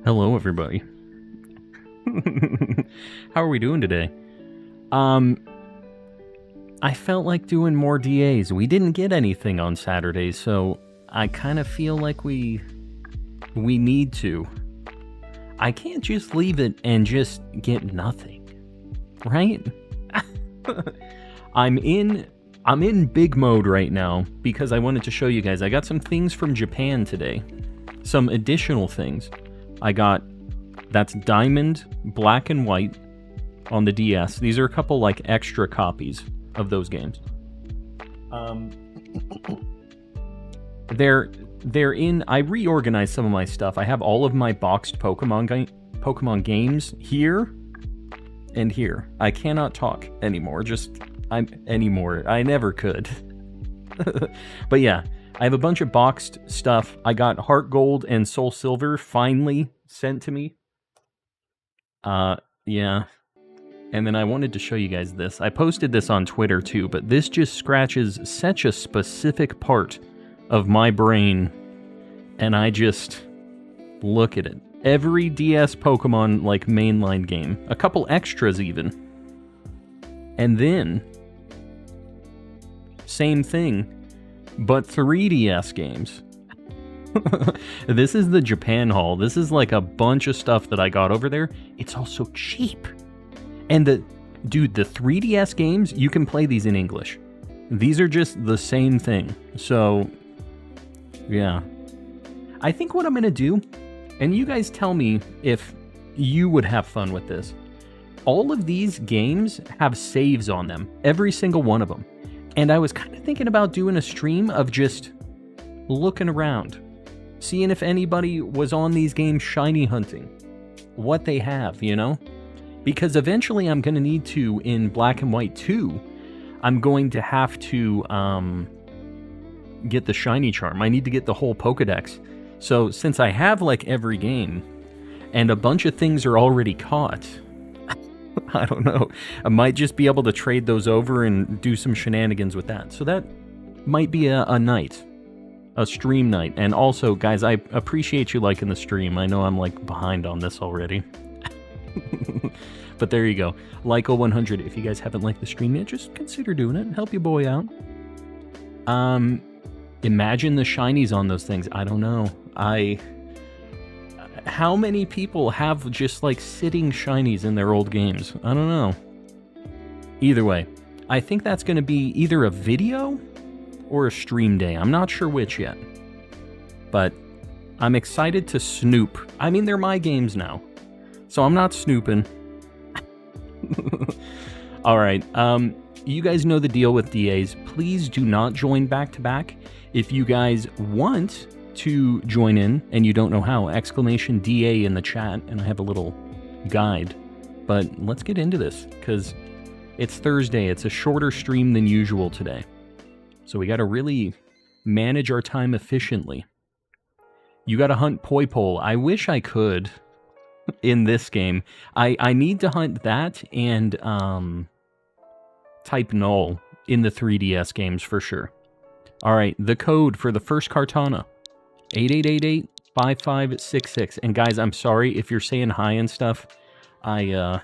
Hello, everybody. How are we doing today? I felt like doing more DAs. We didn't get anything on Saturday, so I kind of feel like we need to. I can't just leave it and just get nothing, right? I'm in big mode right now because I wanted to show you guys. I got some things from Japan today. Some additional things. That's Diamond, Black and White on the DS. These are a couple like extra copies of those games. They're in. I reorganized some of my stuff. I have all of my boxed Pokemon games here and here. I cannot talk anymore. I never could. But yeah, I have a bunch of boxed stuff. I got Heart Gold and Soul Silver finally sent to me. Yeah. And then I wanted to show you guys this. I posted this on Twitter too, but this just scratches such a specific part of my brain, and I just look at it. Every DS Pokemon, like, mainline game. A couple extras even. And then, same thing, but 3DS games. This is the Japan haul. This is like a bunch of stuff that I got over there. It's also cheap. And the 3DS games, you can play these in English. These are just the same thing. So, yeah. I think what I'm going to do, and you guys tell me if you would have fun with this. All of these games have saves on them. Every single one of them. And I was kind of thinking about doing a stream of just looking around. Seeing if anybody was on these games shiny hunting. What they have, you know? Because eventually I'm going to need to, in Black and White 2, I'm going to have to get the shiny charm. I need to get the whole Pokedex. So since I have like every game, and a bunch of things are already caught, I don't know. I might just be able to trade those over and do some shenanigans with that. So that might be a night. A stream night. And also, guys, I appreciate you liking the stream. I know I'm like behind on this already. But there you go. Lyco100. If you guys haven't liked the stream yet, just consider doing it. Help your boy out. Imagine the shinies on those things. I don't know. How many people have just like sitting shinies in their old games? I don't know. Either way, I think that's going to be either a video or a stream day. I'm not sure which yet. But I'm excited to snoop. I mean, they're my games now. So I'm not snooping. Alright, you guys know the deal with DAs. Please do not join back-to-back. If you guys want to join in and you don't know how, exclamation DA in the chat, and I have a little guide. But let's get into this, because it's Thursday. It's a shorter stream than usual today. So we got to really manage our time efficiently. You got to hunt Poipole. I wish I could in this game. I need to hunt that and type null in the 3DS games for sure. Alright, the code for the first Kartana. 8888-5566. And guys, I'm sorry if you're saying hi and stuff. I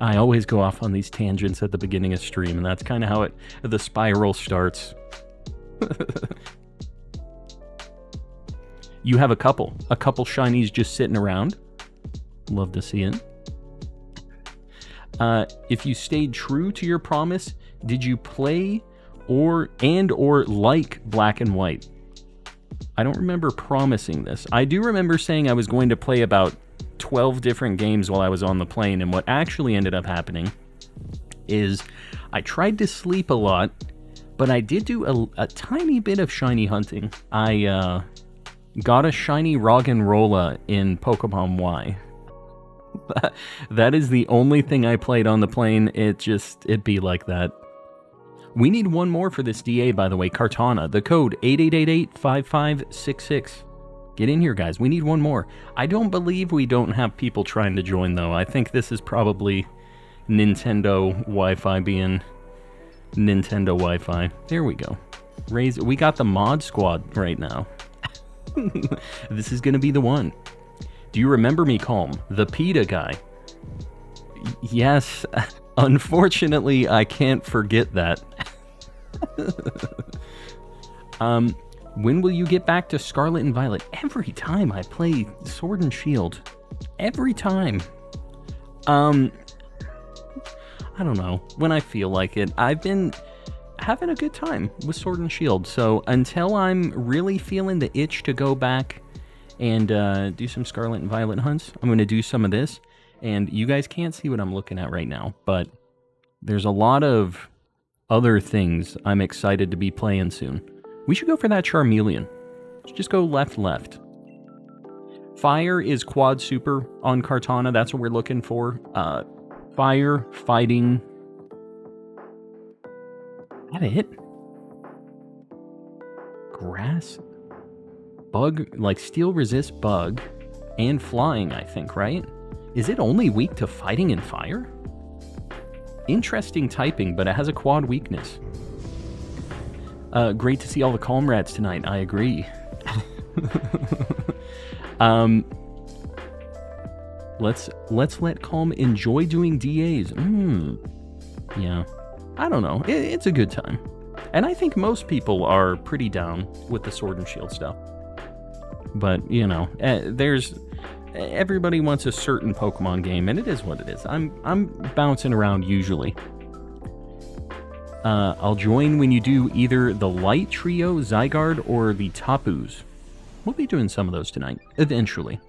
always go off on these tangents at the beginning of stream, and that's kind of how the spiral starts. You have a couple shinies just sitting around. Love to see it. If you stayed true to your promise, did you play or like Black and White? I don't remember promising this. I do remember saying I was going to play about 12 different games while I was on the plane, and what actually ended up happening is I tried to sleep a lot, but I did do a tiny bit of shiny hunting. I got a shiny Roggenrola in Pokemon Y. That is the only thing I played on the plane. It'd be like that. We need one more for this DA, by the way, Kartana. The code 8888-5566. Get in here, guys. We need one more. I don't believe we don't have people trying to join, though. I think this is probably Nintendo Wi-Fi being Nintendo Wi-Fi. There we go. We got the mod squad right now. This is going to be the one. Do you remember me, Calm? The PETA guy. Yes, unfortunately, I can't forget that. When will you get back to Scarlet and Violet? Every time I play Sword and Shield. Every time. I don't know. When I feel like it. I've been having a good time with Sword and Shield, so until I'm really feeling the itch to go back and do some Scarlet and Violet hunts, I'm going to do some of this. And you guys can't see what I'm looking at right now, but there's a lot of other things I'm excited to be playing soon. We should go for that Charmeleon. Let's just go left. Fire is quad super on Kartana. That's what we're looking for. Fire, fighting. Is that it? Grass? Bug, like steel resist bug. And flying, I think, right? Is it only weak to fighting and fire? Interesting typing, but it has a quad weakness. Great to see all the comrades tonight. I agree. Let's let Calm enjoy doing DAs. Yeah. I don't know. It's a good time. And I think most people are pretty down with the Sword and Shield stuff. But, you know, everybody wants a certain Pokemon game, and it is what it is. I'm bouncing around usually. I'll join when you do either the Light Trio, Zygarde, or the Tapus. We'll be doing some of those tonight, eventually.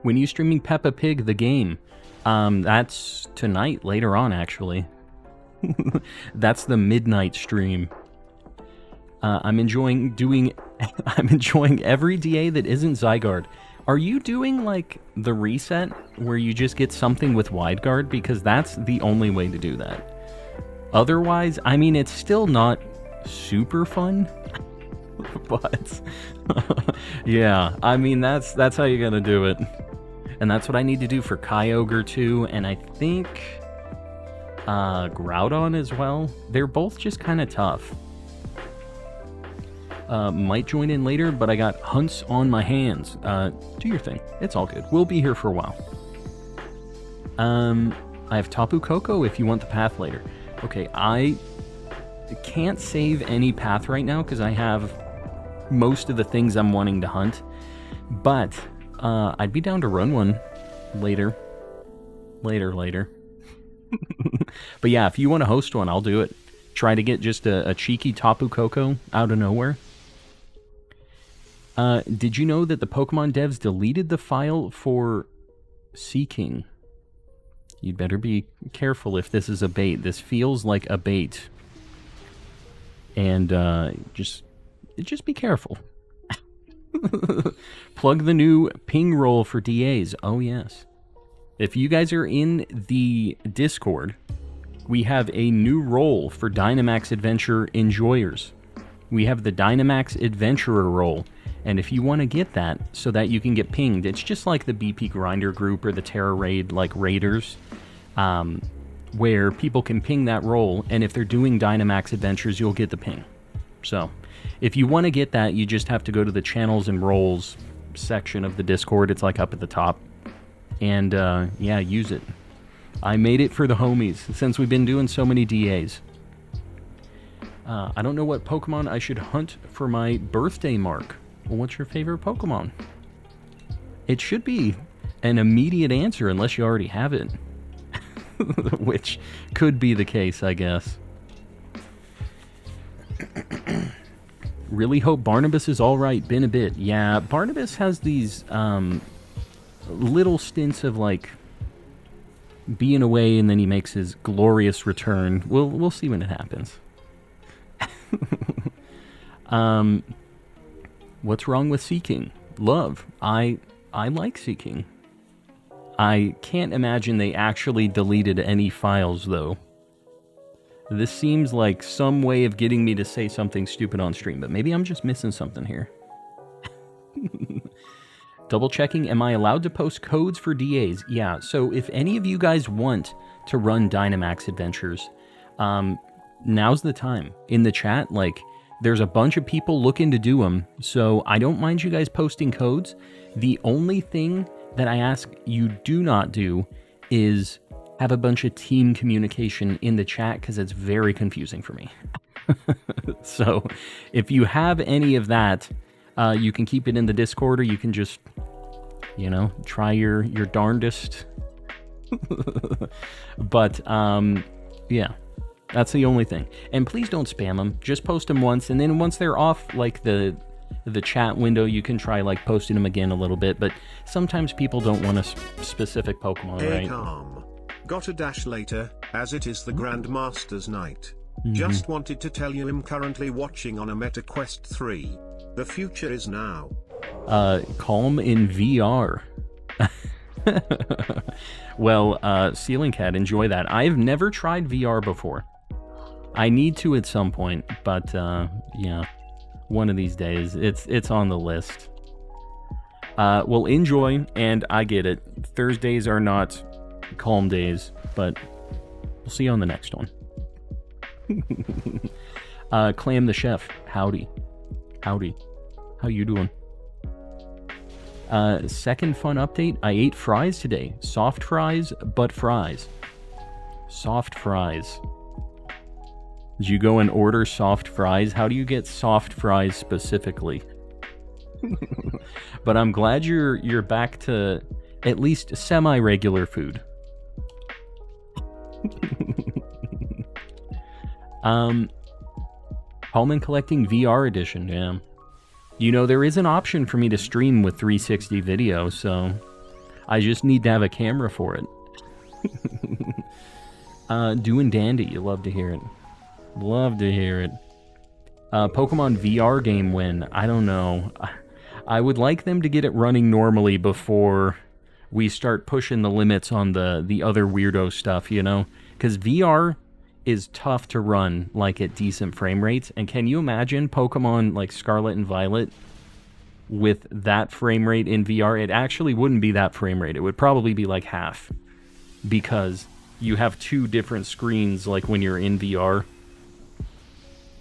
When are you streaming Peppa Pig, the game? That's tonight, later on, actually. That's the midnight stream. I'm enjoying every DA that isn't Zygarde. Are you doing, like, the reset, where you just get something with Wide Guard? Because that's the only way to do that. Otherwise, I mean, it's still not super fun. But, yeah, I mean, that's how you gotta do it. And that's what I need to do for Kyogre, too, and I think Groudon as well. They're both just kind of tough. Might join in later, but I got hunts on my hands. Do your thing. It's all good. We'll be here for a while. I have Tapu Koko if you want the path later. Okay, I can't save any path right now because I have most of the things I'm wanting to hunt. But I'd be down to run one later. Later. But yeah, if you want to host one, I'll do it. Try to get just a cheeky Tapu Koko out of nowhere. Did you know that the Pokemon devs deleted the file for Seeking? You'd better be careful if this is a bait. This feels like a bait. And just be careful. Plug the new ping roll for DAs. Oh, yes. If you guys are in the Discord, we have a new role for Dynamax Adventure enjoyers. We have the Dynamax Adventurer role. And if you want to get that so that you can get pinged, it's just like the BP Grinder group or the Terra Raid, like Raiders, where people can ping that role, and if they're doing Dynamax Adventures, you'll get the ping. So, if you want to get that, you just have to go to the channels and roles section of the Discord. It's like up at the top. And, yeah, use it. I made it for the homies, since we've been doing so many DAs. I don't know what Pokemon I should hunt for my birthday mark. Well, what's your favorite Pokemon? It should be an immediate answer unless you already have it. Which could be the case, I guess. Really hope Barnabas is alright. Been a bit. Yeah, Barnabas has these little stints of, like, being away and then he makes his glorious return. We'll see when it happens. What's wrong with Seeking? Love. I like Seeking. I can't imagine they actually deleted any files, though. This seems like some way of getting me to say something stupid on stream, but maybe I'm just missing something here. Double checking, am I allowed to post codes for DAs? Yeah, so if any of you guys want to run Dynamax Adventures, now's the time. In the chat, like, There's a bunch of people looking to do them, so I don't mind you guys posting codes. The only thing that I ask you do not do is have a bunch of team communication in the chat, because it's very confusing for me. So if you have any of that, you can keep it in the Discord, or you can just, you know, try your darndest. But yeah, that's the only thing. And please don't spam them. Just post them once, and then once they're off like the chat window, you can try like posting them again a little bit. But sometimes people don't want a specific Pokemon, right? Calm. Got a dash later, as it is the Grandmaster's night. Just wanted to tell you I'm currently watching on a Meta Quest 3. The future is now. Calm in VR. Well, Ceiling Cat, enjoy that. I've never tried VR before. I need to at some point, but yeah, one of these days. It's on the list. Well, enjoy, and I get it. Thursdays are not calm days, but we'll see you on the next one. Clam the Chef, howdy. Howdy. How you doing? Second fun update, I ate fries today. Soft fries, but fries. Soft fries. Did you go and order soft fries? How do you get soft fries specifically? But I'm glad you're back to at least semi-regular food. Hallman Collecting VR Edition, yeah. You know, there is an option for me to stream with 360 video, so I just need to have a camera for it. Doing dandy, you love to hear it. Love to hear it. Pokemon VR game win, I don't know. I would like them to get it running normally before we start pushing the limits on the other weirdo stuff, you know? Because VR is tough to run, like, at decent frame rates. And can you imagine Pokemon like Scarlet and Violet with that frame rate in VR? It actually wouldn't be that frame rate. It would probably be like half, because you have two different screens, like when you're in VR.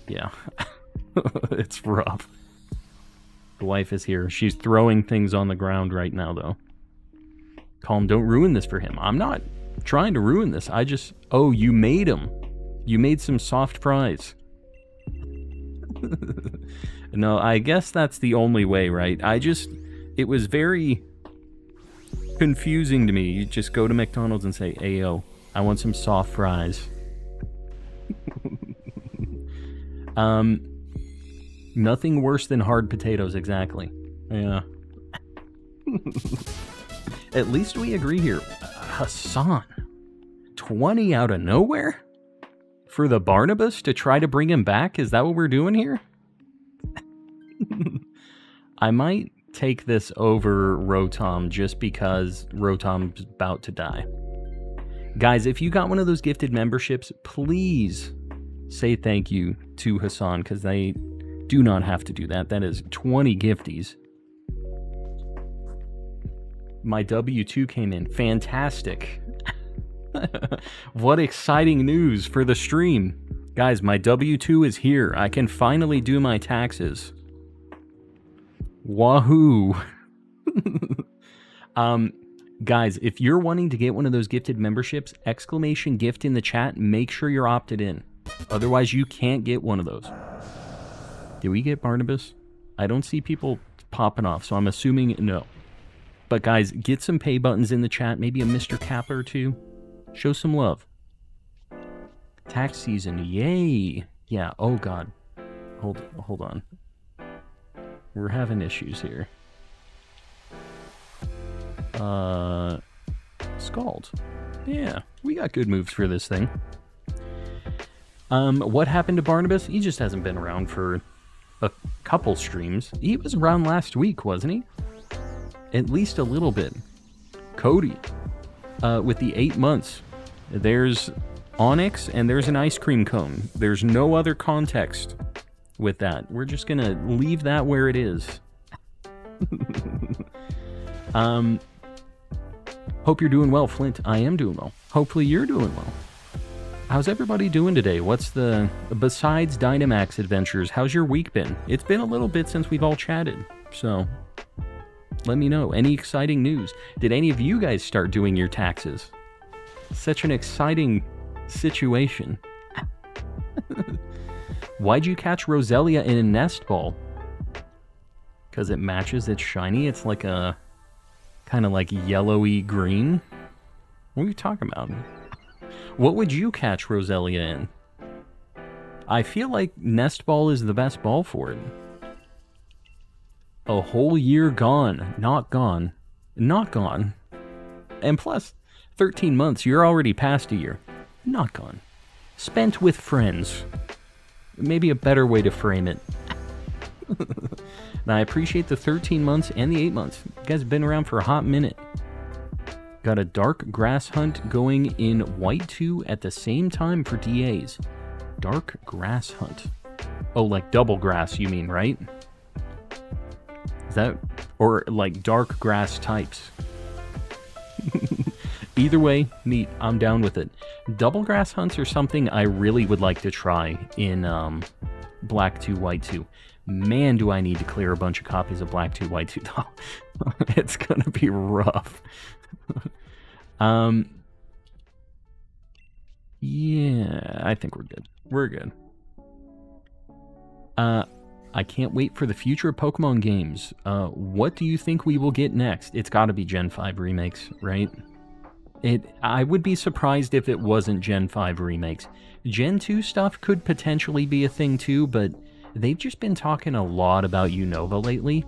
Yeah. It's rough. The wife is here. She's throwing things on the ground right now, though. Calm, don't ruin this for him. I'm not trying to ruin this. I just... Oh, you made him. You made some soft fries. No, I guess that's the only way, right? It was very confusing to me. You just go to McDonald's and say, "Ayo, I want some soft fries." Nothing worse than hard potatoes, exactly. Yeah. At least we agree here. Hassan. 20 out of nowhere? For the Barnabas to try to bring him back? Is that what we're doing here? I might take this over Rotom just because Rotom's about to die. Guys, if you got one of those gifted memberships, please say thank you to Hassan, because they do not have to do that. That is 20 gifties. My W2 came in. Fantastic. What exciting news for the stream. Guys, my W2 is here. I can finally do my taxes. Wahoo. Guys, if you're wanting to get one of those gifted memberships, exclamation gift in the chat, make sure you're opted in. Otherwise, you can't get one of those. Did we get Barnabas? I don't see people popping off, so I'm assuming no. But guys, get some pay buttons in the chat, maybe a Mr. Kappa or two. Show some love. Tax season, yay! Yeah, oh god. Hold on. We're having issues here. Scald. Yeah, we got good moves for this thing. What happened to Barnabas? He just hasn't been around for a couple streams. He was around last week, wasn't he? At least a little bit. Cody, with the 8 months. There's Onyx and there's an ice cream cone. There's no other context with that. We're just gonna leave that where it is. Hope you're doing well, Flint. I am doing well. Hopefully you're doing well. How's everybody doing today? Besides Dynamax Adventures, how's your week been? It's been a little bit since we've all chatted, so let me know. Any exciting news? Did any of you guys start doing your taxes? Such an exciting situation. Why'd you catch Roselia in a nest ball? Because it matches, it's shiny, it's like a kind of like yellowy green. What are you talking about? What would you catch Roselia in? I feel like nest ball is the best ball for it. A whole year gone. Not gone. Not gone. And plus, 13 months, you're already past a year. Not gone. Spent with friends. Maybe a better way to frame it. Now, I appreciate the 13 months and the 8 months. You guys have been around for a hot minute. Got a dark grass hunt going in white 2 at the same time for DAs. Dark grass hunt. Oh, like double grass, you mean, right? Is that... or like dark grass types. Either way, neat. I'm down with it. Double grass hunts are something I really would like to try in Black 2, White 2. Man, do I need to clear a bunch of copies of Black 2, White 2, though. It's gonna be rough. Yeah, I think we're good. We're good. I can't wait for the future of Pokemon games. What do you think we will get next? It's gotta be Gen 5 remakes, right? I would be surprised if it wasn't Gen 5 remakes. Gen 2 stuff could potentially be a thing too, but they've just been talking a lot about Unova lately.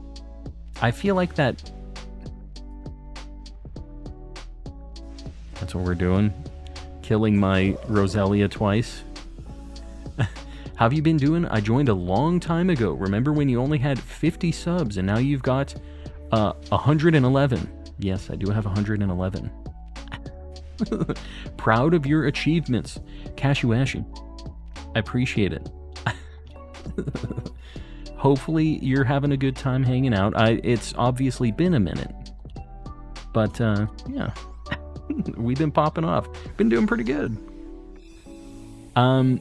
I feel like that's what we're doing. Killing my Roselia twice. How have you been doing? I joined a long time ago. Remember when you only had 50 subs and now you've got 111. Yes, I do have 111. Proud of your achievements, Kashuashi. I appreciate it. Hopefully you're having a good time hanging out. It's obviously been a minute. But, yeah. We've been popping off. Been doing pretty good. I'm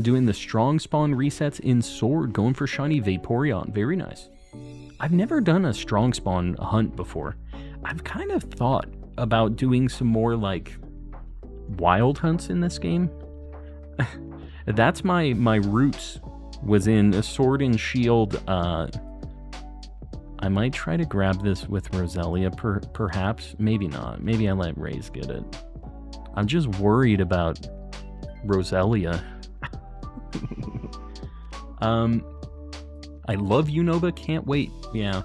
doing the strong spawn resets in Sword, going for shiny Vaporeon. Very nice. I've never done a strong spawn hunt before. I've kind of thought about doing some more, like, wild hunts in this game. That's my roots, was in a Sword and Shield. I might try to grab this with Roselia, perhaps. Maybe not. Maybe I let Raze get it. I'm just worried about Roselia. I love Unova, can't wait. Yeah.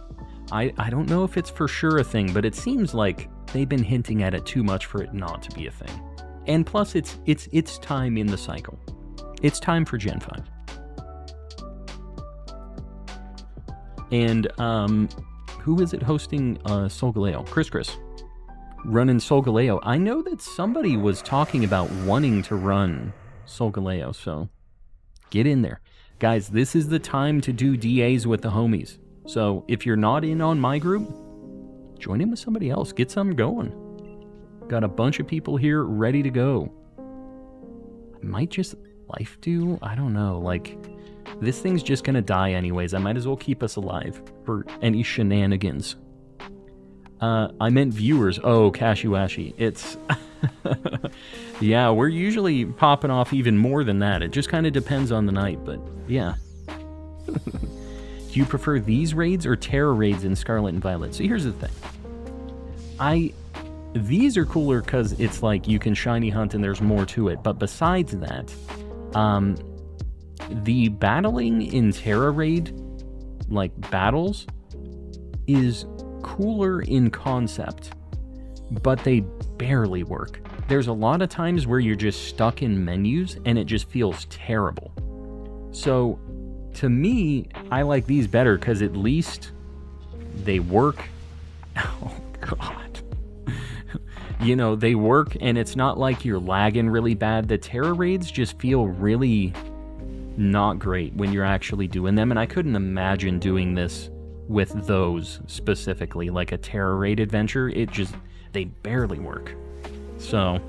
I don't know if it's for sure a thing, but it seems like they've been hinting at it too much for it not to be a thing. And plus, it's time in the cycle. It's time for Gen 5. And, who is it hosting Solgaleo? Chris. Running Solgaleo. I know that somebody was talking about wanting to run Solgaleo, so get in there. Guys, this is the time to do DAs with the homies. So if you're not in on my group, join in with somebody else. Get something going. Got a bunch of people here ready to go. I might just life do? I don't know. Like, this thing's just gonna die anyways. I might as well keep us alive for any shenanigans. I meant viewers. Oh, Kashuashi. It's... yeah, we're usually popping off even more than that. It just kind of depends on the night, but yeah. Do you prefer these raids or Terra raids in Scarlet and Violet? So here's the thing. These are cooler because it's like you can shiny hunt and there's more to it. But besides that, the battling in Terra raid, like battles, is cooler in concept, but they barely work. There's a lot of times where you're just stuck in menus and it just feels terrible. So to me, I like these better because at least they work. Oh god. You know, they work and it's not like you're lagging really bad. The Terra raids just feel really not great when you're actually doing them, and I couldn't imagine doing this with those specifically, like a Terra raid adventure. They barely work. So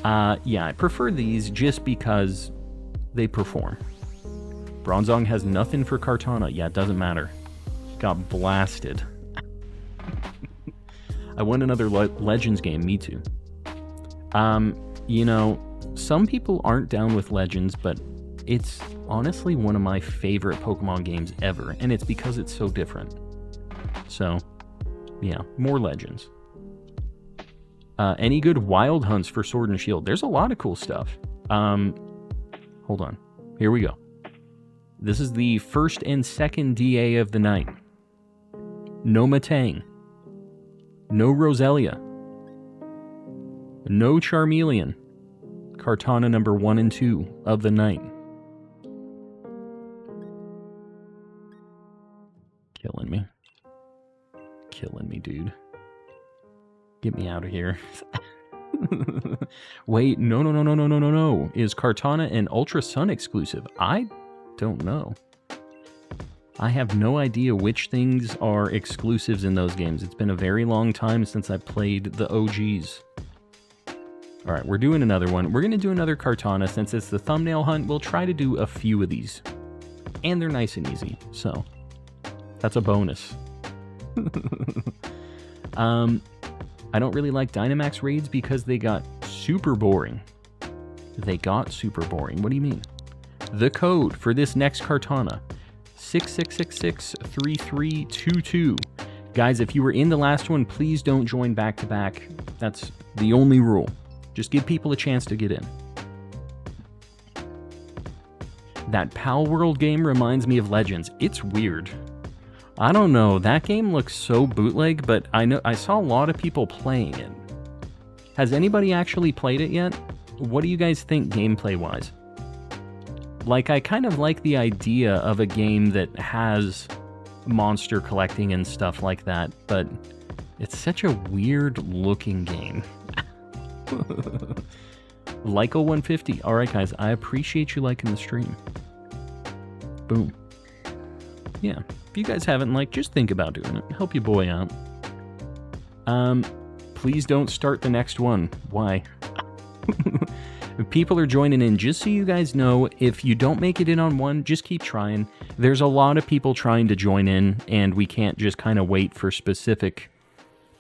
Yeah, I prefer these just because they perform. Bronzong has nothing for Kartana. Yeah, it doesn't matter. Got blasted. I want another Legends game. Me too. You know, some people aren't down with Legends, but it's honestly one of my favorite Pokemon games ever, and it's because it's so different. So, yeah, more Legends. Any good wild hunts for Sword and Shield? There's a lot of cool stuff. Hold on. Here we go. This is the first and second DA of the night. No Matang. No Roselia. No Charmeleon. Kartana number 1 and 2 of the night. Killing me. Killing me, dude. Get me out of here. Wait, no. Is Kartana an Ultra Sun exclusive? I don't know. I have no idea which things are exclusives in those games. It's been a very long time since I played the OGs. Alright, we're doing another one. We're going to do another Kartana. Since it's the thumbnail hunt, we'll try to do a few of these. And they're nice and easy, so that's a bonus. I don't really like Dynamax raids because they got super boring. What do you mean? The code for this next Kartana, 66663322. Guys, if you were in the last one, please don't join back-to-back. That's the only rule. Just give people a chance to get in. That Pal World game reminds me of Legends. It's weird. I don't know, that game looks so bootleg, but I saw a lot of people playing it. Has anybody actually played it yet? What do you guys think gameplay-wise? Like, I kind of like the idea of a game that has monster collecting and stuff like that, but it's such a weird-looking game. Lyco150. Alright, guys, I appreciate you liking the stream. Boom. Yeah, if you guys haven't liked, just think about doing it. Help your boy out. Please don't start the next one. Why? People are joining in. Just so you guys know, if you don't make it in on one, just keep trying. There's a lot of people trying to join in, and we can't just kind of wait for specific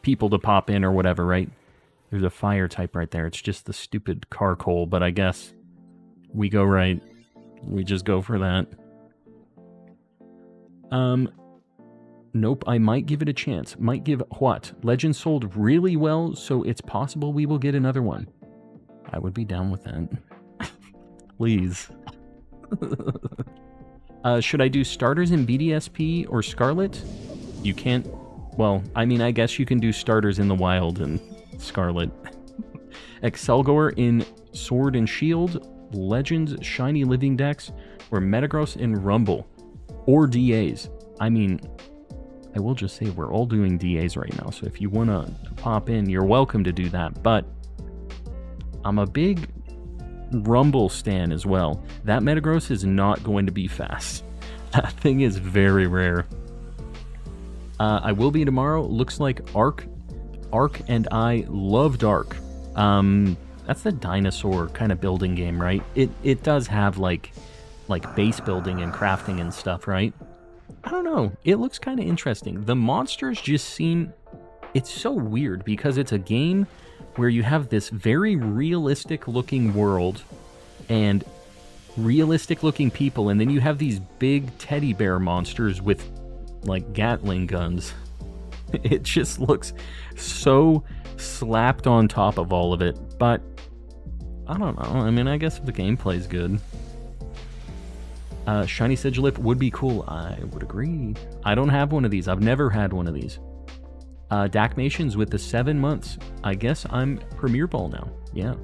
people to pop in or whatever, right? There's a fire type right there. It's just the stupid Carcoal, but I guess we go right. We just go for that. Nope, I might give it a chance. Might give what? Legend sold really well, so it's possible we will get another one. I would be down with that. Please. Should I do starters in BDSP or Scarlet? You can't... Well, I mean, I guess you can do starters in the Wild and Scarlet. Excelgor in Sword and Shield, Legends, Shiny Living Dex, or Metagross in Rumble. Or DAs. I mean, I will just say we're all doing DAs right now, so if you want to pop in, you're welcome to do that, but I'm a big Rumble stan as well. That Metagross is not going to be fast. That thing is very rare. I will be tomorrow. Looks like Arc and I loved Arc. That's the dinosaur kind of building game, right? It does have like base building and crafting and stuff, right? I don't know. It looks kind of interesting. The monsters just seem... It's so weird because it's a game where you have this very realistic looking world and realistic looking people, and then you have these big teddy bear monsters with like Gatling guns. It just looks so slapped on top of all of it, but I don't know. I mean, I guess if the gameplay's good. Shiny Sigilif would be cool. I would agree. I don't have one of these. I've never had one of these. Dakmations with the 7 months. I guess I'm Premier Ball now. Yeah.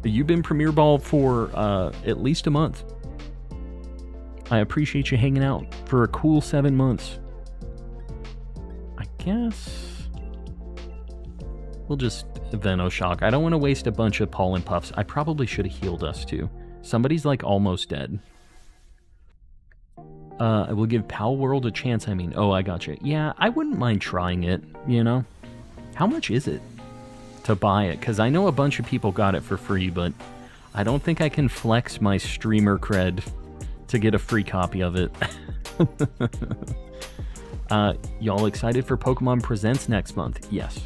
You've been Premier Ball for at least a month. I appreciate you hanging out for a cool 7 months. I guess we'll just Venoshock. I don't want to waste a bunch of Pollen Puffs. I probably should have healed us too. Somebody's like almost dead. I will give Pal World a chance, I mean. Oh, I gotcha. Yeah, I wouldn't mind trying it, you know? How much is it to buy it, because I know a bunch of people got it for free, but I don't think I can flex my streamer cred to get a free copy of it. Y'all excited for Pokemon Presents next month? Yes.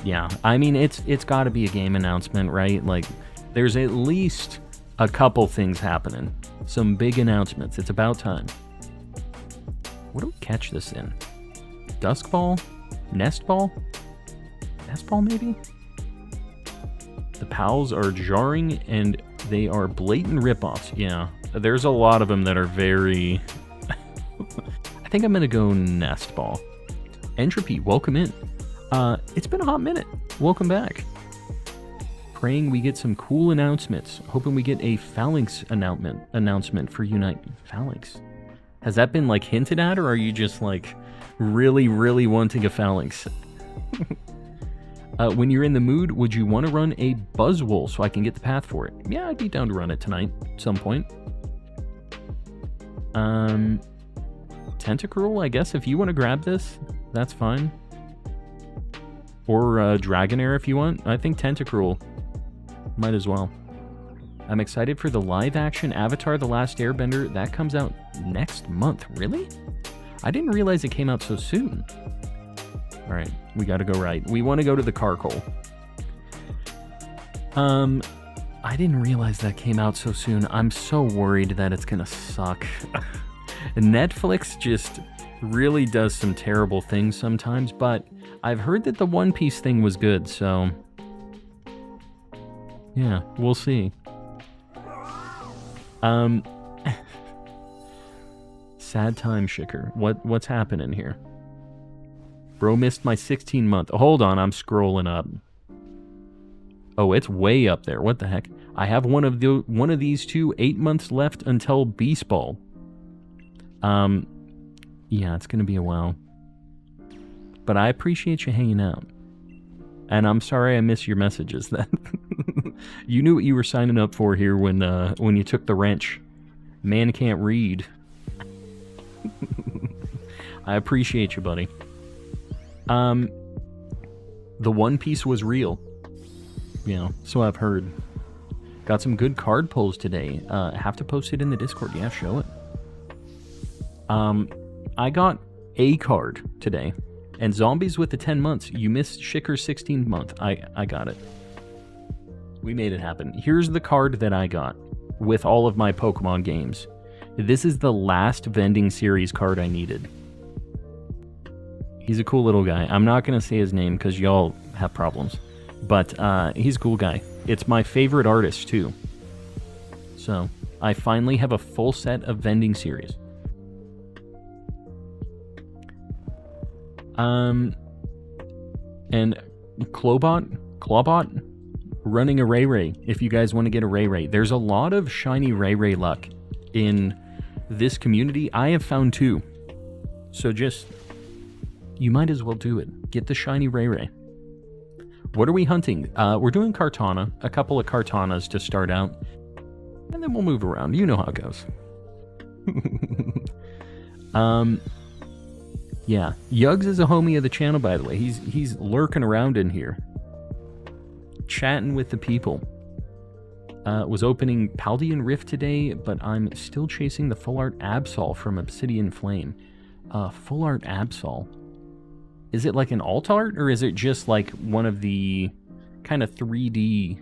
Yeah, I mean, it's got to be a game announcement, right? Like, there's at least a couple things happening. Some big announcements. It's about time. What do we catch this in? Dusk Ball? Nest Ball? Nest Ball, maybe? The pals are jarring, and they are blatant ripoffs. Yeah, there's a lot of them that are very... I think I'm going to go Nest Ball. Entropy, welcome in. It's been a hot minute. Welcome back. Praying we get some cool announcements. Hoping we get a Phalanx announcement for Unite. Phalanx? Has that been, like, hinted at, or are you just, like, really, really wanting a Phalanx? When you're in the mood, would you want to run a Buzzwole so I can get the path for it? Yeah, I'd be down to run it tonight at some point. Tentacruel, I guess, if you want to grab this, that's fine. Or Dragonair if you want. I think Tentacruel might as well. I'm excited for the live-action Avatar The Last Airbender. That comes out next month. Really? I didn't realize it came out so soon. Alright, we gotta go right. We want to go to the Carcoal. I didn't realize that came out so soon. I'm so worried that it's gonna suck. Netflix just really does some terrible things sometimes, but I've heard that the One Piece thing was good, so... yeah, we'll see. Sad time, Shicker. What's happening here? Bro missed my 16-month. Hold on, I'm scrolling up. Oh, it's way up there. What the heck? I have one of these two 8 months left until Beast Ball. Yeah, it's gonna be a while. But I appreciate you hanging out. And I'm sorry I missed your messages then. You knew what you were signing up for here when you took the wrench. Man can't read. I appreciate you, buddy. The One Piece was real. You know, so I've heard. Got some good card pulls today. Have to post it in the Discord. Yeah, show it. I got a card today. And Zombies with the 10 months. You missed Shicker's 16th month. I got it. We made it happen. Here's the card that I got with all of my Pokemon games. This is the last vending series card I needed. He's a cool little guy. I'm not going to say his name because y'all have problems. But he's a cool guy. It's my favorite artist, too. So, I finally have a full set of vending series. And Clawbot, running a Ray, if you guys want to get a Ray. There's a lot of shiny Ray luck in this community. I have found 2. So just, you might as well do it. Get the shiny Ray. What are we hunting? We're doing Kartana, a couple of Kartanas to start out. And then we'll move around. You know how it goes. Yeah, Yugs is a homie of the channel, by the way. He's lurking around in here. Chatting with the people. Was opening Paldean Rift today, but I'm still chasing the Full Art Absol from Obsidian Flame. Full Art Absol. Is it like an alt art, or is it just like one of the kind of 3D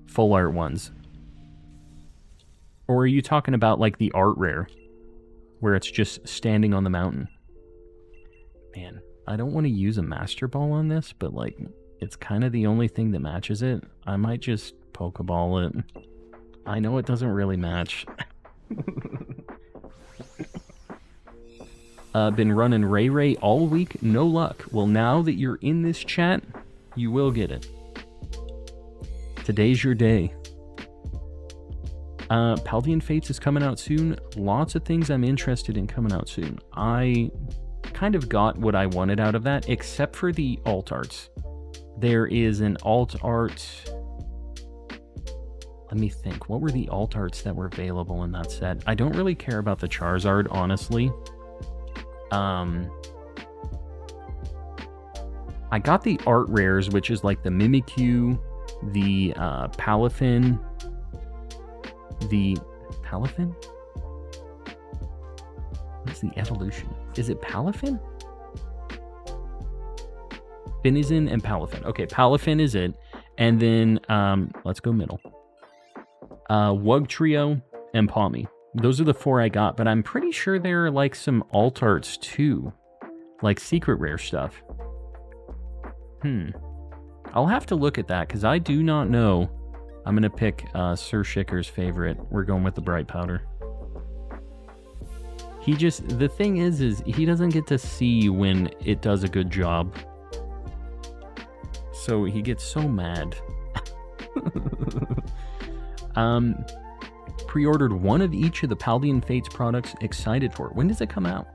full art ones? Or are you talking about like the art rare, where it's just standing on the mountain? Man, I don't want to use a Master Ball on this, but like, it's kind of the only thing that matches it. I might just Pokeball it. I know it doesn't really match. Been running Ray all week, no luck. Well, now that you're in this chat, you will get it. Today's your day. Paldean Fates is coming out soon. Lots of things I'm interested in coming out soon. I kind of got what I wanted out of that, except for the alt arts. There is an alt art... Let me think. What were the alt arts that were available in that set? I don't really care about the Charizard, honestly. I I got the art rares, which is like the Mimikyu, the Palafin, the Palafin? What's the evolution? Is it Palafin? Finizen and Palafin. Okay, Palafin is it. And then, let's go middle. Wugtrio and Palmy. Those are the 4 I got, but I'm pretty sure there are like some alt arts too. Like secret rare stuff. I'll have to look at that because I do not know. I'm going to pick Sir Shikker's favorite. We're going with the bright powder. The thing is he doesn't get to see when it does a good job. So he gets so mad. Pre-ordered one of each of the Paldean Fates products. Excited for it. When does it come out?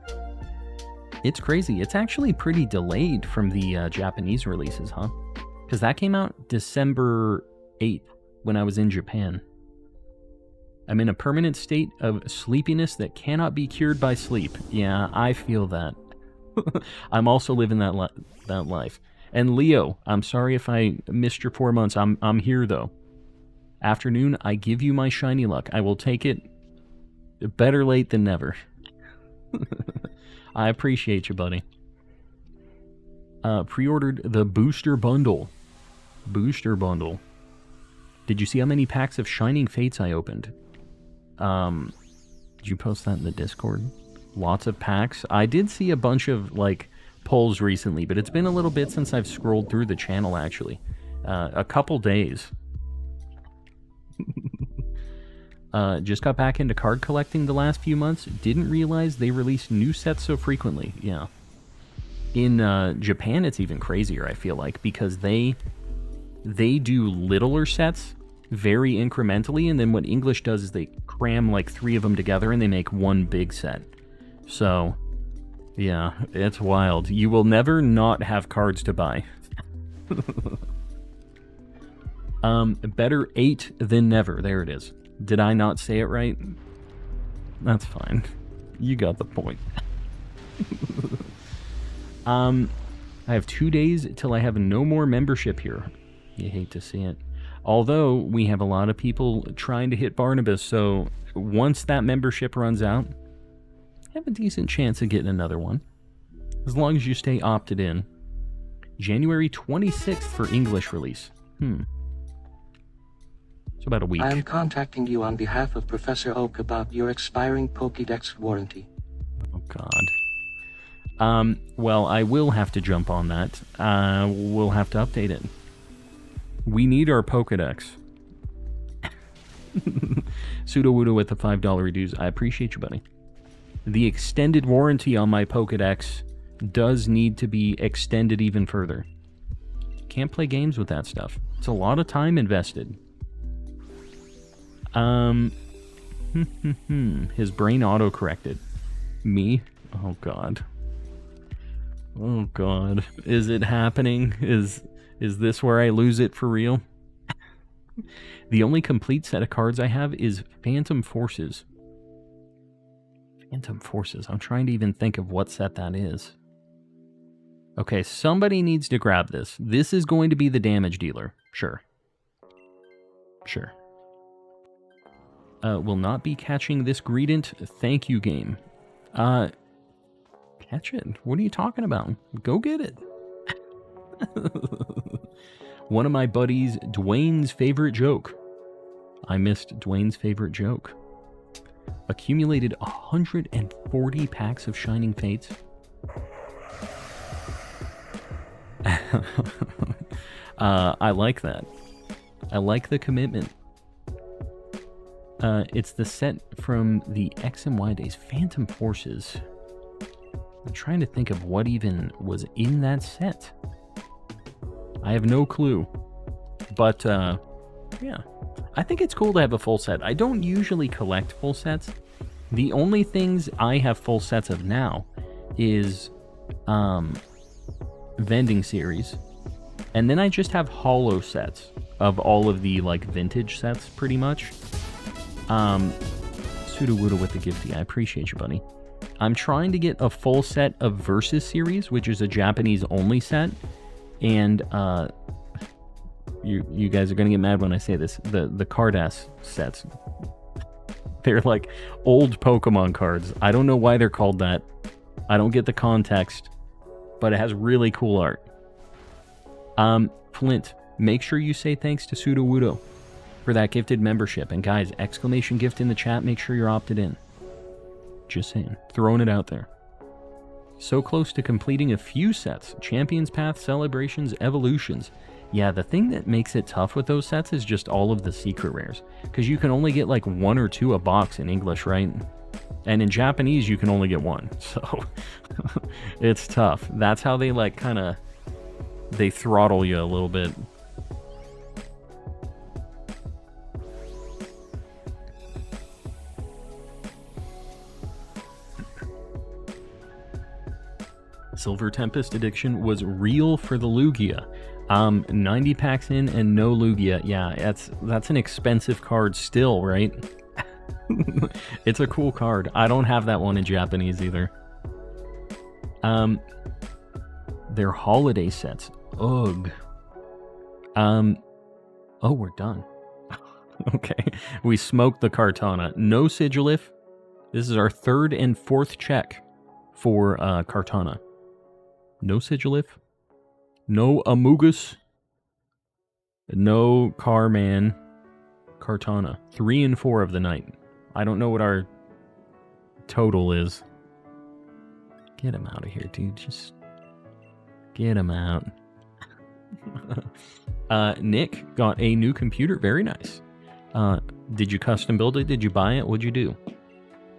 It's crazy. It's actually pretty delayed from the Japanese releases, huh? Because that came out December 8th when I was in Japan. I'm in a permanent state of sleepiness that cannot be cured by sleep. Yeah, I feel that. I'm also living that life. And Leo, I'm sorry if I missed your 4 months. I'm here, though. Afternoon, I give you my shiny luck. I will take it. Better late than never. I appreciate you, buddy. Pre-ordered the Booster Bundle. Booster Bundle. Did you see how many packs of Shining Fates I opened? Did you post that in the Discord? Lots of packs. I did see a bunch of, like, polls recently, but it's been a little bit since I've scrolled through the channel, actually. A couple days. Just got back into card collecting the last few months. Didn't realize they release new sets so frequently. Yeah. In Japan, it's even crazier, I feel like, because they do littler sets very incrementally, and then what English does is they cram like 3 of them together and they make one big set. So, yeah, it's wild. You will never not have cards to buy. Better 8 than never. There it is. Did I not say it right? That's fine. You got the point. I have 2 days till I have no more membership here. You hate to see it. Although, we have a lot of people trying to hit Barnabas, so once that membership runs out, I have a decent chance of getting another one. As long as you stay opted in. January 26th for English release. It's about a week. I am contacting you on behalf of Professor Oak about your expiring Pokédex warranty. Oh, God. Well, I will have to jump on that. We'll have to update it. We need our Pokédex. Pseudo-Wudo with the $5 reduce. I appreciate you, buddy. The extended warranty on my Pokédex does need to be extended even further. Can't play games with that stuff. It's a lot of time invested. His brain auto-corrected. Me? Oh, God. Oh, God. Is it happening? Is this where I lose it for real? The only complete set of cards I have is Phantom Forces. Phantom Forces. I'm trying to even think of what set that is. Okay, somebody needs to grab this. This is going to be the damage dealer. Sure. Sure. Will not be catching this Greedent. Thank you, game. Catch it? What are you talking about? Go get it. One of my buddies, Dwayne's favorite joke. I missed Dwayne's favorite joke. Accumulated 140 packs of Shining Fates. I like that. I like the commitment. It's the set from the X and Y days. Phantom Forces. I'm trying to think of what even was in that set. I have no clue. But, yeah. I think it's cool to have a full set. I don't usually collect full sets. The only things I have full sets of now is vending series. And then I just have holo sets of all of the, like, vintage sets, pretty much. Pseudo-Wudo with the gifty. I appreciate you, buddy. I'm trying to get a full set of Versus series, which is a Japanese-only set. And you guys are gonna get mad when I say this. The card-ass sets. They're like old Pokemon cards. I don't know why they're called that. I don't get the context, but it has really cool art. Flint, make sure you say thanks to Sudowoodo for that gifted membership. And guys, exclamation gift in the chat, make sure you're opted in. Just saying. Throwing it out there. So close to completing a few sets. Champions Path, Celebrations, Evolutions. Yeah, the thing that makes it tough with those sets is just all of the secret rares. Because you can only get like 1 or 2 a box in English, right? And in Japanese, you can only get 1. So, it's tough. That's how they like kind of... They throttle you a little bit. Silver Tempest Addiction was real for the Lugia. 90 packs in and no Lugia. Yeah, that's an expensive card still, right? It's a cool card. I don't have that one in Japanese either. Their holiday sets. Ugh. Oh, we're done. Okay. We smoked the Kartana. No Sigilif. This is our 3rd and 4th check for Kartana. No Sigilif. No Amogus. No Carman. Kartana. 3 and 4 of the night. I don't know what our total is. Get him out of here, dude. Just get him out. Nick got a new computer. Very nice. Did you custom build it? Did you buy it? What'd you do?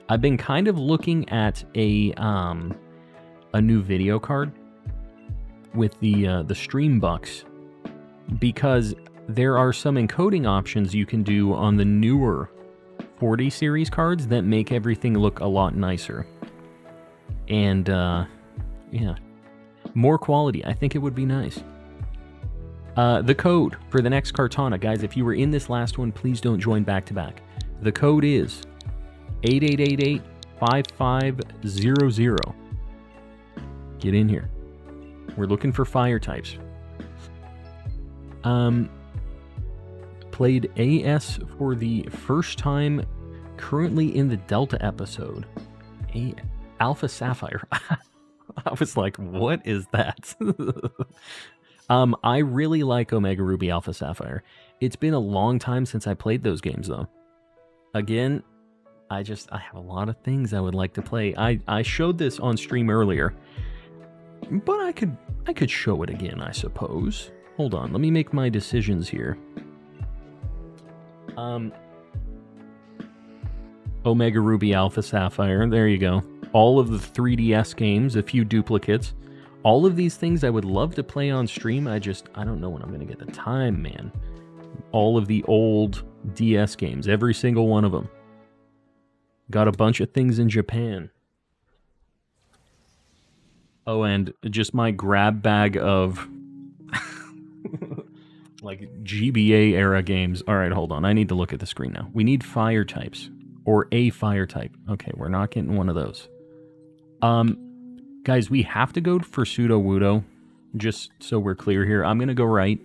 I've been kind of looking at a new video card with the Stream Bucks, because there are some encoding options you can do on the newer 40 series cards that make everything look a lot nicer. And yeah, more quality. I think it would be nice. The code for the next Kartana, guys, if you were in this last one, please don't join back to back. The code is 8888-5500. Get in here. We're looking for fire types. Played AS for the first time, currently in the Delta episode. Alpha Sapphire. I was like, what is that? I really like Omega Ruby Alpha Sapphire. It's been a long time since I played those games, though. Again, I have a lot of things I would like to play. I showed this on stream earlier, but I could show it again, I suppose. Hold on, let me make my decisions here. Omega Ruby Alpha Sapphire, there you go. All of the 3DS games, a few duplicates. All of these things I would love to play on stream. I don't know when I'm going to get the time, man. All of the old DS games, every single one of them. Got a bunch of things in Japan. Oh, and just my grab bag of like GBA era games. All right, hold on. I need to look at the screen now. We need fire types, or a fire type. Okay, we're not getting one of those. Guys, we have to go for Sudowoodo, just so we're clear here. I'm going to go right.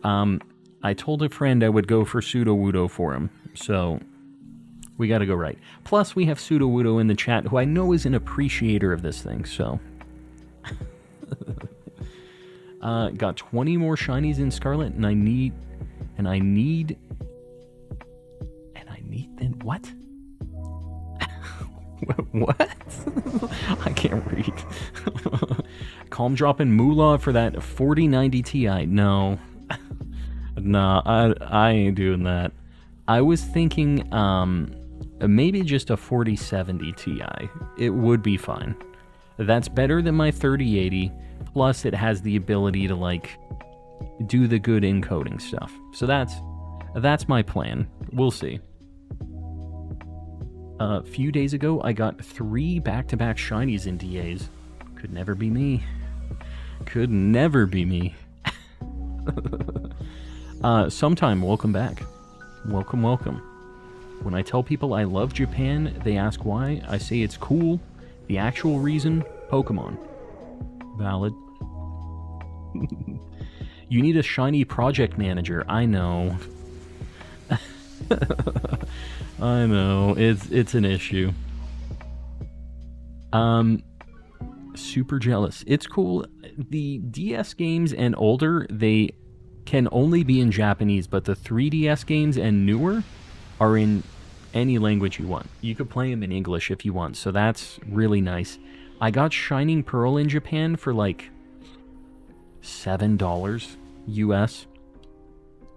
I told a friend I would go for Sudowoodo for him, so we got to go right. Plus, we have Sudowoodo in the chat, who I know is an appreciator of this thing, so... got 20 more shinies in Scarlet, and I need then what? What? I can't read. Calm drop in Moolah for that 4090 Ti. No. Nah, I ain't doing that. I was thinking maybe just a 4070 Ti. It would be fine. That's better than my 3080, plus it has the ability to like do the good encoding stuff. So that's my plan. We'll see. A few days ago, I got 3 back-to-back shinies in DAs. Could never be me. Could never be me. Sometime, welcome back. Welcome, welcome. When I tell people I love Japan, they ask why. I say it's cool. The actual reason, Pokemon. Valid. You need a shiny project manager. I know. I know. It's an issue. Super jealous. It's cool. The DS games and older, they can only be in Japanese, but the 3DS games and newer are in any language you want. You could play them in English if you want, so that's really nice. I got Shining Pearl in Japan for like $7 US,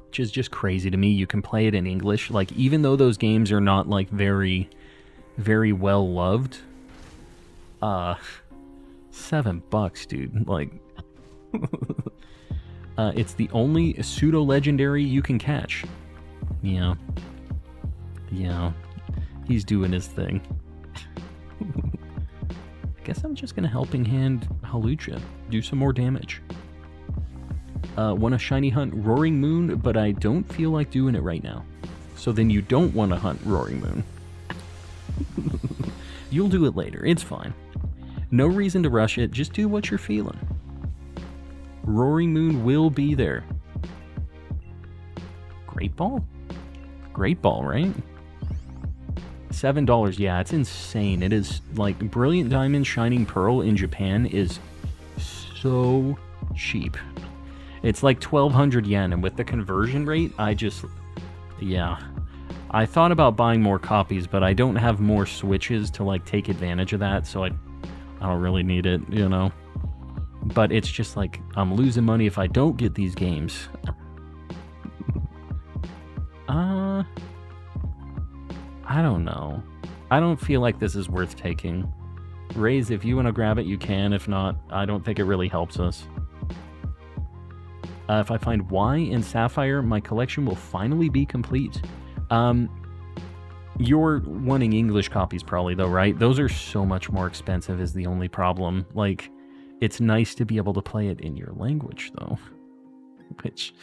which is just crazy to me. You can play it in English. Like, even though those games are not like very, very well loved, $7, dude. Like, it's the only pseudo-legendary you can catch. Yeah. Yeah. He's doing his thing. I guess I'm just gonna Helping Hand Halucha. Do some more damage. Want to shiny hunt Roaring Moon, but I don't feel like doing it right now. So then you don't want to hunt Roaring Moon. You'll do it later. It's fine. No reason to rush it. Just do what you're feeling. Roaring Moon will be there. Great Ball? Great Ball, right? $7. Yeah, it's insane. It is like Brilliant Diamond Shining Pearl in Japan is so cheap. It's like 1,200 yen, and with the conversion rate, yeah. I thought about buying more copies, but I don't have more Switches to like take advantage of that, so I don't really need it, you know. But it's just like, I'm losing money if I don't get these games. I don't know. I don't feel like this is worth taking. Raze, if you want to grab it, you can. If not, I don't think it really helps us. If I find Y and Sapphire, my collection will finally be complete. You're wanting English copies probably, though, right? Those are so much more expensive is the only problem. Like, it's nice to be able to play it in your language, though. Which,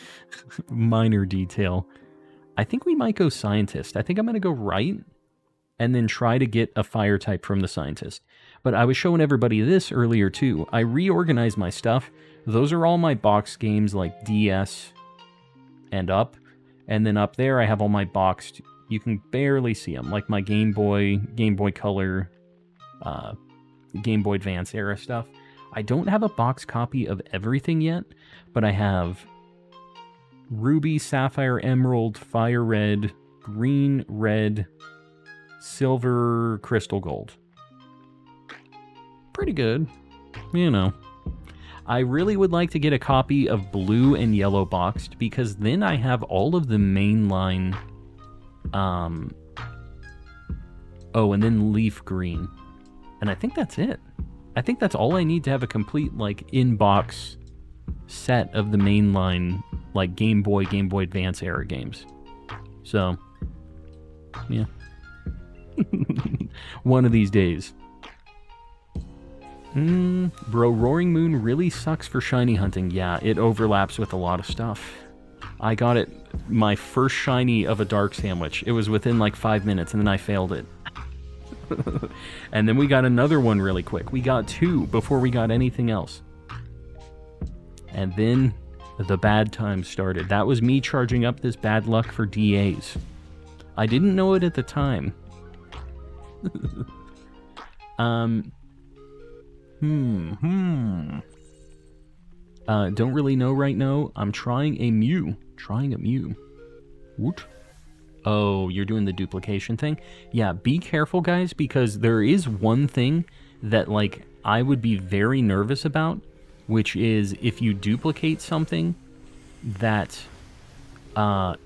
minor detail. I think we might go Scientist. I think I'm going to go right and then try to get a fire type from the Scientist. But I was showing everybody this earlier, too. I reorganized my stuff. Those are all my box games like DS and up. And then up there, I have all my boxed... You can barely see them, like my Game Boy Color, Game Boy Advance era stuff. I don't have a box copy of everything yet, but I have Ruby, Sapphire, Emerald, Fire Red, Green, Red, Silver, Crystal Gold. Pretty good, you know. I really would like to get a copy of Blue and Yellow boxed, because then I have all of the mainline... Oh, and then Leaf Green. And I think that's it. I think that's all I need to have a complete, like, in-box set of the mainline, like, Game Boy Advance era games. So, yeah. One of these days. Bro, Roaring Moon really sucks for shiny hunting. Yeah, it overlaps with a lot of stuff. I got it, my first shiny of a Dark Sandwich. It was within like 5 minutes, and then I failed it. And then we got another one really quick. We got 2 before we got anything else. And then the bad times started. That was me charging up this bad luck for DAs. I didn't know it at the time. Don't really know right now. I'm trying a Mew. Woot. Oh, you're doing the duplication thing? Yeah, be careful, guys, because there is one thing that, like, I would be very nervous about, which is if you duplicate something that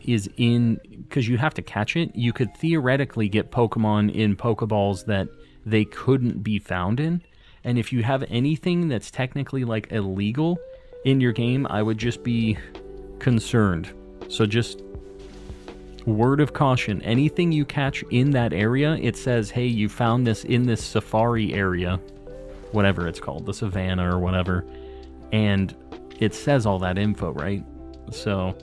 is in... Because you have to catch it, you could theoretically get Pokemon in Pokeballs that they couldn't be found in. And if you have anything that's technically, like, illegal in your game, I would just be concerned. So just word of caution, anything you catch in that area, it says, hey, you found this in this safari area, whatever it's called, the savannah or whatever, and it says all that info, right? So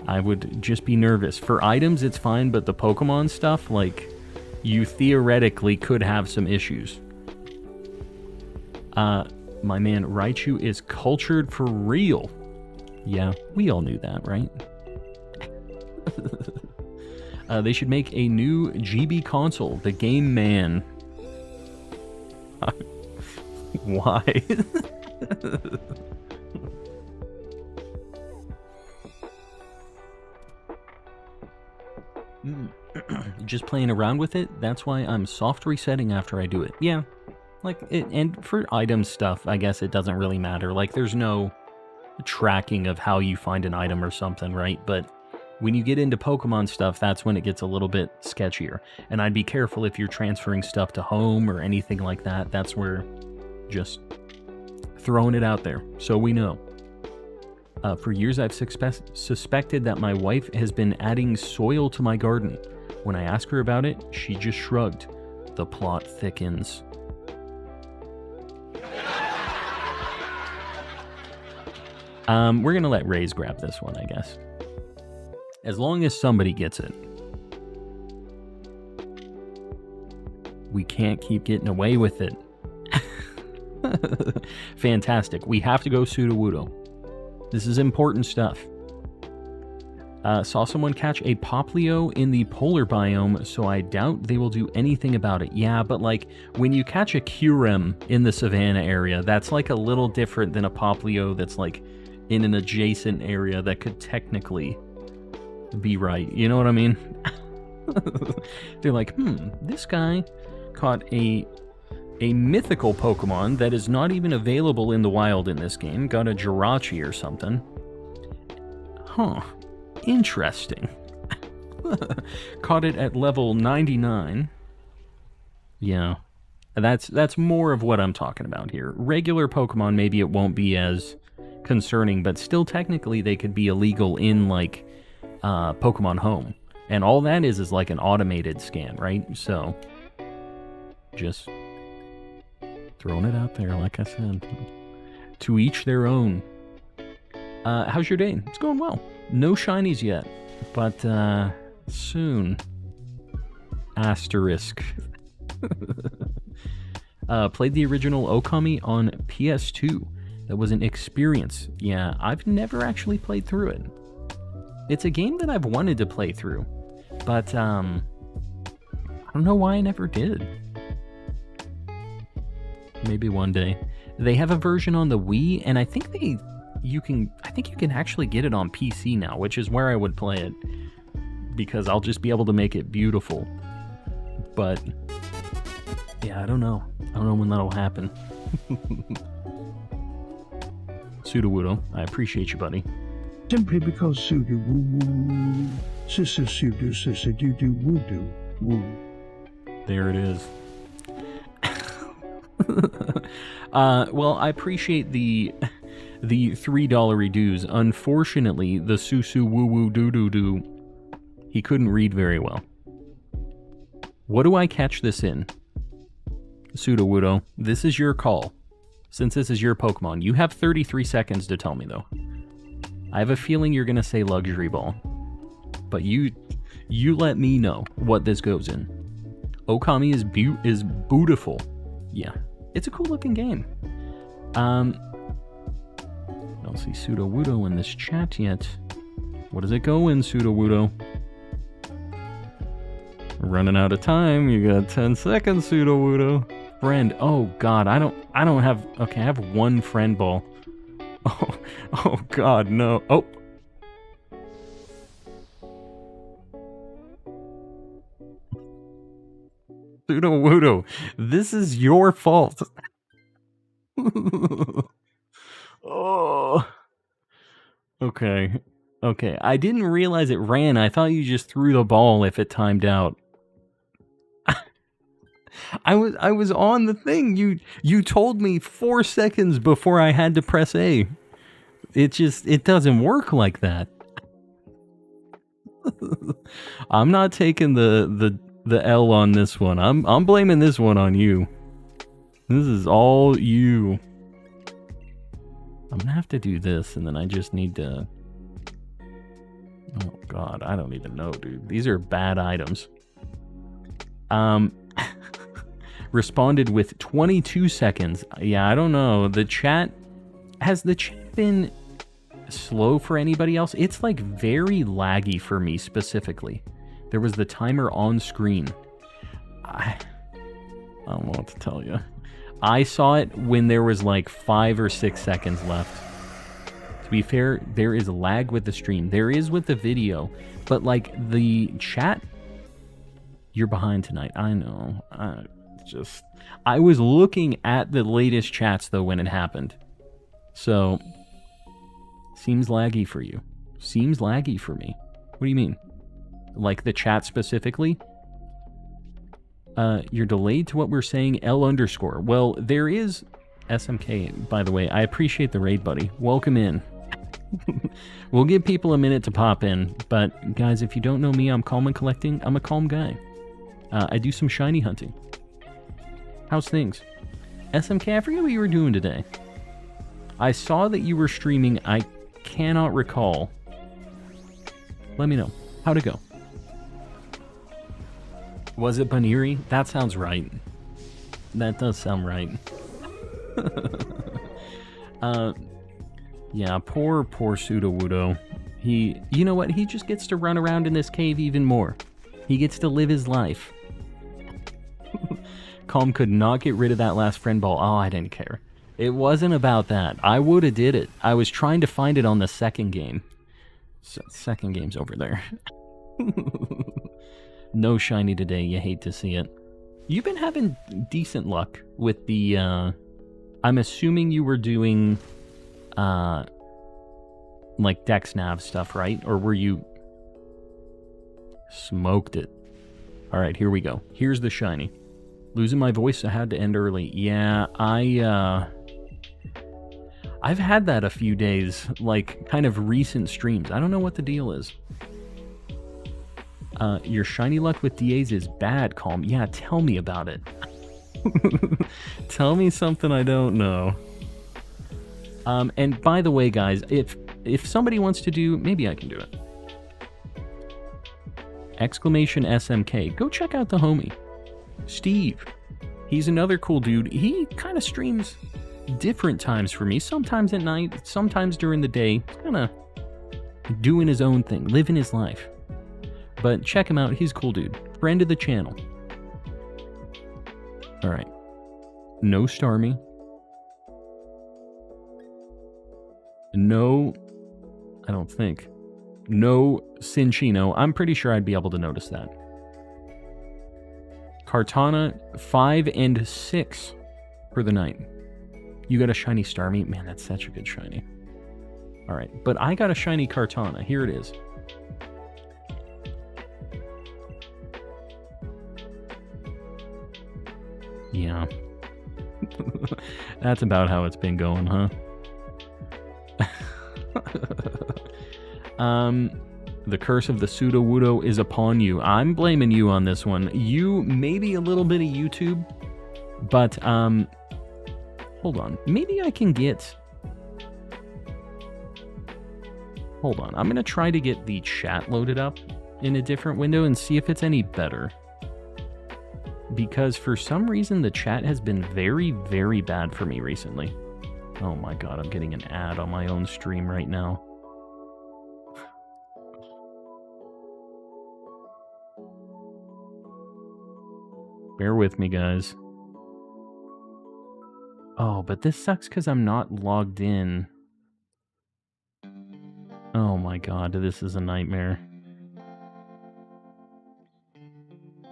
I would just be nervous. For items, it's fine, but the Pokemon stuff, like, you theoretically could have some issues. My man Raichu is cultured for real. Yeah, we all knew that, right? They should make a new GB console, the Game Man. Why? Just playing around with it, that's why I'm soft resetting after I do it. Yeah, like, and for item stuff, I guess it doesn't really matter. Like, there's no tracking of how you find an item or something, right? But when you get into Pokemon stuff, that's when it gets a little bit sketchier. And I'd be careful if you're transferring stuff to home or anything like that. That's where, just throwing it out there so we know. For years, I've suspected that my wife has been adding soil to my garden. When I ask her about it, she just shrugged. The plot thickens. We're gonna let Raze grab this one, I guess. As long as somebody gets it. We can't keep getting away with it. Fantastic. We have to go Sudowoodo. This is important stuff. Saw someone catch a Poplio in the polar biome, so I doubt they will do anything about it. Yeah, but like, when you catch a Kyurem in the savannah area, that's like a little different than a Poplio that's like in an adjacent area that could technically be right. You know what I mean? They're like, this guy caught a mythical Pokemon that is not even available in the wild in this game. Got a Jirachi or something. Huh. Interesting. Caught it at level 99. Yeah. That's more of what I'm talking about here. Regular Pokemon, maybe it won't be as concerning, but still technically they could be illegal in, like, Pokemon Home. And all that is like an automated scan, right? So, just throwing it out there, like I said. To each their own. How's your day? It's going well. No shinies yet, but soon. Asterisk. Played the original Okami on PS2. That was an experience. Yeah, I've never actually played through it. It's a game that I've wanted to play through, but I don't know why I never did. Maybe one day. They have a version on the Wii, and I think you can actually get it on PC now, which is where I would play it, because I'll just be able to make it beautiful. But yeah, I don't know when that'll happen. Sudowoodo, I appreciate you, buddy. Simply because Sudowoo, Susu, woo. There it is. Well, I appreciate the $3 dues. Unfortunately, the Susu woo woo doo doo doo, he couldn't read very well. What do I catch this in? Sudowoodo, this is your call. Since this is your Pokemon, you have 33 seconds to tell me, though. I have a feeling you're gonna say Luxury Ball, but you let me know what this goes in. Okami is beautiful. Yeah, it's a cool looking game. I don't see Sudowoodo in this chat yet. What does it go in, Sudowoodo? We're running out of time. You got 10 seconds, Sudowoodo. Friend. Oh God, I don't have. Okay, I have one friend ball. Oh God, no. Oh. Sudowoodo, this is your fault. Oh. Okay. I didn't realize it ran. I thought you just threw the ball if it timed out. I was on the thing. You told me 4 seconds before I had to press A. It doesn't work like that. I'm not taking the L on this one. I'm blaming this one on you. This is all you. I'm gonna have to do this, and then I just need to... Oh God, I don't even know, dude. These are bad items. responded with 22 seconds. Yeah, I don't know. The chat... Has the chat been slow for anybody else? It's like very laggy for me specifically. There was the timer on screen. I don't know what to tell you. I saw it when there was like 5 or 6 seconds left. To be fair, there is lag with the stream. There is with the video. But like the chat... You're behind tonight. I know. I was looking at the latest chats though when it happened. So, seems laggy for you. Seems laggy for me. What do you mean? Like the chat specifically? You're delayed to what we're saying, L_. Well, there is SMK, by the way. I appreciate the raid, buddy. Welcome in. We'll give people a minute to pop in. But, guys, if you don't know me, I'm calm and collecting. I'm a calm guy. I do some shiny hunting. How's things? SMK, I forget what you were doing today. I saw that you were streaming. I cannot recall. Let me know. How'd it go? Was it Baniri? That sounds right. That does sound right. Yeah, poor Sudowoodo. You know what? He just gets to run around in this cave even more. He gets to live his life. Calm could not get rid of that last friend ball. Oh, I didn't care. It wasn't about that. I would have did it. I was trying to find it on the second game. Second game's over there. No shiny today. You hate to see it. You've been having decent luck with the, I'm assuming you were doing, like Dex Nav stuff, right? Or were you... Smoked it. Alright, here we go. Here's the shiny. Losing my voice, I had to end early. Yeah, I've had that a few days, like, kind of recent streams. I don't know what the deal is. Your shiny luck with DAs is bad, Calm. Yeah, tell me about it. Tell me something I don't know. And by the way, guys, if somebody wants to do, maybe I can do it. Exclamation SMK. Go check out the homie. Steve. He's another cool dude. He kind of streams different times for me. Sometimes at night, sometimes during the day. He's kind of doing his own thing, living his life. But check him out. He's a cool dude. Friend of the channel. Alright. No Starmie. No... I don't think. No Cinchino. I'm pretty sure I'd be able to notice that. Kartana, 5 and 6 for the night. You got a shiny Starmie? Man, that's such a good shiny. Alright, but I got a shiny Kartana. Here it is. Yeah. That's about how it's been going, huh? The curse of the Sudowoodo is upon you. I'm blaming you on this one. You, maybe a little bit of YouTube, but, hold on. Maybe I can get... Hold on. I'm gonna try to get the chat loaded up in a different window and see if it's any better. Because for some reason, the chat has been very, very bad for me recently. Oh my god, I'm getting an ad on my own stream right now. Bear with me, guys. Oh, but this sucks because I'm not logged in. Oh my god, this is a nightmare.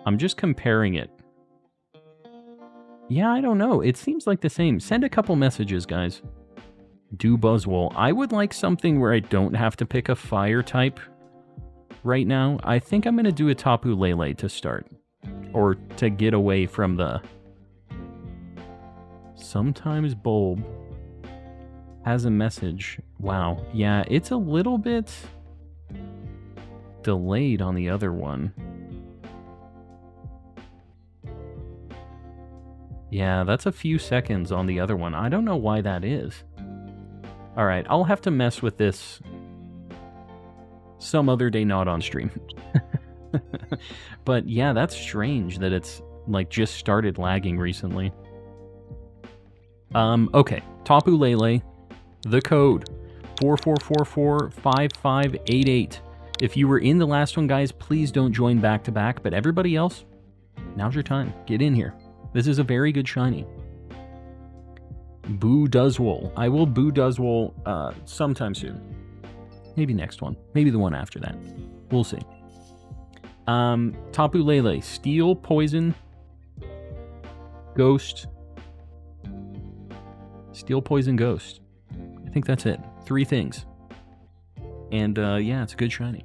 I'm just comparing it. Yeah, I don't know. It seems like the same. Send a couple messages, guys. Do Buzzwole. I would like something where I don't have to pick a fire type right now. I think I'm going to do a Tapu Lele to start. Or to get away from the... Sometimes Bulb has a message. Wow. Yeah, it's a little bit delayed on the other one. Yeah, that's a few seconds on the other one. I don't know why that is. Alright, I'll have to mess with this some other day, not on stream. But yeah, that's strange that it's like just started lagging recently. Okay, Tapu Lele, the code 44445588. If you were in the last one, guys, please don't join back to back, but everybody else, now's your time. Get in here. This is a very good shiny. Boo Duzwol. I will Boo Duzwol sometime soon. Maybe next one. Maybe the one after that. We'll see. Tapu Lele. Steel, Poison, Ghost. Steel, Poison, Ghost. I think that's it. 3 things. And yeah, it's a good shiny.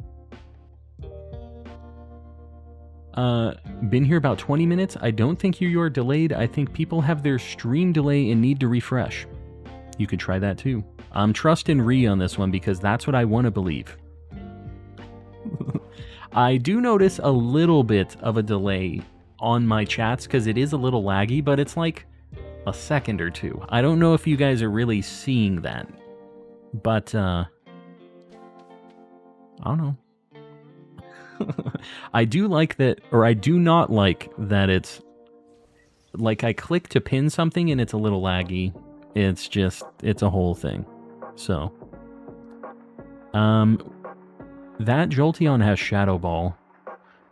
Been here about 20 minutes. I don't think you are delayed. I think people have their stream delay and need to refresh. You could try that too. I'm trusting Ree on this one because that's what I want to believe. I do notice a little bit of a delay on my chats because it is a little laggy, but it's like a second or two. I don't know if you guys are really seeing that, but I don't know. I do like that, or I do not like that it's like I click to pin something and it's a little laggy. It's just, it's a whole thing. So, that Jolteon has Shadow Ball,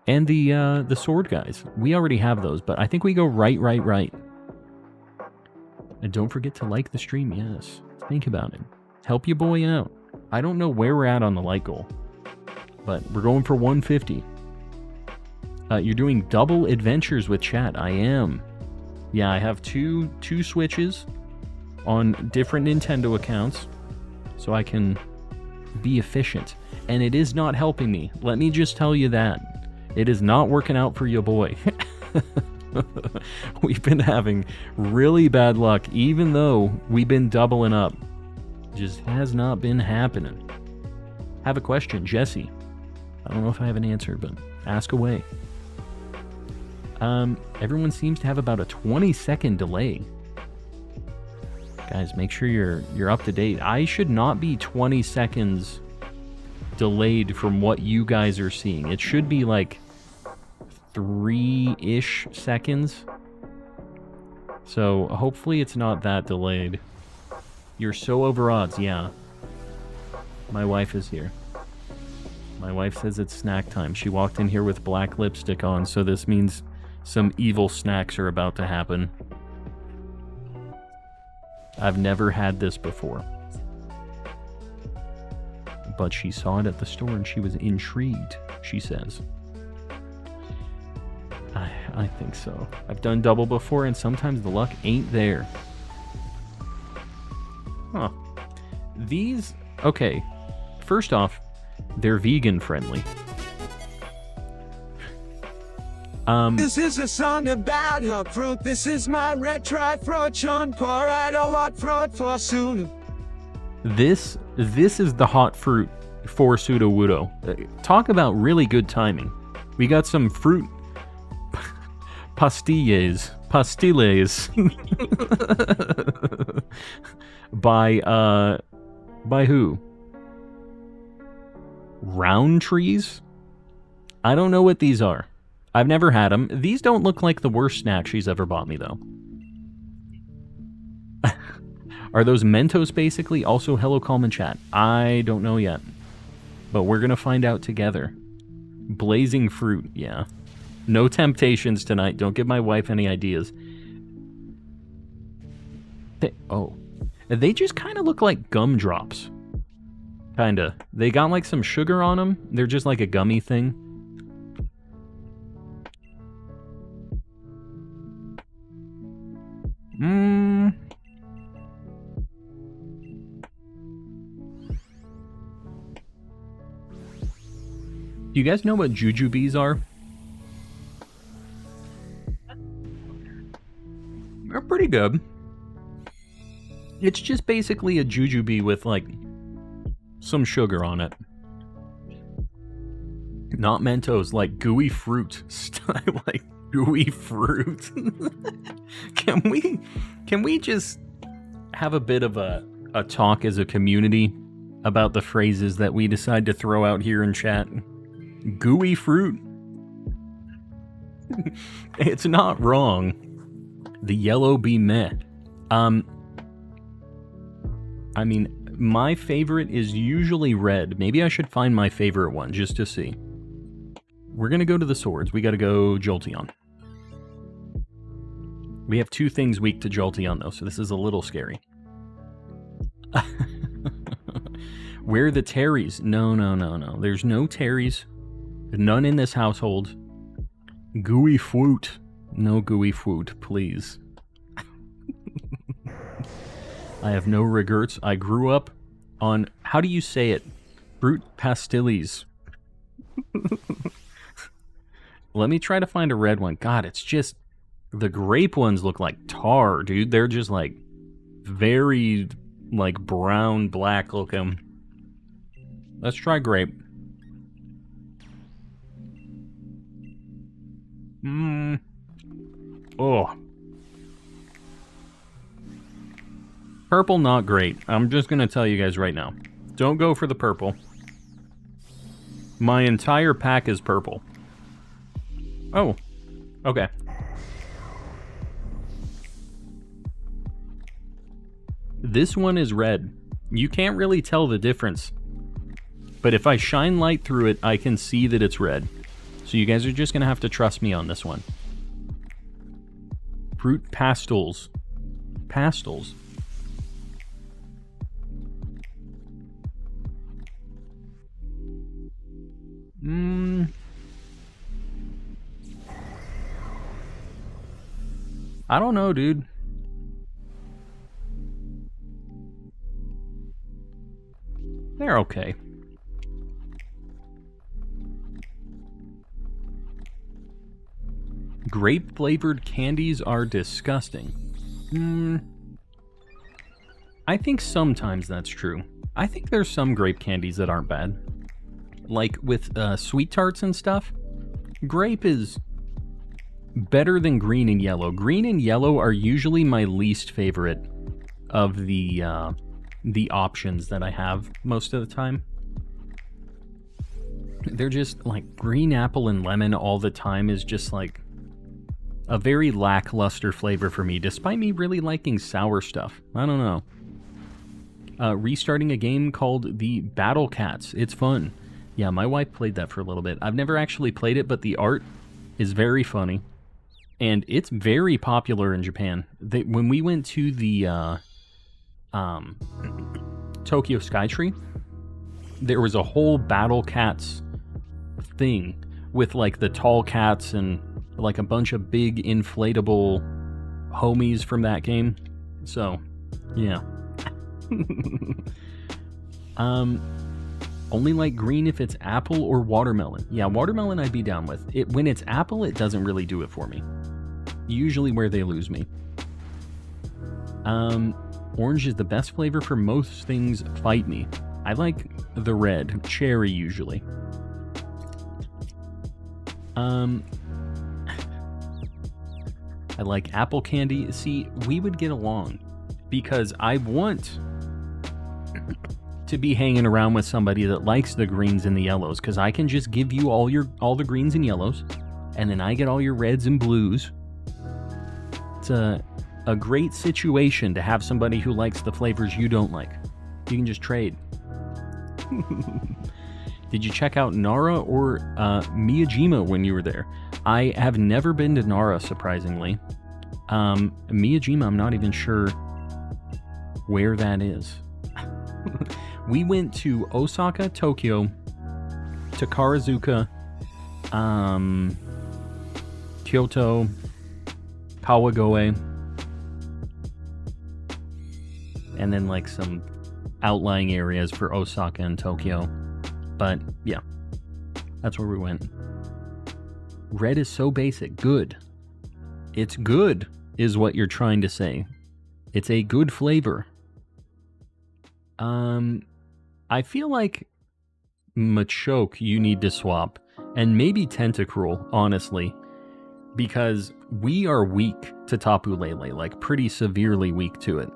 and the sword guys. We already have those, but I think we go right. And don't forget to like the stream. Yes, think about it. Help your boy out. I don't know where we're at on the like goal, but we're going for 150. You're doing double adventures with chat. I am. Yeah, I have two Switches on different Nintendo accounts, so I can be efficient. And it is not helping me. Let me just tell you that. It is not working out for your boy. We've been having really bad luck, even though we've been doubling up. Just has not been happening. Have a question, Jesse. I don't know if I have an answer, but ask away. Everyone seems to have about a 20-second delay. Guys, make sure you're up to date. I should not be 20 seconds delayed from what you guys are seeing. It should be like 3-ish seconds. So hopefully it's not that delayed. You're so over odds, yeah. My wife is here. My wife says it's snack time. She walked in here with black lipstick on, so this means some evil snacks are about to happen. I've never had this before. But she saw it at the store and she was intrigued, she says. I think so. I've done double before and sometimes the luck ain't there. Huh. These, okay. First off, they're vegan friendly. This is a song about a fruit. This is my retry fruit on pour. I don't want fruit for soon. This is the hot fruit for Sudowoodo. Talk about really good timing. We got some fruit pastilles by who? Round trees? I don't know what these are. I've never had them. These don't look like the worst snack she's ever bought me, though. Are those Mentos, basically? Also, hello, Calm and Chat. I don't know yet. But we're going to find out together. Blazing fruit, yeah. No temptations tonight. Don't give my wife any ideas. They just kind of look like gumdrops. Kinda. They got like some sugar on them. They're just like a gummy thing. Do you guys know what jujubes are? They're pretty good. It's just basically a jujube with like some sugar on it. Not Mentos, like gooey fruit style, like gooey fruit. Can we just have a bit of a talk as a community about the phrases that we decide to throw out here in chat? Gooey fruit. It's not wrong. The yellow be meh. I mean, my favorite is usually red. Maybe I should find my favorite one just to see. We're gonna go to the swords. We gotta go Jolteon. We have 2 things weak to Jolteon though, so this is a little scary. Where are the Terries? No. There's no Terries. None in this household. Gooey Fwoot. No Gooey Fwoot, please. I have no regrets. I grew up on... How do you say it? Brute pastilles. Let me try to find a red one. God, it's just... The grape ones look like tar, dude. They're just like... Very... Like brown, black looking. Let's try grape. Oh. Purple, not great. I'm just gonna tell you guys right now. Don't go for the purple. My entire pack is purple. Oh. Okay. This one is red. You can't really tell the difference. But if I shine light through it, I can see that it's red. So you guys are just gonna have to trust me on this one. Fruit pastels. Pastels. I don't know, dude. They're okay. Grape-flavored candies are disgusting. I think sometimes that's true. I think there's some grape candies that aren't bad. Like with sweet tarts and stuff. Grape is better than green and yellow. Green and yellow are usually my least favorite of the options that I have most of the time. They're just like green apple and lemon all the time is just like a very lackluster flavor for me, despite me really liking sour stuff. I don't know. Restarting a game called the Battle Cats. It's fun. Yeah, my wife played that for a little bit. I've never actually played it, but the art is very funny. And it's very popular in Japan. When we went to the Tokyo Skytree, there was a whole Battle Cats thing with like the tall cats and like a bunch of big inflatable homies from that game. So, yeah. Only like green if it's apple or watermelon. Yeah, watermelon I'd be down with. When it's apple, it doesn't really do it for me. Usually where they lose me. Orange is the best flavor for most things. Fight me. I like the red. Cherry, usually. I like apple candy. See, we would get along. Because I want to be hanging around with somebody that likes the greens and the yellows. Because I can just give you all the greens and yellows. And then I get all your reds and blues. It's a great situation to have somebody who likes the flavors you don't like. You can just trade. Did you check out Nara or Miyajima when you were there? I have never been to Nara, surprisingly. Miyajima, I'm not even sure where that is. We went to Osaka, Tokyo, Takarazuka, Kyoto, Kawagoe, and then like some outlying areas for Osaka and Tokyo. But yeah, that's where we went. Red is so basic. Good. It's good, is what you're trying to say. It's a good flavor. I feel like Machoke you need to swap, and maybe Tentacruel, honestly, because we are weak to Tapu Lele, like pretty severely weak to it.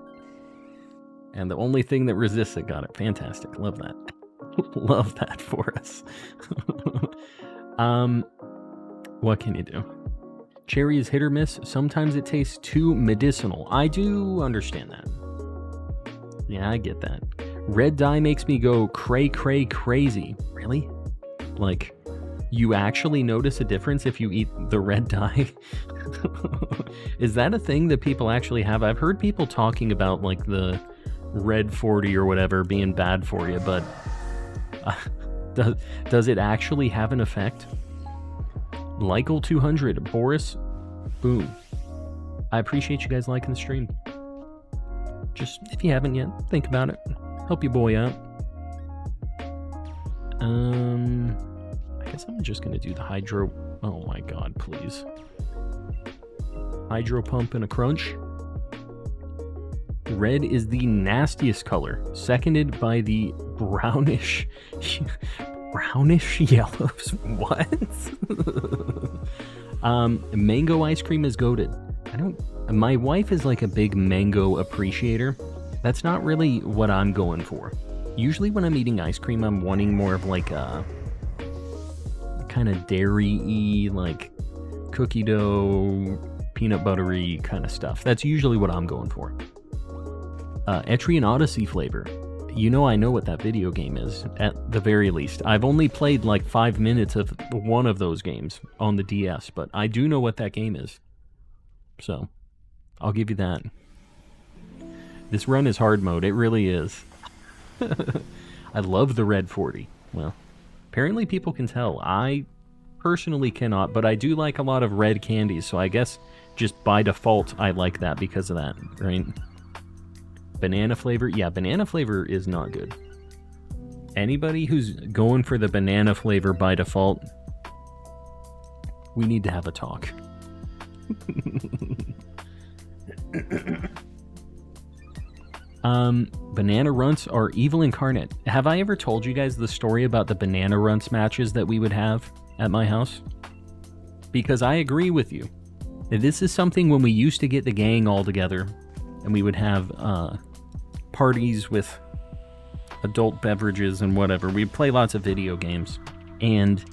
And the only thing that resists it got it. Fantastic. Love that. Love that for us. What can you do? Cherry is hit or miss. Sometimes it tastes too medicinal. I do understand that. Yeah, I get that. Red dye makes me go crazy. Really? Like, you actually notice a difference if you eat the red dye? Is that a thing that people actually have? I've heard people talking about like the red 40 or whatever being bad for you, but does it actually have an effect? Lykel 200, Boris, boom. I appreciate you guys liking the stream. Just, if you haven't yet, think about it. Help your boy out. I guess I'm just gonna do the hydro. Oh my god, please. Hydro pump and a crunch. Red is the nastiest color, seconded by the brownish yellows. What? Mango ice cream is goated. My wife is like a big mango appreciator. That's not really what I'm going for. Usually when I'm eating ice cream, I'm wanting more of like a kind of dairy-y, like cookie dough, peanut buttery kind of stuff. That's usually what I'm going for. Etrian Odyssey flavor. You know I know what that video game is, at the very least. I've only played like 5 minutes of one of those games on the DS, but I do know what that game is. So, I'll give you that. This run is hard mode, it really is. I love the red 40. Well, apparently people can tell. I personally cannot, but I do like a lot of red candies, so I guess just by default I like that because of that, right? Banana flavor? Yeah, banana flavor is not good. Anybody who's going for the banana flavor by default, we need to have a talk. Banana runts are evil incarnate. Have I ever told you guys the story about the banana runts matches that we would have at my house? Because I agree with you. This is something when we used to get the gang all together and we would have parties with adult beverages and whatever. We'd play lots of video games and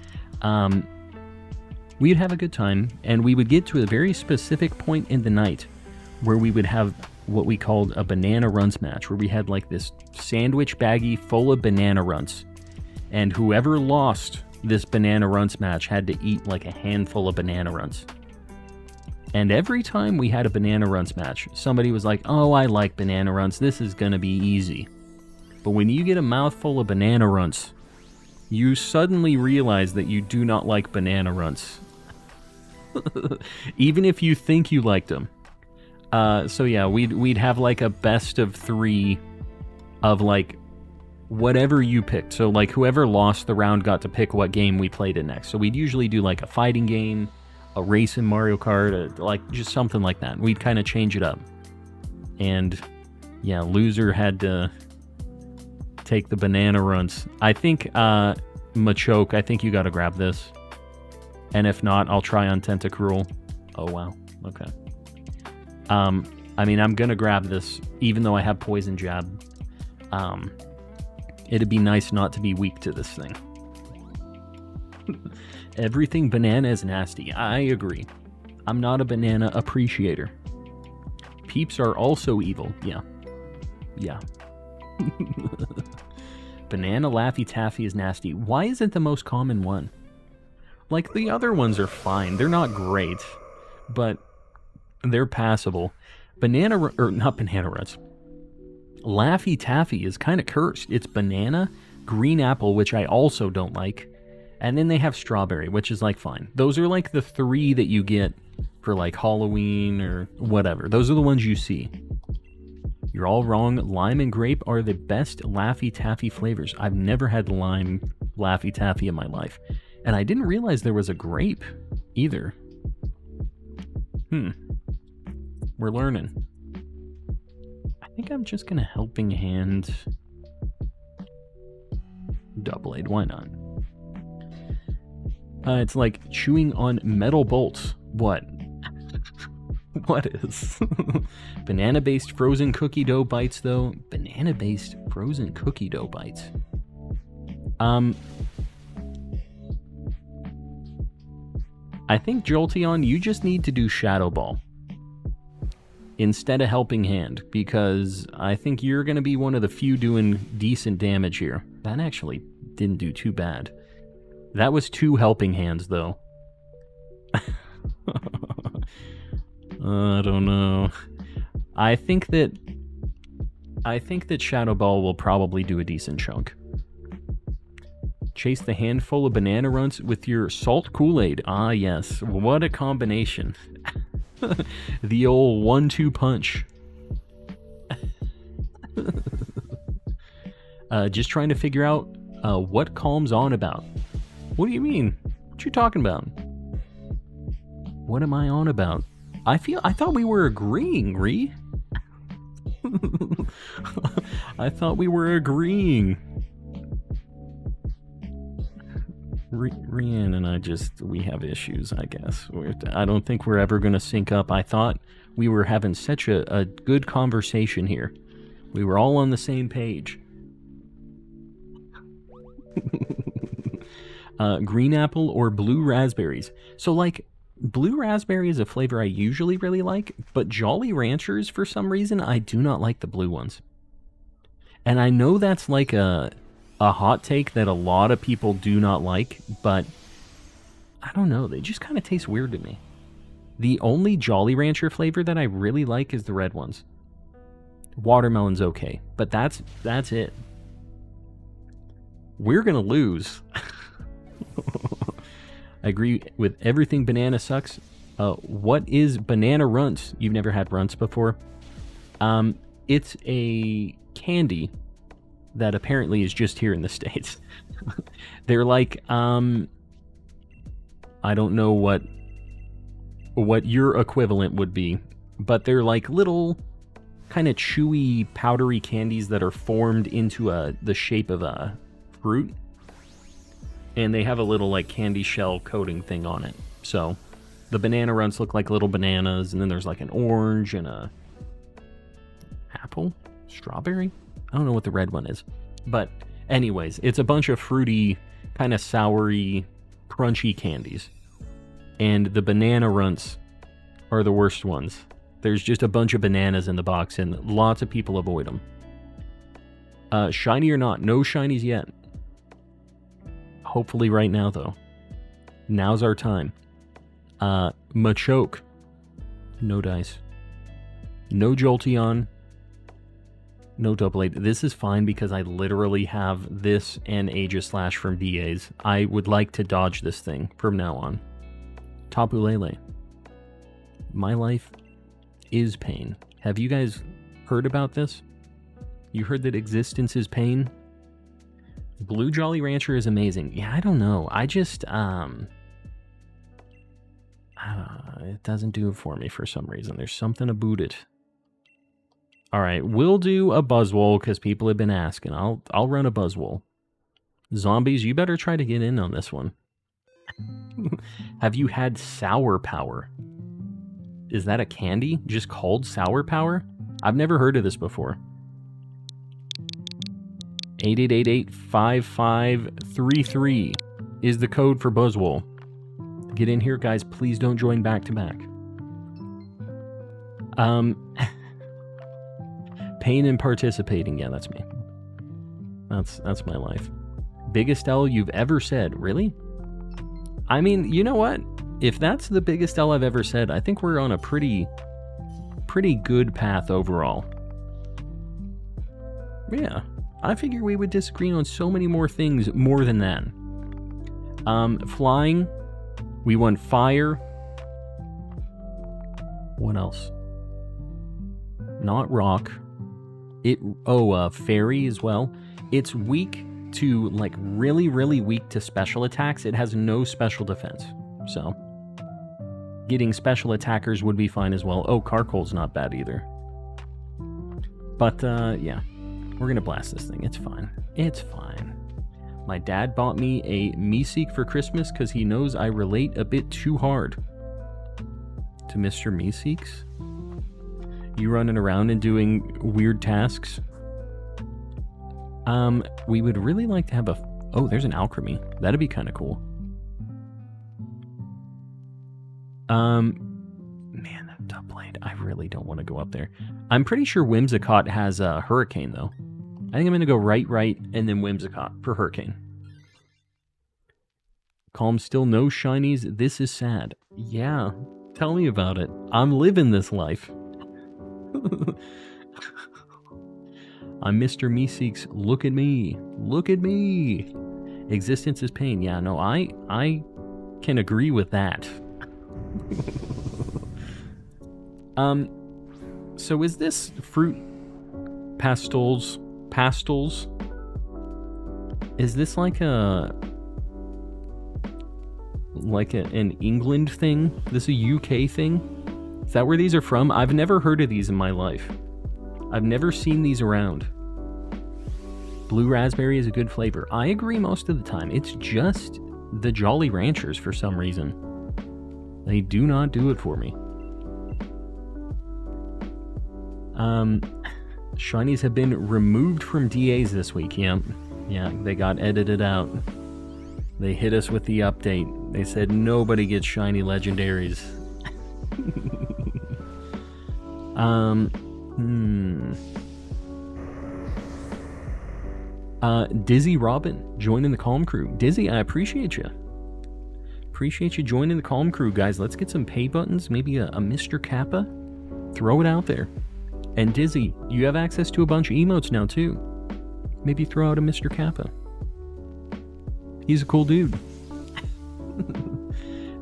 we'd have a good time, and we would get to a very specific point in the night where we would have what we called a banana runts match, where we had like this sandwich baggie full of banana runts, and whoever lost this banana runts match had to eat like a handful of banana runts. And every time we had a banana runts match, somebody was like, oh, I like banana runts, this is gonna be easy. But when you get a mouthful of banana runts, you suddenly realize that you do not like banana runts. Even if you think you liked them. So yeah, we'd have like a best of 3 of like whatever you picked. So like whoever lost the round got to pick what game we played in next. So we'd usually do like a fighting game, a race in Mario Kart, like just something like that. We'd kind of change it up. And yeah, loser had to take the banana runts. I think, Machoke, I think you gotta grab this. And if not, I'll try on Tentacruel. Oh wow, okay. I mean, I'm gonna grab this, even though I have Poison Jab. It'd be nice not to be weak to this thing. Everything banana is nasty. I agree. I'm not a banana appreciator. Peeps are also evil. Yeah. Yeah. Banana Laffy Taffy is nasty. Why is it the most common one? Like, the other ones are fine. They're not great, but they're passable. Not banana runs. Laffy Taffy is kind of cursed. It's banana, green apple, which I also don't like, and then they have strawberry, which is like fine. Those are like the 3 that you get for like Halloween or whatever. Those are the ones you see. You're all wrong. Lime and grape are the best Laffy Taffy flavors. I've never had lime Laffy Taffy in my life. And I didn't realize there was a grape either. We're learning. I think I'm just gonna helping hand Double-Aid. Why not? It's like chewing on metal bolts. What? What is? Banana-based frozen cookie dough bites, though. Banana-based frozen cookie dough bites. I think, Jolteon, you just need to do Shadow Ball instead of Helping Hand, because I think you're going to be one of the few doing decent damage here. That actually didn't do too bad. That was 2 Helping Hands, though. I don't know. I think that Shadow Ball will probably do a decent chunk. Chase the handful of banana runts with your salt Kool-Aid. Ah, yes. What a combination. The old 1-2 punch. Just trying to figure out what Calm's on about. What do you mean? What you talking about? What am I on about? I thought we were agreeing, Ree. I thought we were agreeing. Rian and I we have issues, I guess. I don't think we're ever going to sync up. I thought we were having such a good conversation here. We were all on the same page. Green apple or blue raspberries. So, like, blue raspberry is a flavor I usually really like, but Jolly Ranchers, for some reason, I do not like the blue ones. And I know that's like a hot take that a lot of people do not like, but I don't know, they just kind of taste weird to me. The only Jolly Rancher flavor that I really like is the red ones. Watermelon's okay, but that's it. We're gonna lose. I agree with everything. Banana sucks. What is banana runts? You've never had runts before? It's a candy that apparently is just here in the States. They're like, I don't know what your equivalent would be, but they're like little kind of chewy, powdery candies that are formed into the shape of a fruit. And they have a little like candy shell coating thing on it. So the banana runts look like little bananas, and then there's like an orange and a apple, strawberry. I don't know what the red one is. But anyways, it's a bunch of fruity, kind of soury, crunchy candies. And the banana runts are the worst ones. There's just a bunch of bananas in the box, and lots of people avoid them. Shiny or not? No shinies yet. Hopefully right now, though. Now's our time. Machoke. No dice. No Jolteon. No double A. This is fine because I literally have this and Aegislash from DAs. I would like to dodge this thing from now on. Tapu Lele. My life is pain. Have you guys heard about this? You heard that existence is pain? Blue Jolly Rancher is amazing. Yeah, I don't know. I just, it doesn't do it for me for some reason. There's something about it. All right, we'll do a Buzzwole because people have been asking. I'll run a Buzzwole. Zombies, you better try to get in on this one. Have you had Sour Power? Is that a candy just called Sour Power? I've never heard of this before. 8888-5533 is the code for Buzzwole. Get in here, guys. Please don't join back to back. Pain in participating. Yeah, that's me. That's my life. Biggest L you've ever said. Really? I mean, you know what? If that's the biggest L I've ever said, I think we're on a pretty good path overall. Yeah. I figure we would disagree on so many more things more than that. Flying. We won fire. What else? Not rock. Fairy as well. It's weak to, like, really, really weak to special attacks. It has no special defense. So, getting special attackers would be fine as well. Oh, Carcoal's not bad either. But, yeah. We're gonna blast this thing. It's fine. It's fine. My dad bought me a Meeseek for Christmas because he knows I relate a bit too hard to Mr. Meeseeks. You running around and doing weird tasks? We would really like to have a... Oh, there's an Alchemy. That'd be kind of cool. Man, that top blade. I really don't want to go up there. I'm pretty sure Whimsicott has a Hurricane, though. I think I'm going to go right, and then Whimsicott for Hurricane. Calm still no shinies. This is sad. Yeah, tell me about it. I'm living this life. I'm Mr. Meeseeks. Look at me. Look at me. Existence is pain. Yeah, no, I can agree with that. So is this fruit pastels? Is this like an England thing? This a UK thing? Is that where these are from? I've never heard of these in my life. I've never seen these around. Blue raspberry is a good flavor. I agree most of the time. It's just the Jolly Ranchers for some reason. They do not do it for me. Shinies have been removed from DAs this week. Yeah, they got edited out. They hit us with the update. They said nobody gets shiny legendaries. Dizzy Robin joining the Calm Crew. Dizzy, I appreciate you. Appreciate you joining the Calm Crew, guys. Let's get some pay buttons. Maybe a Mr. Kappa. Throw it out there. And Dizzy, you have access to a bunch of emotes now, too. Maybe throw out a Mr. Kappa. He's a cool dude.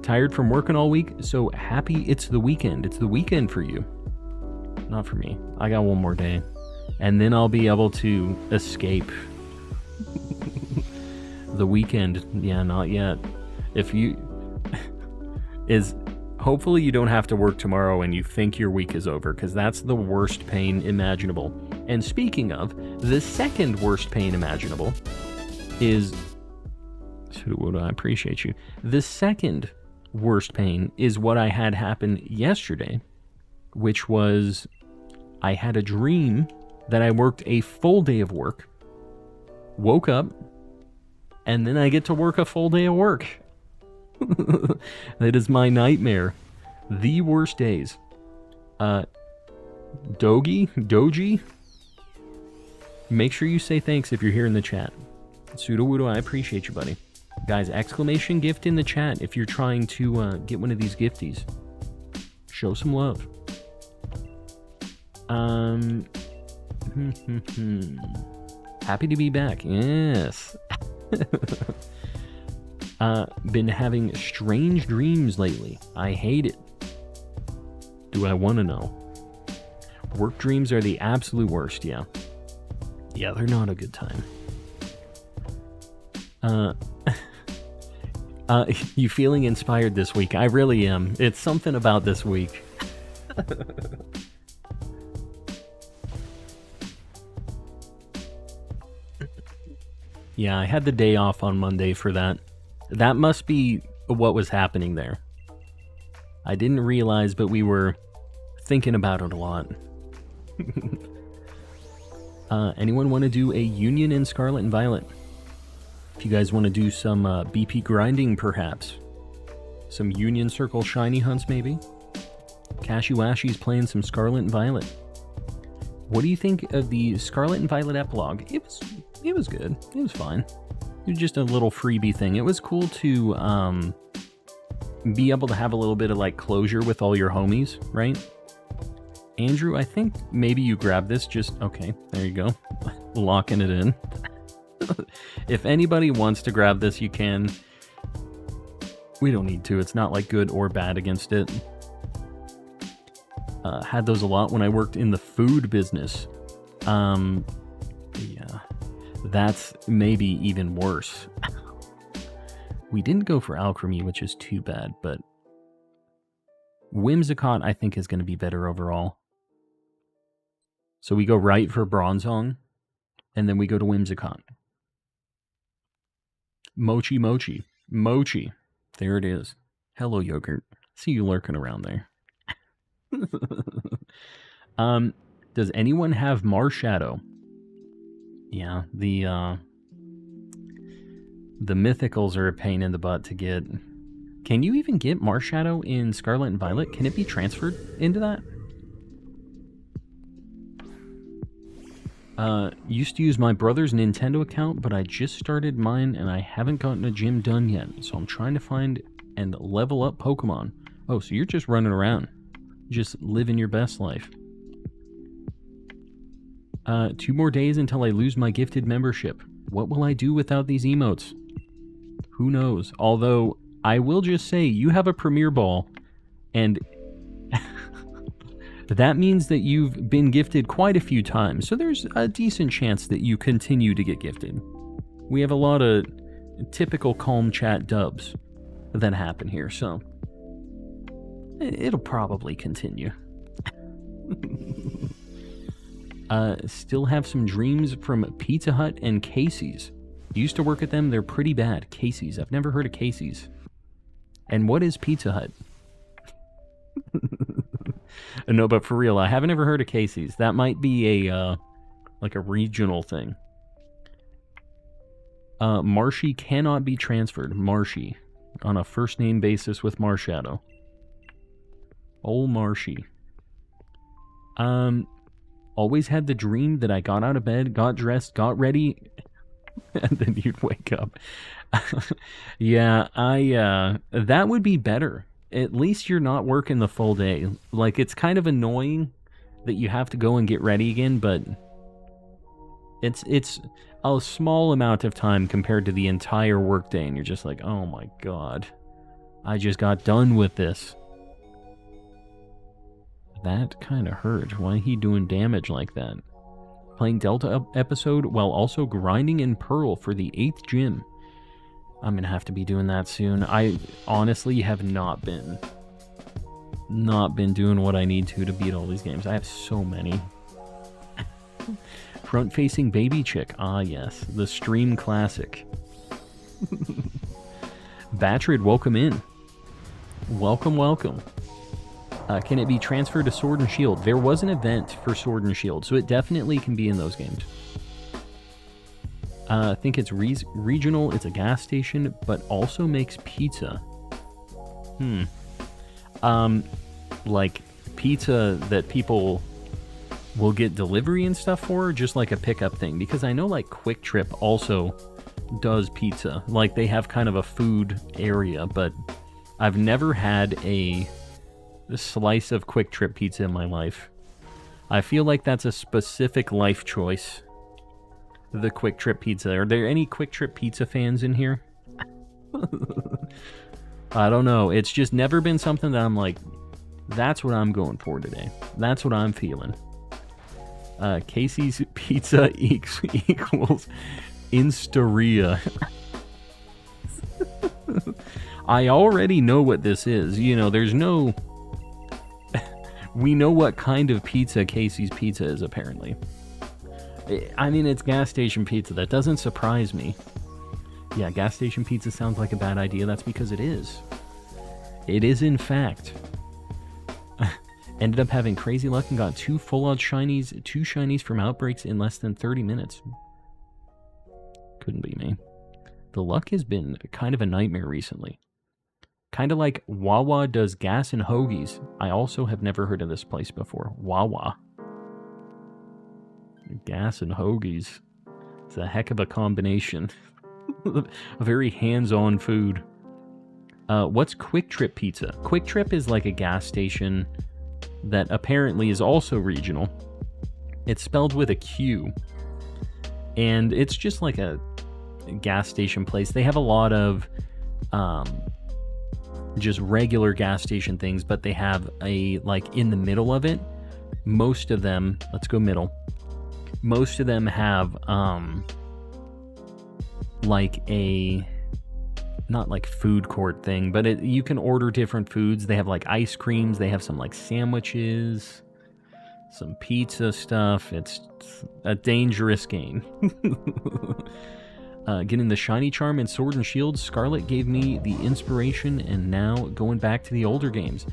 Tired from working all week, so happy it's the weekend. It's the weekend for you. Not for me. I got one more day. And then I'll be able to escape. The weekend. Yeah, not yet. If you... Hopefully you don't have to work tomorrow and you think your week is over, because that's the worst pain imaginable. And speaking of, the second worst pain imaginable is... I appreciate you. The second worst pain is what I had happen yesterday, which was I had a dream that I worked a full day of work, woke up, and then I get to work a full day of work. That is my nightmare. The worst days. Doji, make sure you say thanks if you're here in the chat. Sudowoodo, I appreciate you, buddy. Guys, exclamation gift in the chat if you're trying to get one of these gifties. Show some love. Happy to be back. Yes. Been having strange dreams lately. I hate it. Do I want to know? Work dreams are the absolute worst, yeah. Yeah, they're not a good time. You feeling inspired this week? I really am. It's something about this week. Yeah, I had the day off on Monday for that. That must be what was happening there. I didn't realize, but we were thinking about it a lot. Anyone want to do a Union in Scarlet and Violet? If you guys want to do some BP grinding, perhaps. Some Union Circle shiny hunts, maybe. Cashew-Ashy's playing some Scarlet and Violet. What do you think of the Scarlet and Violet epilogue? It was good. It was fine. It was just a little freebie thing. It was cool to be able to have a little bit of like closure with all your homies, right? Andrew, I think maybe you grab this. Just okay. There you go. Locking it in. If anybody wants to grab this, you can. We don't need to. It's not like good or bad against it. Had those a lot when I worked in the food business. Yeah, that's maybe even worse. We didn't go for Alchemy, which is too bad, but Whimsicott I think is going to be better overall. So we go right for Bronzong, and then we go to Whimsicott. Mochi. There it is. Hello, Yogurt. See you lurking around there. Does anyone have Marshadow? Yeah, the mythicals are a pain in the butt to get. Can you even get Marshadow in Scarlet and Violet? Can it be transferred into that? Used to use my brother's Nintendo account, but I just started mine and I haven't gotten a gym done yet. So I'm trying to find and level up Pokemon. Oh, so you're just running around. Just living your best life. 2 more days until I lose my gifted membership. What will I do without these emotes? Who knows? Although, I will just say, you have a Premier Ball, and that means that you've been gifted quite a few times, so there's a decent chance that you continue to get gifted. We have a lot of typical calm chat dubs that happen here, so it'll probably continue. Still have some dreams from Pizza Hut and Casey's. Used to work at them, they're pretty bad. Casey's, I've never heard of Casey's. And what is Pizza Hut? No, but for real, I haven't ever heard of Casey's. That might be a, like a regional thing. Marshy cannot be transferred. Marshy. On a first name basis with Marshadow. Old Marshy. Always had the dream that I got out of bed, got dressed, got ready, and then you'd wake up. Yeah, that would be better. At least you're not working the full day. Like, it's kind of annoying that you have to go and get ready again, but it's a small amount of time compared to the entire workday, and you're just like, oh my god, I just got done with this. That kind of hurt. Why he doing damage like that? Playing Delta episode while also grinding in Pearl for the 8th gym. I'm gonna have to be doing that soon. I honestly have not been doing what I need to beat all these games. I have so many. Front-facing baby chick. Ah, yes. The stream classic. Batrid, welcome in. Welcome, welcome. Can it be transferred to Sword and Shield? There was an event for Sword and Shield, so it definitely can be in those games. I think it's regional, it's a gas station, but also makes pizza. Like pizza that people will get delivery and stuff for, just like a pickup thing. Because I know like Quick Trip also does pizza. Like they have kind of a food area, but I've never had a slice of Quick Trip pizza in my life. I feel like that's a specific life choice. The Quick Trip pizza. Are there any Quick Trip pizza fans in here? I don't know. It's just never been something that I'm like, that's what I'm going for today. That's what I'm feeling. Casey's pizza equals Instaria. I already know what this is. You know, there's no... We know what kind of pizza Casey's Pizza is, apparently. I mean, it's gas station pizza. That doesn't surprise me. Yeah, gas station pizza sounds like a bad idea. That's because it is. It is, in fact. Ended up having crazy luck and got 2 full-out shinies, 2 shinies from outbreaks in less than 30 minutes. Couldn't be me. The luck has been kind of a nightmare recently. Kind of like Wawa does gas and hoagies. I also have never heard of this place before. Wawa. Gas and hoagies. It's a heck of a combination. A very hands-on food. What's Quick Trip Pizza? Quick Trip is like a gas station that apparently is also regional. It's spelled with a Q. And it's just like a gas station place. They have a lot of just regular gas station things, but they have a, like, in the middle of it, most of them, let's go middle, most of them have like a, not like food court thing, but you can order different foods. They have like ice creams, they have some like sandwiches, some pizza stuff. It's a dangerous game. Getting the shiny charm in Sword and Shield, Scarlet gave me the inspiration, and now going back to the older games.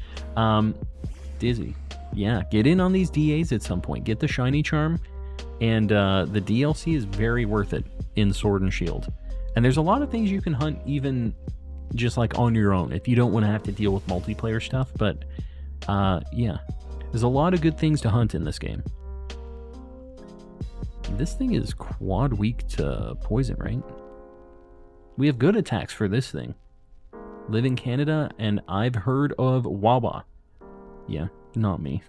Dizzy. Yeah, get in on these DAs at some point. Get the shiny charm, and the DLC is very worth it in Sword and Shield. And there's a lot of things you can hunt even just like on your own, if you don't want to have to deal with multiplayer stuff. But yeah, there's a lot of good things to hunt in this game. This thing is quad weak to poison, right? We have good attacks for this thing. Live in Canada, and I've heard of Wawa. Yeah, not me.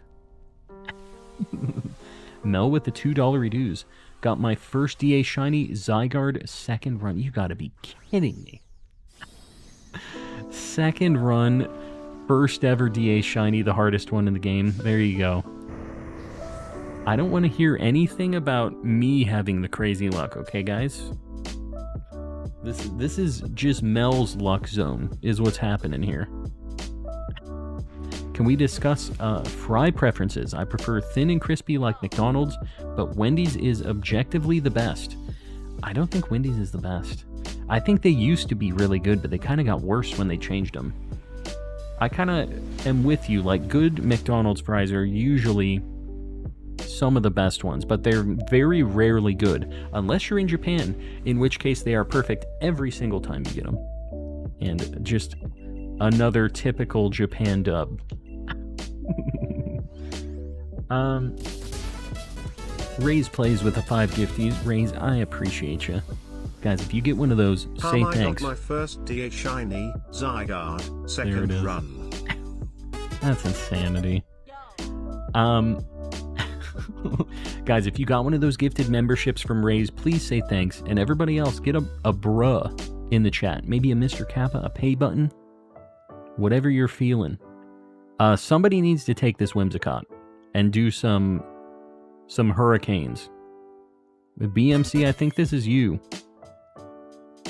Mel with the $2 reduce. Got my first DA shiny Zygarde second run. You gotta be kidding me. Second run, first ever DA shiny, the hardest one in the game. There you go. I don't want to hear anything about me having the crazy luck, okay, guys? This is just Mel's luck zone, is what's happening here. Can we discuss fry preferences? I prefer thin and crispy like McDonald's, but Wendy's is objectively the best. I don't think Wendy's is the best. I think they used to be really good, but they kind of got worse when they changed them. I kind of am with you. Like, good McDonald's fries are usually some of the best ones, but they're very rarely good, unless you're in Japan, in which case they are perfect every single time you get them. And just another typical Japan dub. Raze plays with the 5 gifties. Raze, I appreciate you. Guys, if you get one of those, say thanks. I got my first DA shiny, Zygarde, second run. That's insanity. Guys, if you got one of those gifted memberships from Raze, please say thanks. And everybody else, get a bruh in the chat. Maybe a Mr. Kappa, a pay button. Whatever you're feeling. Somebody needs to take this Whimsicott and do some hurricanes. With BMC, I think this is you.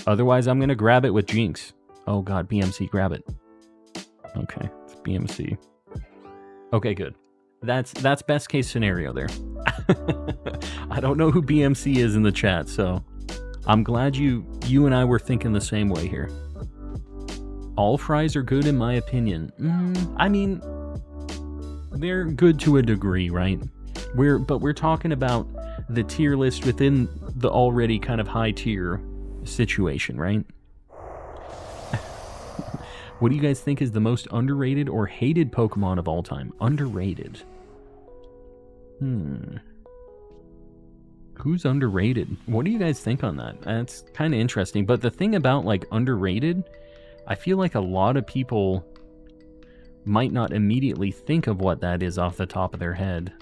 Otherwise, I'm going to grab it with Jinx. Oh god, BMC, grab it. Okay, it's BMC. Okay, good. That's best case scenario there. I don't know who BMC is in the chat, so I'm glad you and I were thinking the same way here. All fries are good in my opinion. I mean, they're good to a degree, right? But we're talking about the tier list within the already kind of high tier situation, right? What do you guys think is the most underrated or hated Pokemon of all time? Underrated. Who's underrated? What do you guys think on that? That's kind of interesting. But the thing about, like, underrated, I feel like a lot of people might not immediately think of what that is off the top of their head.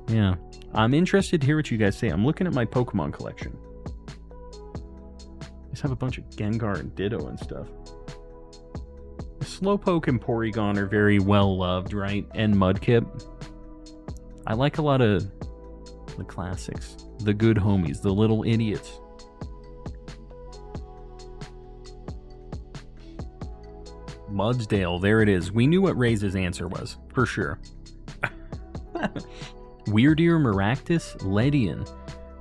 Yeah. I'm interested to hear what you guys say. I'm looking at my Pokemon collection. I just have a bunch of Gengar and Ditto and stuff. Slowpoke and Porygon are very well loved, right? And Mudkip. I like a lot of the classics. The good homies, the little idiots. Mudsdale, there it is. We knew what Raze's answer was, for sure. Weirdeer, Maractus, Ledian.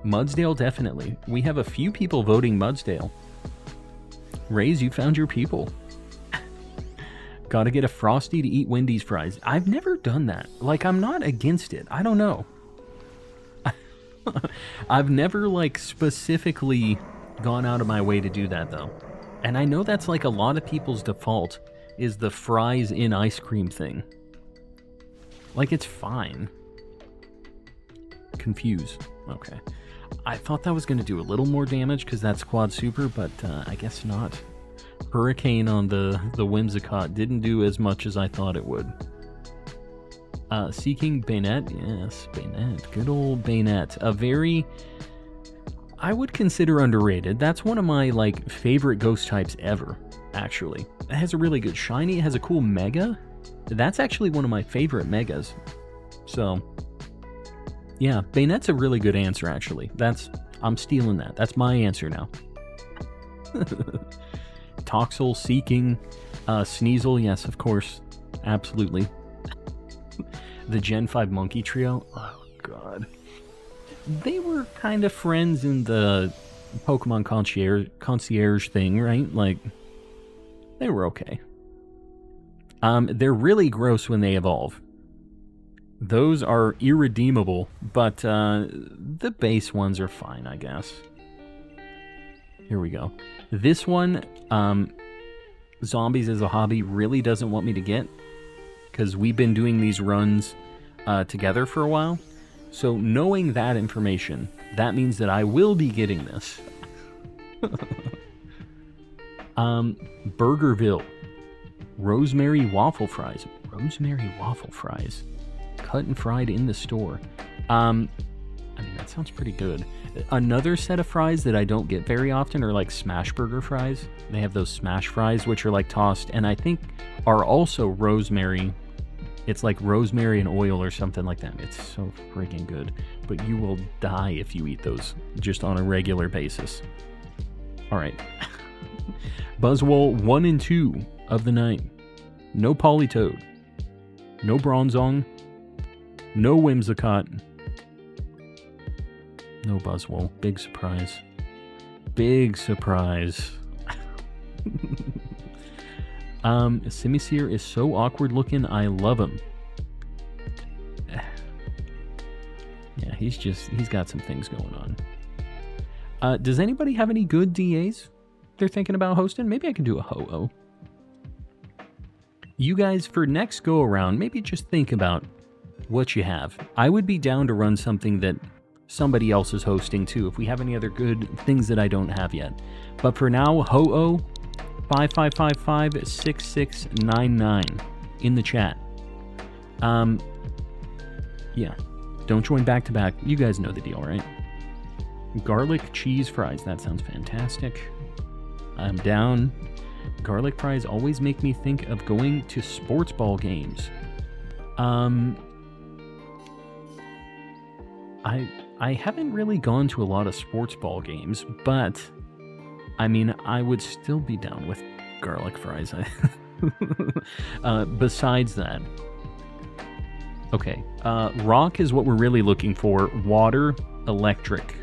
Mudsdale, definitely. We have a few people voting Mudsdale. Raze, you found your people. Gotta get a Frosty to eat Wendy's fries. I've never done that. Like, I'm not against it. I don't know. I've never, like, specifically gone out of my way to do that, though. And I know that's, like, a lot of people's default is the fries in ice cream thing. Like, it's fine. Confuse. Okay. I thought that was going to do a little more damage because that's quad super, but I guess not. Hurricane on the Whimsicott didn't do as much as I thought it would. Seeking Bayonet. Yes, Bayonet. Good old Bayonet. A very... I would consider underrated. That's one of my, like, favorite ghost types ever, actually. It has a really good shiny. It has a cool mega. That's actually one of my favorite megas. So... yeah, Bayonet's a really good answer, actually. I'm stealing that. That's my answer now. Toxel, Seeking, Sneasel, yes, of course. Absolutely. The Gen 5 Monkey Trio. Oh, God. They were kind of friends in the Pokemon concierge thing, right? Like, they were okay. They're really gross when they evolve. Those are irredeemable, but the base ones are fine, I guess. Here we go. This one, Zombies as a Hobby really doesn't want me to get, because we've been doing these runs together for a while. So knowing that information, that means that I will be getting this. Burgerville. Rosemary waffle fries. Rosemary waffle fries. Cut and fried in the store. I mean, that sounds pretty good. Another set of fries that I don't get very often are like smash burger fries. They have those smash fries, which are like tossed, and I think are also rosemary. It's like rosemary and oil or something like that. It's so freaking good. But you will die if you eat those just on a regular basis. All right. Buzzwole 1 and 2 of the night. No Politoed. No Bronzong. No Whimsicott. No Buzzwole. Big surprise. Big surprise. Simisear is so awkward looking, I love him. Yeah, he's got some things going on. Does anybody have any good DAs they're thinking about hosting? Maybe I can do a Ho-Oh. You guys, for next go around, maybe just think about what you have. I would be down to run something that somebody else is hosting too, if we have any other good things that I don't have yet. But for now, Ho-Oh 5555-6699 in the chat. Yeah, don't join back to back. You guys know the deal, right? Garlic cheese fries, that sounds fantastic. I'm down. Garlic fries always make me think of going to sports ball games. I haven't really gone to a lot of sports ball games, but I mean, I would still be down with garlic fries. Besides that, okay, rock is what we're really looking for. Water, electric.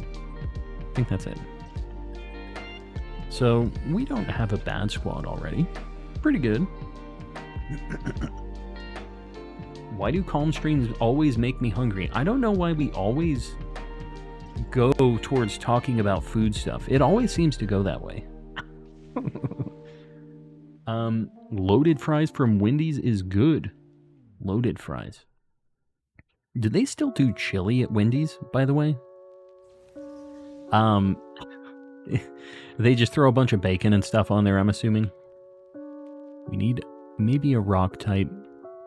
I think that's it. So we don't have a bad squad already. Pretty good. Why do calm streams always make me hungry? I don't know why we always go towards talking about food stuff. It always seems to go that way. Loaded fries from Wendy's is good. Loaded fries. Do they still do chili at Wendy's, by the way? They just throw a bunch of bacon and stuff on there, I'm assuming. We need maybe a rock type.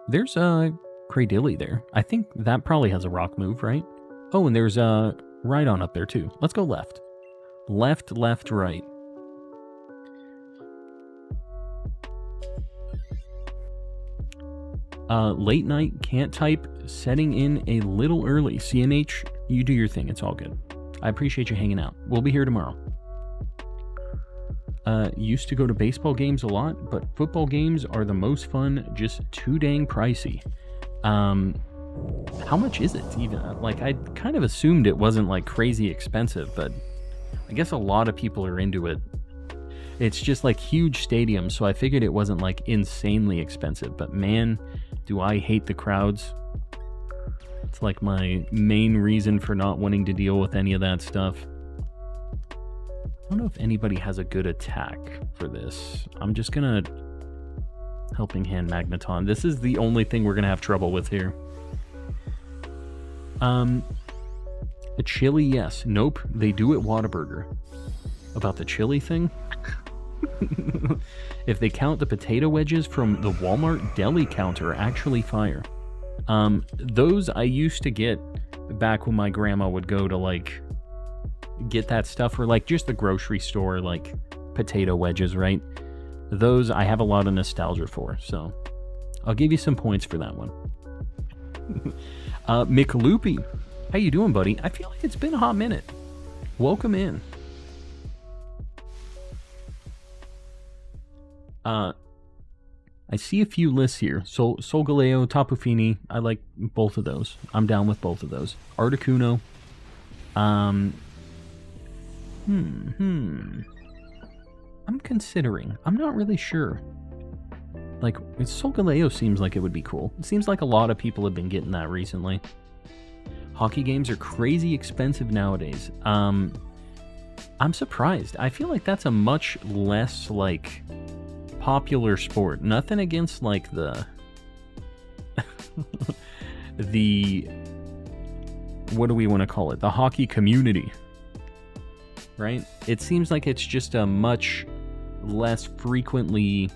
There's a Cradilly there. I think that probably has a rock move, right? Oh, and there's a Rhydon up there too. Let's go left. Left, left, right. Late night, can't type, setting in a little early. CNH, you do your thing. It's all good. I appreciate you hanging out. We'll be here tomorrow. Used to go to baseball games a lot, but football games are the most fun, just too dang pricey. How much is it even? Like, I kind of assumed it wasn't like crazy expensive, but I guess a lot of people are into it. It's just like huge stadiums, so I figured it wasn't like insanely expensive, but man, do I hate the crowds. It's like my main reason for not wanting to deal with any of that stuff. I don't know if anybody has a good attack for this. I'm just gonna Helping Hand Magneton. This is the only thing we're gonna have trouble with here. The chili, yes. Nope, they do at Whataburger. About the chili thing? If they count the potato wedges from the Walmart deli counter, actually fire. Those I used to get back when my grandma would go to like get that stuff, or like just the grocery store, like potato wedges, right? Those I have a lot of nostalgia for, so I'll give you some points for that one. McLoopy, how you doing, buddy? I feel like it's been a hot minute. Welcome in. I see a few lists here. Solgaleo, Tapu Fini. I like both of those. I'm down with both of those. Articuno. I'm considering. I'm not really sure. Like, Solgaleo seems like it would be cool. It seems like a lot of people have been getting that recently. Hockey games are crazy expensive nowadays. I'm surprised. I feel like that's a much less, like, popular sport. Nothing against, like, the... the... what do we want to call it? The hockey community. Right? It seems like it's just a much less frequently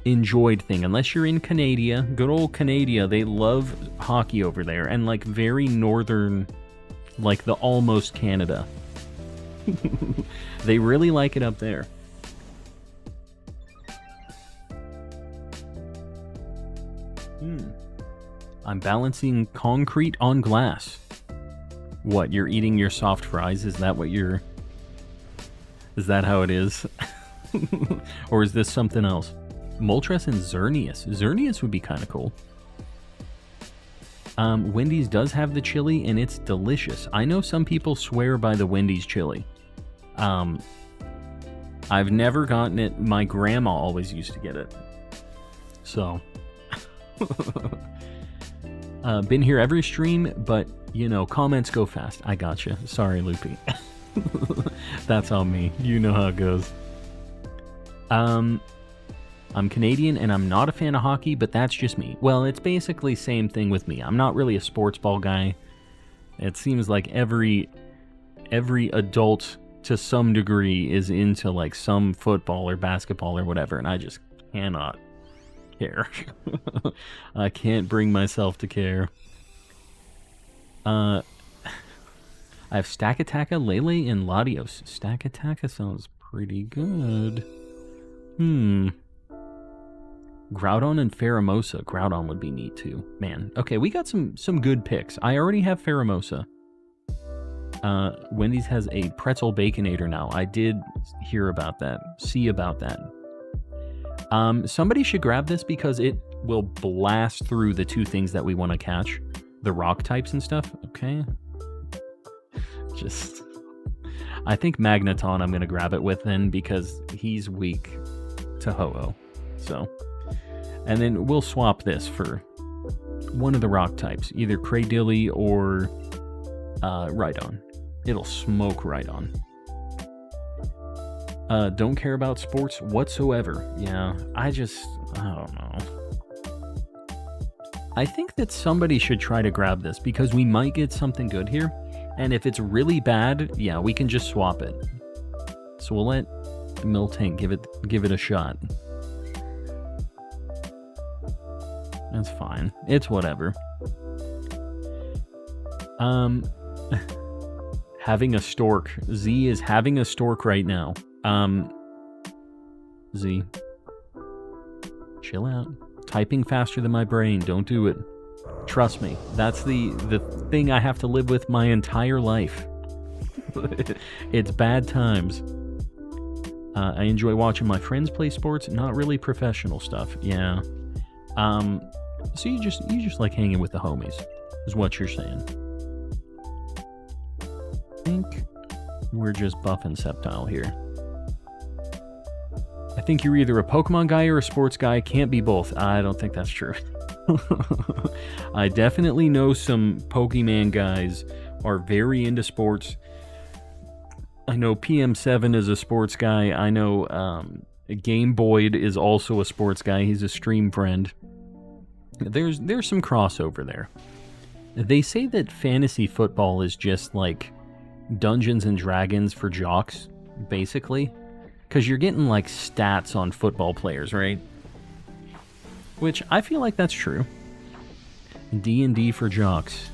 enjoyed thing. Unless you're in Canada. Good old Canada. They love hockey over there. And, like, very northern... like the almost Canada. They really like it up there. I'm balancing concrete on glass. What, you're eating your soft fries? Is that what you're... is that how it is? Or is this something else? Moltres and Xerneas. Xerneas would be kind of cool. Wendy's does have the chili, and it's delicious. I know some people swear by the Wendy's chili. I've never gotten it. My grandma always used to get it. So. Been here every stream, but, you know, comments go fast. I gotcha. Sorry, Loopy. That's on me. You know how it goes. I'm Canadian and I'm not a fan of hockey, but that's just me. Well, it's basically same thing with me. I'm not really a sports ball guy. It seems like every adult to some degree is into like some football or basketball or whatever, and I just cannot care. I can't bring myself to care. I have Stakataka, Lele, and Latios. Stakataka sounds pretty good. Groudon and Pheromosa. Groudon would be neat too. Man. Okay, we got some good picks. I already have Pheromosa. Wendy's has a pretzel baconator now. I did hear about that. See about that. Somebody should grab this because it will blast through the two things that we want to catch. The rock types and stuff. Okay. Just... I think Magneton I'm going to grab it with then because he's weak to Ho-Oh. So... and then we'll swap this for one of the rock types. Either Cradilly or Rhydon. It'll smoke Rhydon. Don't care about sports whatsoever. Yeah, I don't know. I think that somebody should try to grab this because we might get something good here. And if it's really bad, yeah, we can just swap it. So we'll let Miltank give it a shot. That's fine. It's whatever. Having a stork. Z is having a stork right now. Z. Chill out. Typing faster than my brain. Don't do it. Trust me. That's the thing I have to live with my entire life. It's bad times. I enjoy watching my friends play sports. Not really professional stuff. Yeah. So you just like hanging with the homies, is what you're saying. I think we're just buffing Sceptile here. I think you're either a Pokemon guy or a sports guy. Can't be both. I don't think that's true. I definitely know some Pokemon guys are very into sports. I know PM7 is a sports guy. I know Game Boyd is also a sports guy. He's a stream friend. There's some crossover there. They say that fantasy football is just like Dungeons and Dragons for jocks, basically. Because you're getting like stats on football players, right? Which I feel like that's true. D&D for jocks.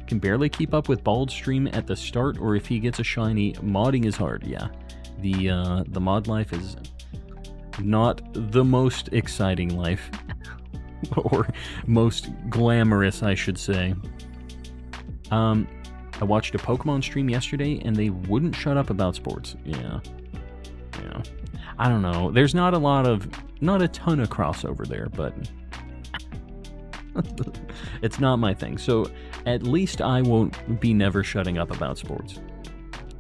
Can barely keep up with Bald's stream at the start, or if he gets a shiny, modding is hard. Yeah, the mod life is not the most exciting life, or most glamorous, I should say. I watched a Pokemon stream yesterday, and they wouldn't shut up about sports. Yeah. I don't know. There's not a ton of crossover there, but it's not my thing. So at least I won't be never shutting up about sports,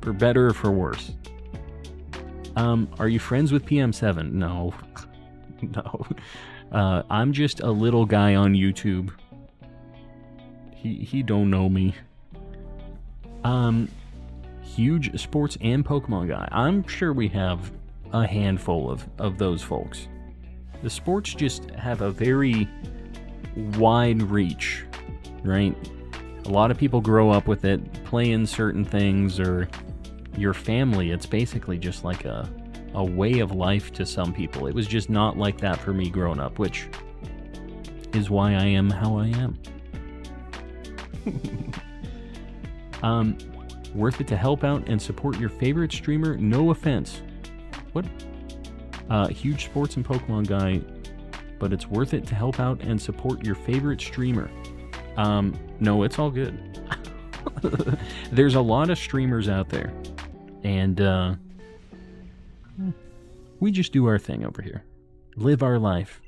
for better or for worse. Are you friends with PM7? No. No. I'm just a little guy on YouTube. He don't know me. Huge sports and Pokemon guy. I'm sure we have a handful of those folks. The sports just have a very wide reach, right? A lot of people grow up with it, playing certain things, or your family. It's basically just like a way of life to some people. It was just not like that for me growing up, which is why I am how I am. Worth it to help out and support your favorite streamer? No offense. What? Huge sports and Pokemon guy, but it's worth it to help out and support your favorite streamer. No, it's all good. There's a lot of streamers out there, and we just do our thing over here. Live our life.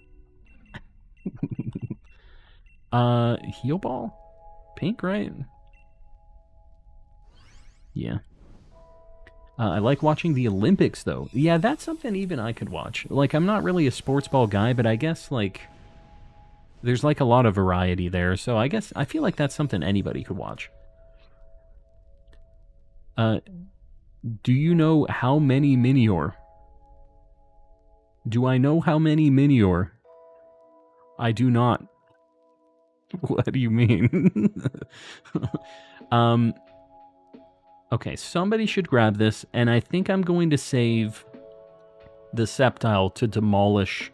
Heal ball? Pink, right? Yeah. I like watching the Olympics, though. Yeah, that's something even I could watch. Like, I'm not really a sports ball guy, but I guess, like, there's, like, a lot of variety there, so I feel like that's something anybody could watch. Do you know how many Minior? Do I know how many Minior? I do not. What do you mean? Okay, somebody should grab this, and I think I'm going to save the Sceptile to demolish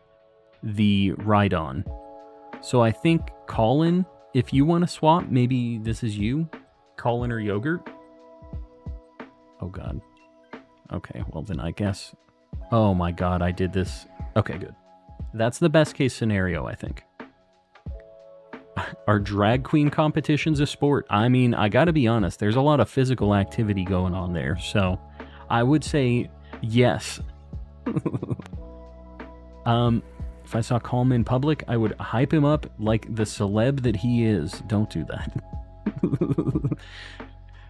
the Rhydon. So I think, Colin, if you want to swap, maybe this is you? Colin or Yogurt? Oh, God. Okay, well then I guess... Oh my God, I did this. Okay, good. That's the best case scenario, I think. Are drag queen competitions a sport? I mean, I gotta be honest, there's a lot of physical activity going on there, so I would say yes. If I saw Calm in public, I would hype him up like the celeb that he is. Don't do that.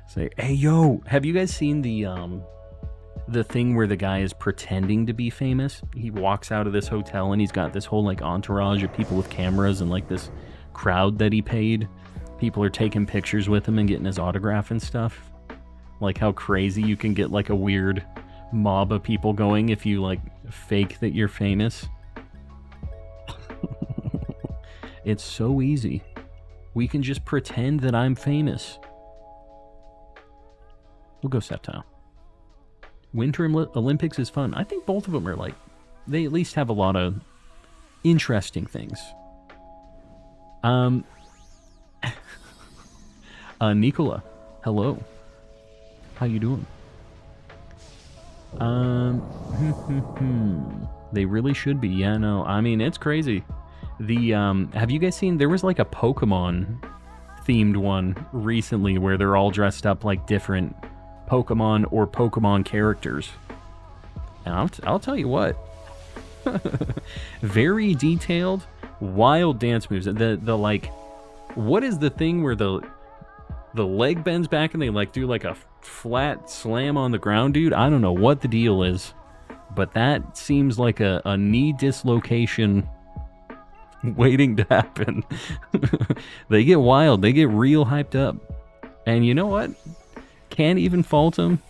Say, hey yo, have you guys seen the thing where the guy is pretending to be famous? He walks out of this hotel and he's got this whole like entourage of people with cameras and like this crowd that he paid. People are taking pictures with him and getting his autograph and stuff. Like how crazy you can get like a weird mob of people going if you like fake that you're famous. It's so easy. We can just pretend that I'm famous. We'll go Sceptile. Winter Olympics is fun. I think both of them are like, they at least have a lot of interesting things. Nicola, hello. How you doing? They really should be. Yeah, no, I mean, it's crazy. The, have you guys seen, there was like a Pokemon themed one recently where they're all dressed up like different Pokemon or Pokemon characters. And I'll tell you what. Very detailed, wild dance moves. The like, what is the thing where the leg bends back and they like do like a flat slam on the ground, dude? I don't know what the deal is, but that seems like a knee dislocation waiting to happen. They get wild. They get real hyped up. And you know what? Can't even fault them.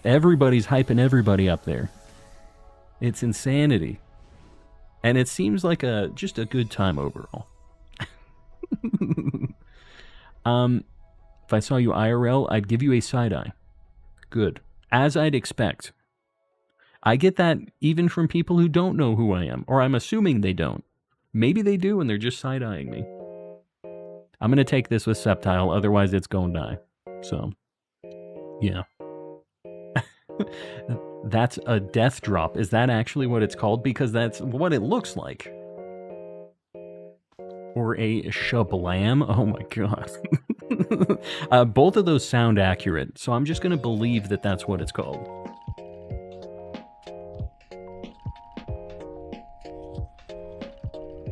Everybody's hyping everybody up there. It's insanity. And it seems like just a good time overall. If I saw you IRL, I'd give you a side eye. Good. As I'd expect. I get that even from people who don't know who I am, or I'm assuming they don't. Maybe they do and they're just side-eyeing me. I'm going to take this with Sceptile, otherwise it's going to die. So, yeah. That's a death drop. Is that actually what it's called? Because that's what it looks like. Or a shablam. Oh my god. Both of those sound accurate, so I'm just going to believe that that's what it's called.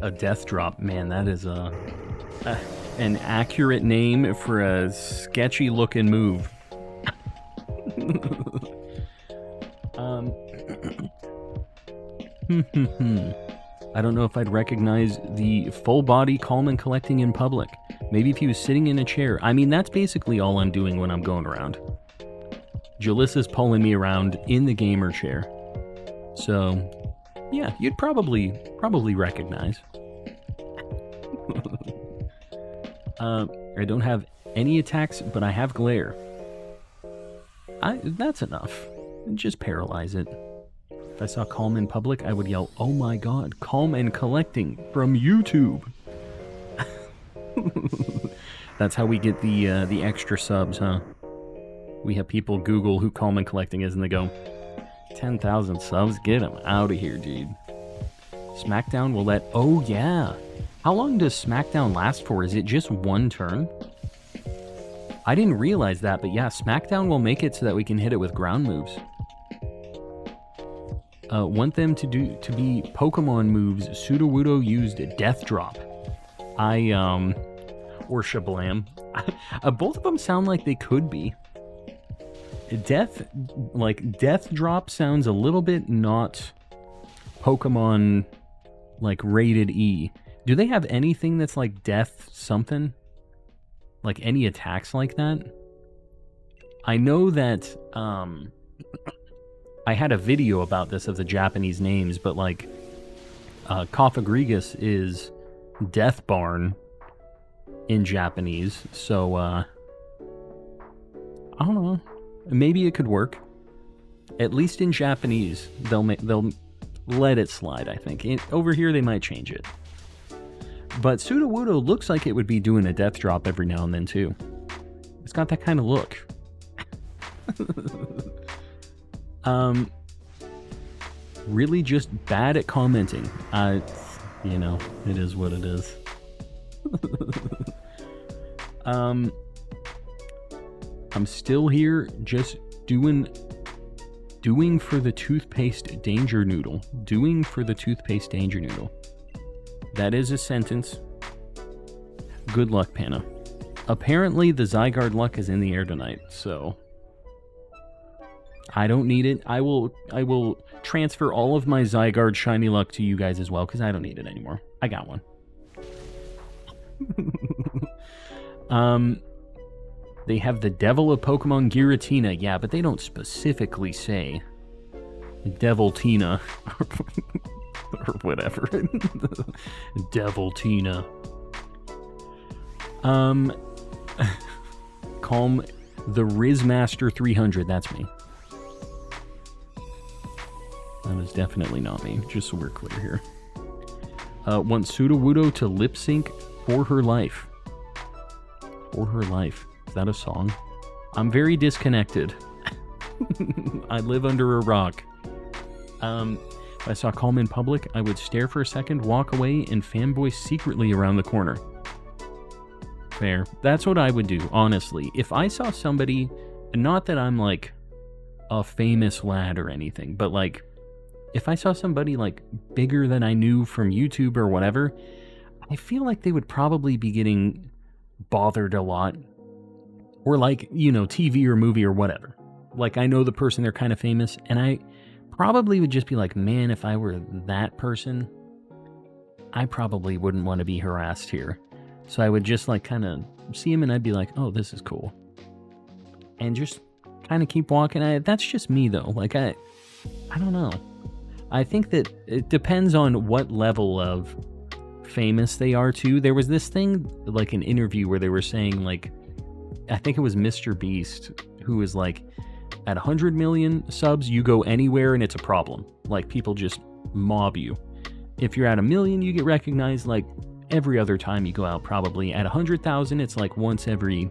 A death drop. Man, that is an accurate name for a sketchy looking move. I don't know if I'd recognize the full body calm and collecting in public. Maybe if he was sitting in a chair. I mean, that's basically all I'm doing when I'm going around. Jalissa's pulling me around in the gamer chair. So, yeah, you'd probably recognize. I don't have any attacks, but I have glare. That's enough. Just paralyze it. If I saw Calm in public, I would yell, "Oh my god, Calm and Collecting from YouTube." That's how we get the extra subs, huh? We have people Google who Calm and Collecting is, and they go, 10,000 subs? Get them out of here, dude. SmackDown will let... Oh, yeah. How long does SmackDown last for? Is it just one turn? I didn't realize that, but yeah, SmackDown will make it so that we can hit it with ground moves. Want them to be Pokemon moves. Sudowoodo used Death Drop. Or Shablam. Both of them sound like they could be. Death Drop sounds a little bit not Pokemon, like, rated E. Do they have anything that's like Death something? Like any attacks like that? I know that, I had a video about this of the Japanese names, but like, Cofagrigus is Death Barn in Japanese, so, I don't know. Maybe it could work. At least in Japanese, they'll let it slide, I think. Over here, they might change it. But Sudowoodo looks like it would be doing a Death Drop every now and then, too. It's got that kind of look. Really just bad at commenting. You know, it is what it is. I'm still here just doing for the toothpaste danger noodle. Doing for the toothpaste danger noodle. That is a sentence. Good luck, Panna. Apparently the Zygarde luck is in the air tonight, so I don't need it. I will transfer all of my Zygarde shiny luck to you guys as well, because I don't need it anymore. I got one. They have the Devil of Pokemon Giratina. Yeah, but they don't specifically say Deviltina or whatever. Deviltina. Calm the Rizmaster 300. That's me. That is definitely not me, just so we're clear here. Want Sudowoodo to lip sync For Her Life. For Her Life. Is that a song? I'm very disconnected. I live under a rock. If I saw Calm in public, I would stare for a second, walk away, and fanboy secretly around the corner. Fair. That's what I would do, honestly. If I saw somebody, not that I'm like a famous lad or anything, but like, if I saw somebody like bigger than I knew from YouTube or whatever, I feel like they would probably be getting bothered a lot. Or like, you know, TV or movie or whatever. Like, I know the person, they're kind of famous, and I probably would just be like, man, if I were that person, I probably wouldn't want to be harassed here. So I would just like kind of see him and I'd be like, oh, this is cool. And just kind of keep walking. That's just me though. Like, I don't know. I think that it depends on what level of famous they are too. There was this thing, like an interview where they were saying like, I think it was Mr. Beast, who was like, at 100 million subs, you go anywhere and it's a problem. Like, people just mob you. If you're at 1 million, you get recognized like every other time you go out, probably. At 100,000, it's like once every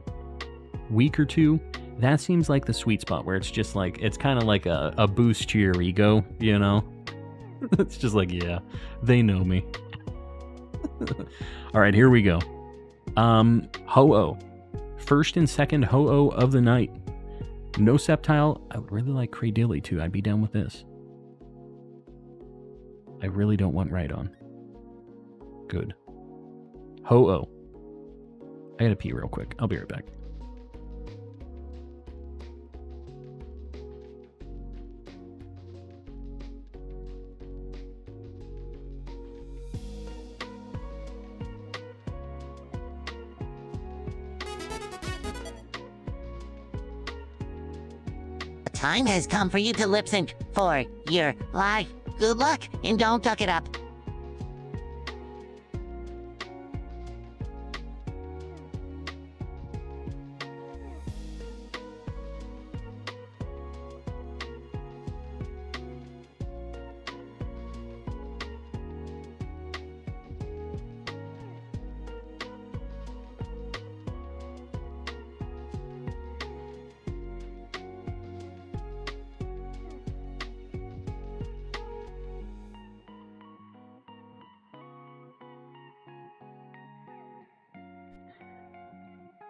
week or two. That seems like the sweet spot where it's just like, it's kind of like a boost to your ego, you know? It's just like, yeah, they know me. All right, here we go. Ho-Oh. First and second Ho-Oh of the night. No Sceptile. I would really like Cradilly too. I'd be down with this. I really don't want Rhydon. Good. Ho-Oh. I gotta pee real quick. I'll be right back. time has come for you to lip sync for your life. Good luck, and don't fuck it up.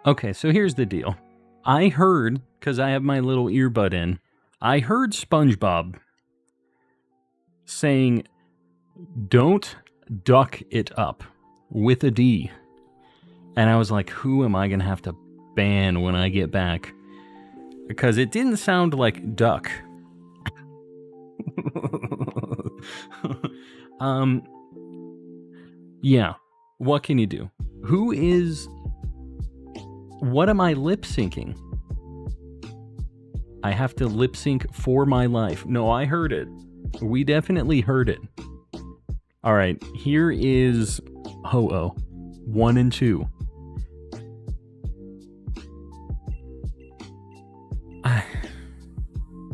Okay, so here's the deal. I heard, because I have my little earbud in, I heard SpongeBob saying, "Don't duck it up," with a D. And I was like, who am I going to have to ban when I get back? Because it didn't sound like duck. Yeah, what can you do? What am I lip syncing? I have to lip sync for my life. No, I heard it. We definitely heard it. All right, here is Ho-Oh 1 and 2.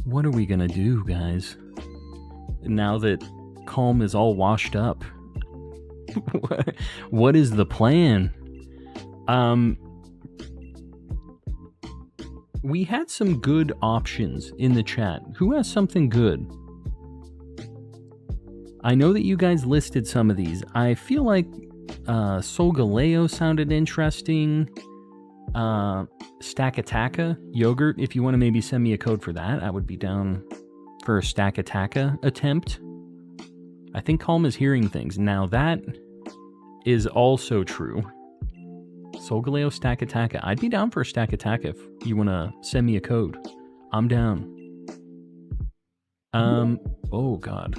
What are we gonna do, guys? Now that Calm is all washed up. What is the plan? We had some good options in the chat. Who has something good? I know that you guys listed some of these. I feel like Solgaleo sounded interesting. Stackataka yogurt. If you want to maybe send me a code for that, I would be down for a Stackataka attempt. I think Calm is hearing things. Now that is also true. Solgaleo Stackataka. I'd be down for a Stackataka if you want to send me a code. I'm down. Oh god.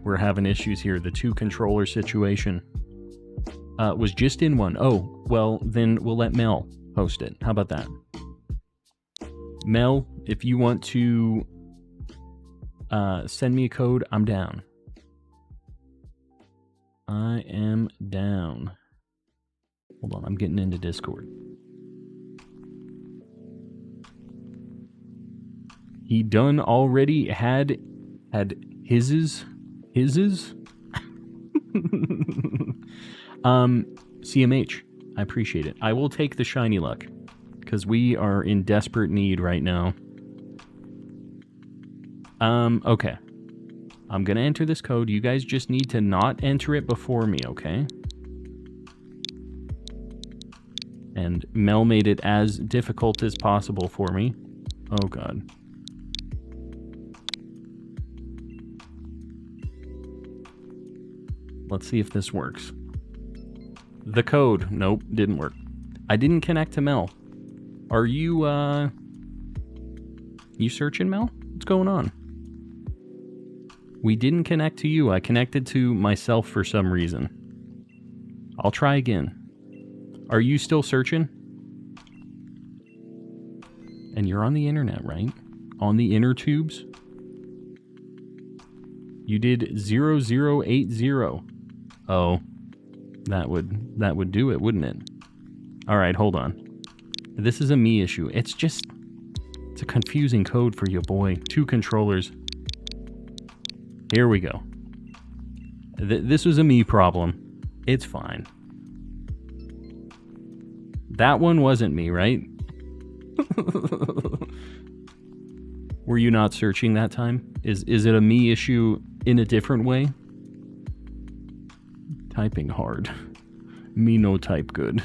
We're having issues here. The 2 controller situation. Was just in one. Oh, well, then we'll let Mel host it. How about that? Mel, if you want to send me a code, I'm down. I am down. Hold on, I'm getting into Discord. He done already had his's? CMH, I appreciate it. I will take the shiny luck, because we are in desperate need right now. Okay. I'm gonna enter this code. You guys just need to not enter it before me, okay? And Mel made it as difficult as possible for me. Oh god. Let's see if this works. The code. Nope, didn't work. I didn't connect to Mel. Are you, you searching, Mel? What's going on? We didn't connect to you. I connected to myself for some reason. I'll try again. Are you still searching? And you're on the internet, right? On the inner tubes? You did 0080. Oh. That would do it, wouldn't it? Alright, hold on. This is a me issue. It's a confusing code for you, boy. 2 controllers. Here we go. This was a me problem. It's fine. That one wasn't me, right? Were you not searching that time? Is it a me issue in a different way? Typing hard. Me no type good.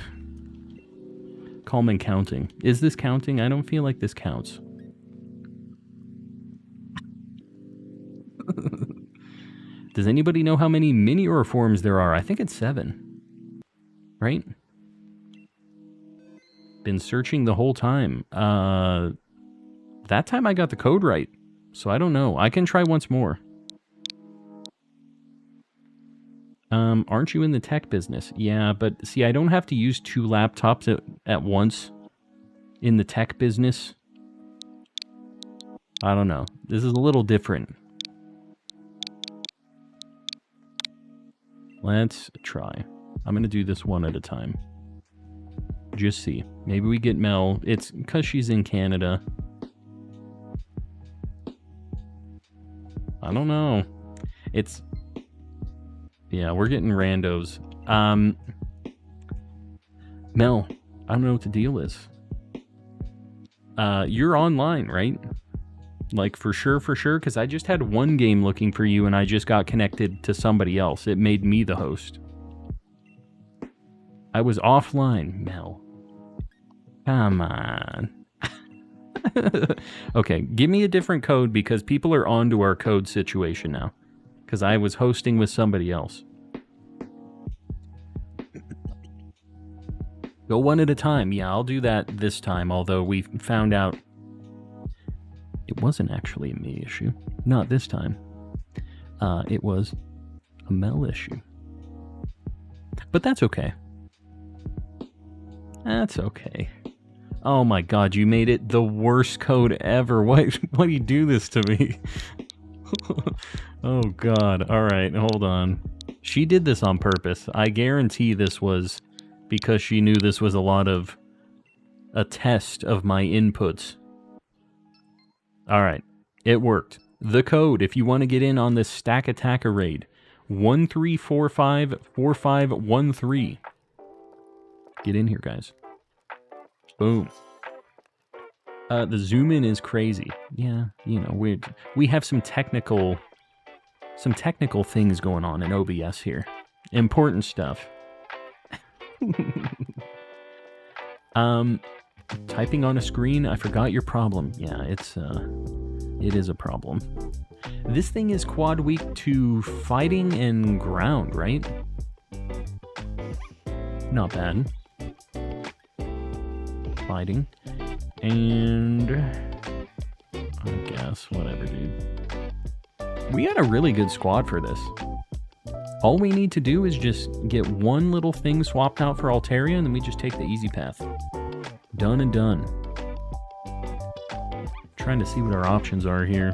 Calm and counting. Is this counting? I don't feel like this counts. Does anybody know how many mini reforms there are? I think it's 7. Right? Been searching the whole time. That time I got the code right. So I don't know. I can try once more. Aren't you in the tech business? Yeah, but see, I don't have to use 2 laptops at once in the tech business. I don't know. This is a little different. Let's try. I'm going to do this one at a time. Just see. Maybe we get Mel. It's because she's in Canada. I don't know. It's... Yeah, we're getting randos. Mel, I don't know what the deal is. You're online, right? Like, for sure, because I just had one game looking for you and I just got connected to somebody else. It made me the host. I was offline, Mel. Come on. Okay, give me a different code because people are onto our code situation now. Because I was hosting with somebody else. Go one at a time. Yeah, I'll do that this time, although we found out it wasn't actually a me issue. Not this time. It was a Mel issue. But that's okay. That's okay. Oh my god, you made it the worst code ever. Why do you do this to me? Oh god. Alright, hold on. She did this on purpose. I guarantee this was because she knew this was a test of my inputs. Alright, it worked. The code, if you want to get in on this Stack Attacker raid, 13454513. Get in here, guys. Boom. The zoom in is crazy. Yeah, you know, we have some technical things going on in OBS here. Important stuff. Typing on a screen, I forgot your problem. Yeah, it is a problem. This thing is quad weak to fighting and ground, right? Not bad. Fighting. And I guess, whatever, dude. We got a really good squad for this. All we need to do is just get one little thing swapped out for Altaria, and then we just take the easy path. Done and done. Trying to see what our options are here.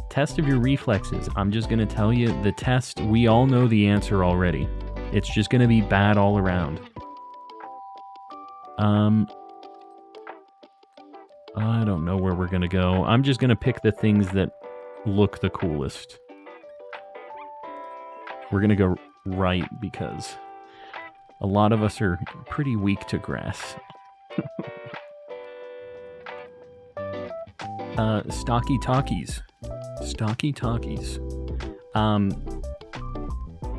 Test of your reflexes. I'm just going to tell you, the test, we all know the answer already. It's just going to be bad all around. I don't know where we're going to go. I'm just going to pick the things that look the coolest. We're going to go right because a lot of us are pretty weak to grass. Stocky Talkies. Stocky Talkies.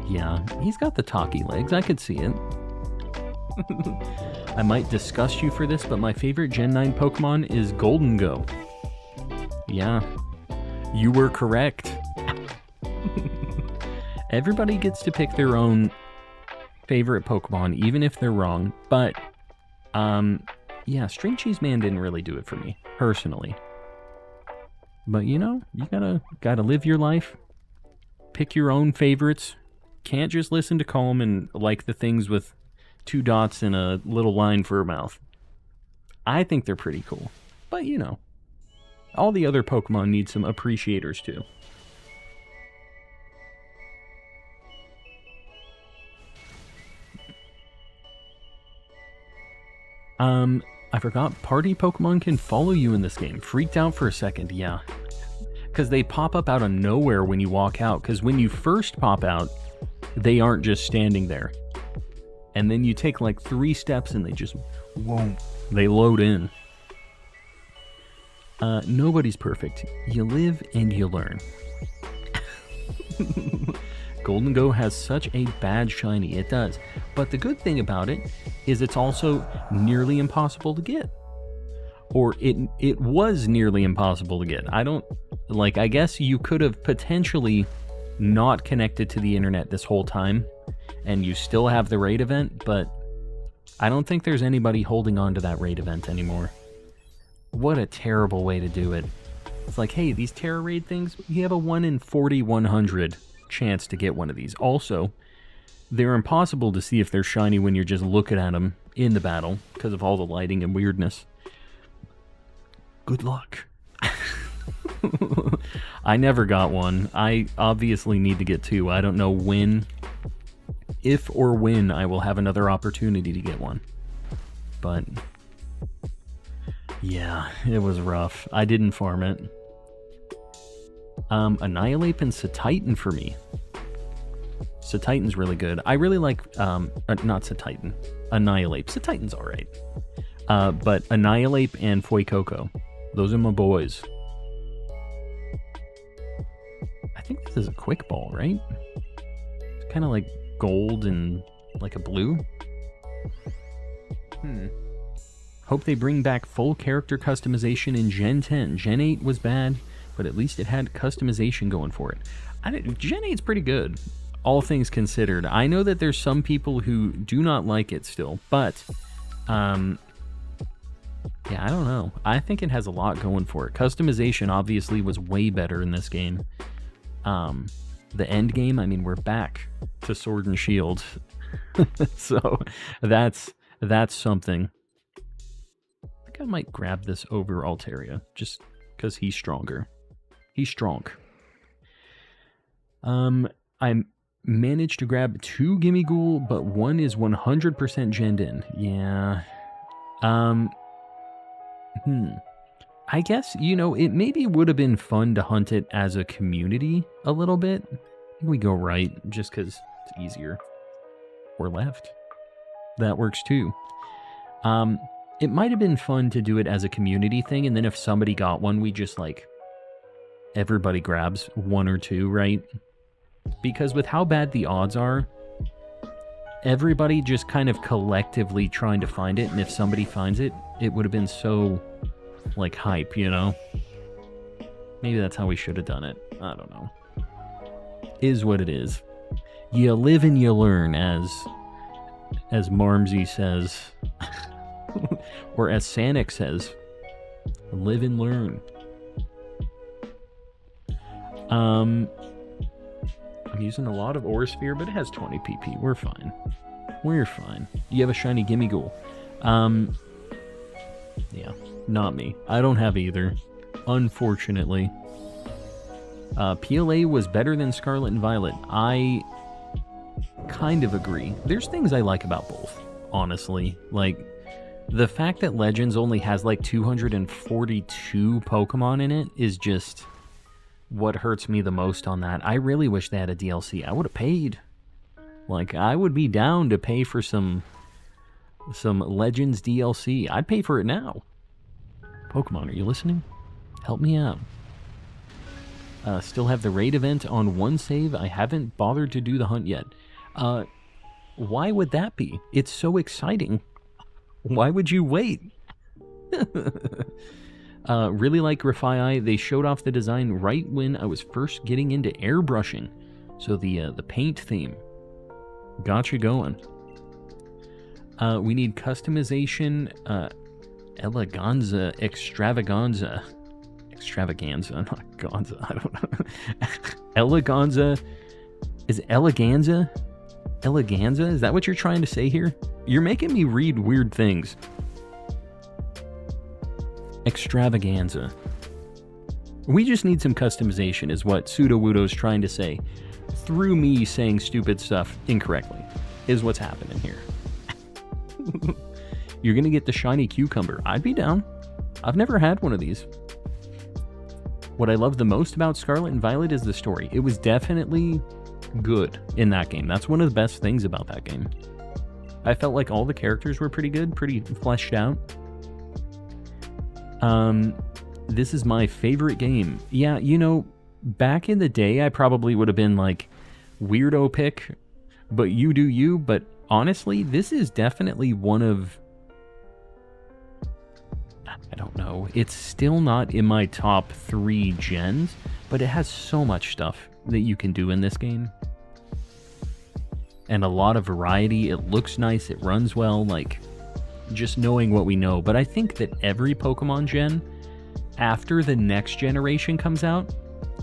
Yeah, he's got the talkie legs. I could see it. I might disgust you for this, but my favorite Gen 9 Pokemon is Golden Go. Yeah, you were correct. Everybody gets to pick their own favorite Pokemon, even if they're wrong. But, yeah, String Cheese Man didn't really do it for me, personally. But, you know, you gotta live your life. Pick your own favorites. Can't just listen to Calm and like the things with 2 dots and a little line for a mouth. I think they're pretty cool. But, you know, all the other Pokemon need some appreciators, too. I forgot party Pokemon can follow you in this game. Freaked out for a second, yeah. Because they pop up out of nowhere when you walk out. Because when you first pop out, they aren't just standing there. And then you take like 3 steps and they just, whoa, they load in. Nobody's perfect. You live and you learn. Golden Go has such a bad shiny, it does. But the good thing about it is it's also nearly impossible to get. Or it was nearly impossible to get. I guess you could have potentially not connected to the internet this whole time, and you still have the raid event, but I don't think there's anybody holding on to that raid event anymore. What a terrible way to do it. It's like, hey, these Terra raid things, you have a 1 in 40-100 chance to get one of these. Also, they're impossible to see if they're shiny when you're just looking at them in the battle because of all the lighting and weirdness. Good luck. I never got one. I obviously need to get two. I don't know when, if or when I will have another opportunity to get one. But yeah, it was rough. I didn't farm it. Annihilate and Satitan for me. Satitan's really good. I really like, not Satitan. Annihilate. Satitan's alright. But Annihilate and Fuecoco. Those are my boys. I think this is a quick ball, right? It's kind of like gold and like a blue. Hope they bring back full character customization in Gen 10. Gen 8 was bad, but at least it had customization going for it. Gen 8's pretty good, all things considered. I know that there's some people who do not like it still, but yeah, I don't know. I think it has a lot going for it. Customization obviously was way better in this game. The end game, I mean, we're back to Sword and Shield. So that's something. I think I might grab this over Altaria just because he's stronger. He's strong. I managed to grab 2 Gimme Ghoul, but one is 100% genned in. Yeah. I guess, you know, it maybe would have been fun to hunt it as a community a little bit. We go right, just because it's easier. Or left. That works too. It might have been fun to do it as a community thing, and then if somebody got one, we just, like, everybody grabs 1 or 2, right? Because with how bad the odds are, everybody just kind of collectively trying to find it, and if somebody finds it, it would have been so, like, hype, you know? Maybe that's how we should have done it. I don't know. Is what it is. You live and you learn, as Marmsy says. Or as Sanic says. Live and learn. I'm using a lot of Aura Sphere, but it has 20 PP. We're fine. We're fine. You have a shiny Gimme Ghoul. Yeah, not me. I don't have either, unfortunately. PLA was better than Scarlet and Violet. I kind of agree. There's things I like about both, honestly. Like, the fact that Legends only has like 242 Pokemon in it is just what hurts me the most on that. I really wish they had a DLC. I would have paid. Like, I would be down to pay for some Legends DLC. I'd pay for it now. Pokemon, are you listening? Help me out. Still have the raid event on one save. I haven't bothered to do the hunt yet. Why would that be? It's so exciting. Why would you wait? Really like Grafii. They showed off the design right when I was first getting into airbrushing. So the paint theme got you going. We need customization, eleganza, extravaganza, not Gonza, I don't know. Eleganza, is Eleganza? Eleganza? Is that what you're trying to say here? You're making me read weird things. Extravaganza. We just need some customization is what Pseudo-Wudo's trying to say. Through me saying stupid stuff incorrectly is what's happening here. You're gonna get the shiny cucumber. I'd be down. I've never had one of these. What I love the most about Scarlet and Violet is the story. It was definitely good in that game. That's one of the best things about that game. I felt like all the characters were pretty good, pretty fleshed out. This is my favorite game. Yeah, you know, back in the day, I probably would have been like, weirdo pick, but you do you. But honestly, this is definitely one of... I don't know. It's still not in my top 3 gens, but it has so much stuff that you can do in this game. And a lot of variety. It looks nice. It runs well. Like, just knowing what we know. But I think that every Pokemon gen, after the next generation comes out,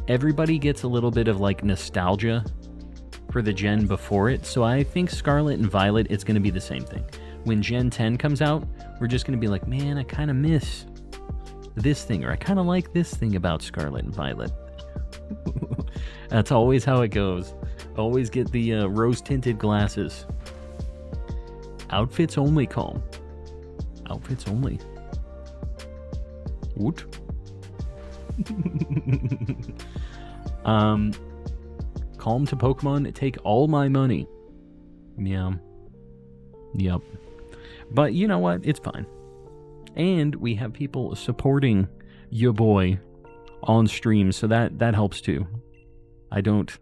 everybody gets a little bit of, like, nostalgia for the gen before it. So I think Scarlet and Violet, it's going to be the same thing. When Gen 10 comes out, we're just going to be like, man, I kind of miss this thing, or I kind of like this thing about Scarlet and Violet. That's always how it goes. Always get the rose-tinted glasses. Outfits only, Calm. Outfits only. What? Calm to Pokemon, take all my money. Yeah. Yep. But you know what? It's fine. And we have people supporting your boy on stream, so that helps too. I don't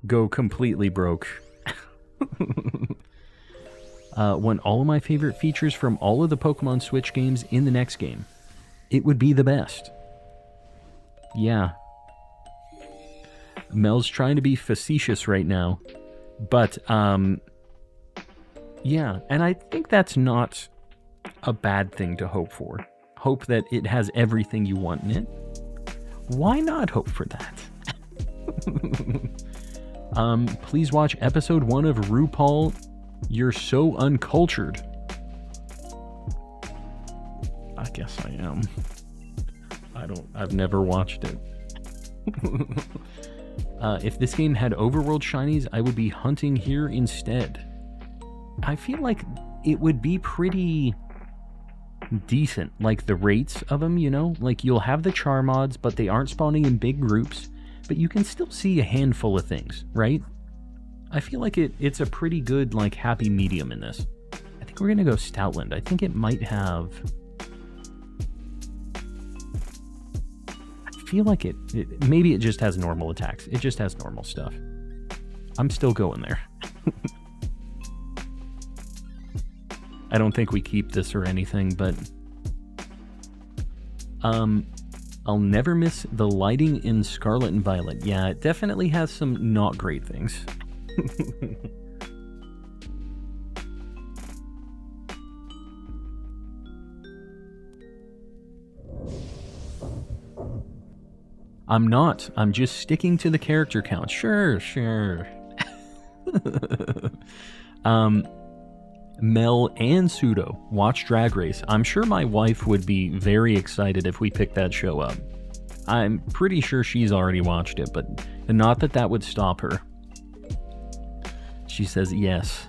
go completely broke. Want all of my favorite features from all of the Pokemon Switch games in the next game. It would be the best. Yeah. Mel's trying to be facetious right now. But, yeah. And I think that's not a bad thing to hope for. Hope that it has everything you want in it. Why not hope for that? Please watch episode 1 of RuPaul. You're so uncultured. I guess I am. I've never watched it. If this game had overworld shinies, I would be hunting here instead. I feel like it would be pretty decent, like the rates of them, you know? Like you'll have the Charmods, but they aren't spawning in big groups, but you can still see a handful of things, right? I feel like it's a pretty good, like, happy medium in this. I think we're gonna go Stoutland. I think it might have... I feel like maybe it just has normal attacks. It just has normal stuff. I'm still going there. I don't think we keep this or anything, but... I'll never miss the lighting in Scarlet and Violet. Yeah, it definitely has some not great things. I'm not. I'm just sticking to the character count. Sure. Mel and Pseudo watch Drag Race. I'm sure my wife would be very excited if we picked that show up. I'm pretty sure she's already watched it, but not that that would stop her. She says yes.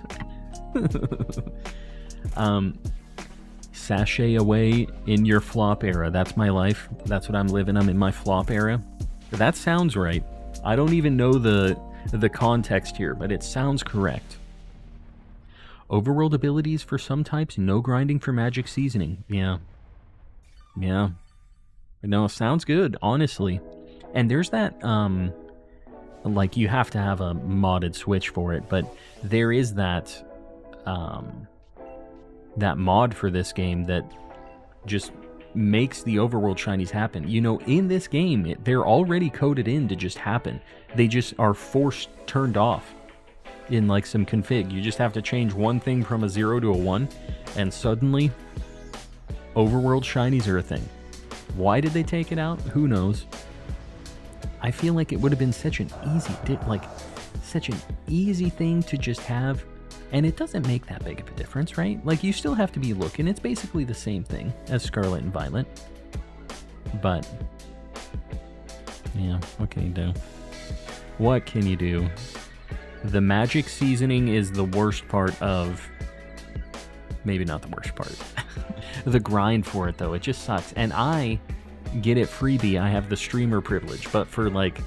Sashay away in your flop era. That's my life. That's what I'm living. I'm in my flop era. That sounds right. I don't even know the context here, but it sounds correct. Overworld abilities for some types, no grinding for magic seasoning. Yeah. No, sounds good, honestly. And there's that, like, you have to have a modded Switch for it, but there is that, that mod for this game that just makes the overworld shinies happen. You know, in this game, they're already coded in to just happen. They just are turned off in, like, some config. You just have to change one thing from a 0 to a 1, and suddenly, overworld shinies are a thing. Why did they take it out? Who knows? I feel like it would have been such an easy thing to just have, and it doesn't make that big of a difference, right? Like, you still have to be looking. It's basically the same thing as Scarlet and Violet. But, yeah, what can you do? What can you do? The magic seasoning is the worst part of... Maybe not the worst part. The grind for it, though, it just sucks. And I get it freebie. I have the streamer privilege. But for, like,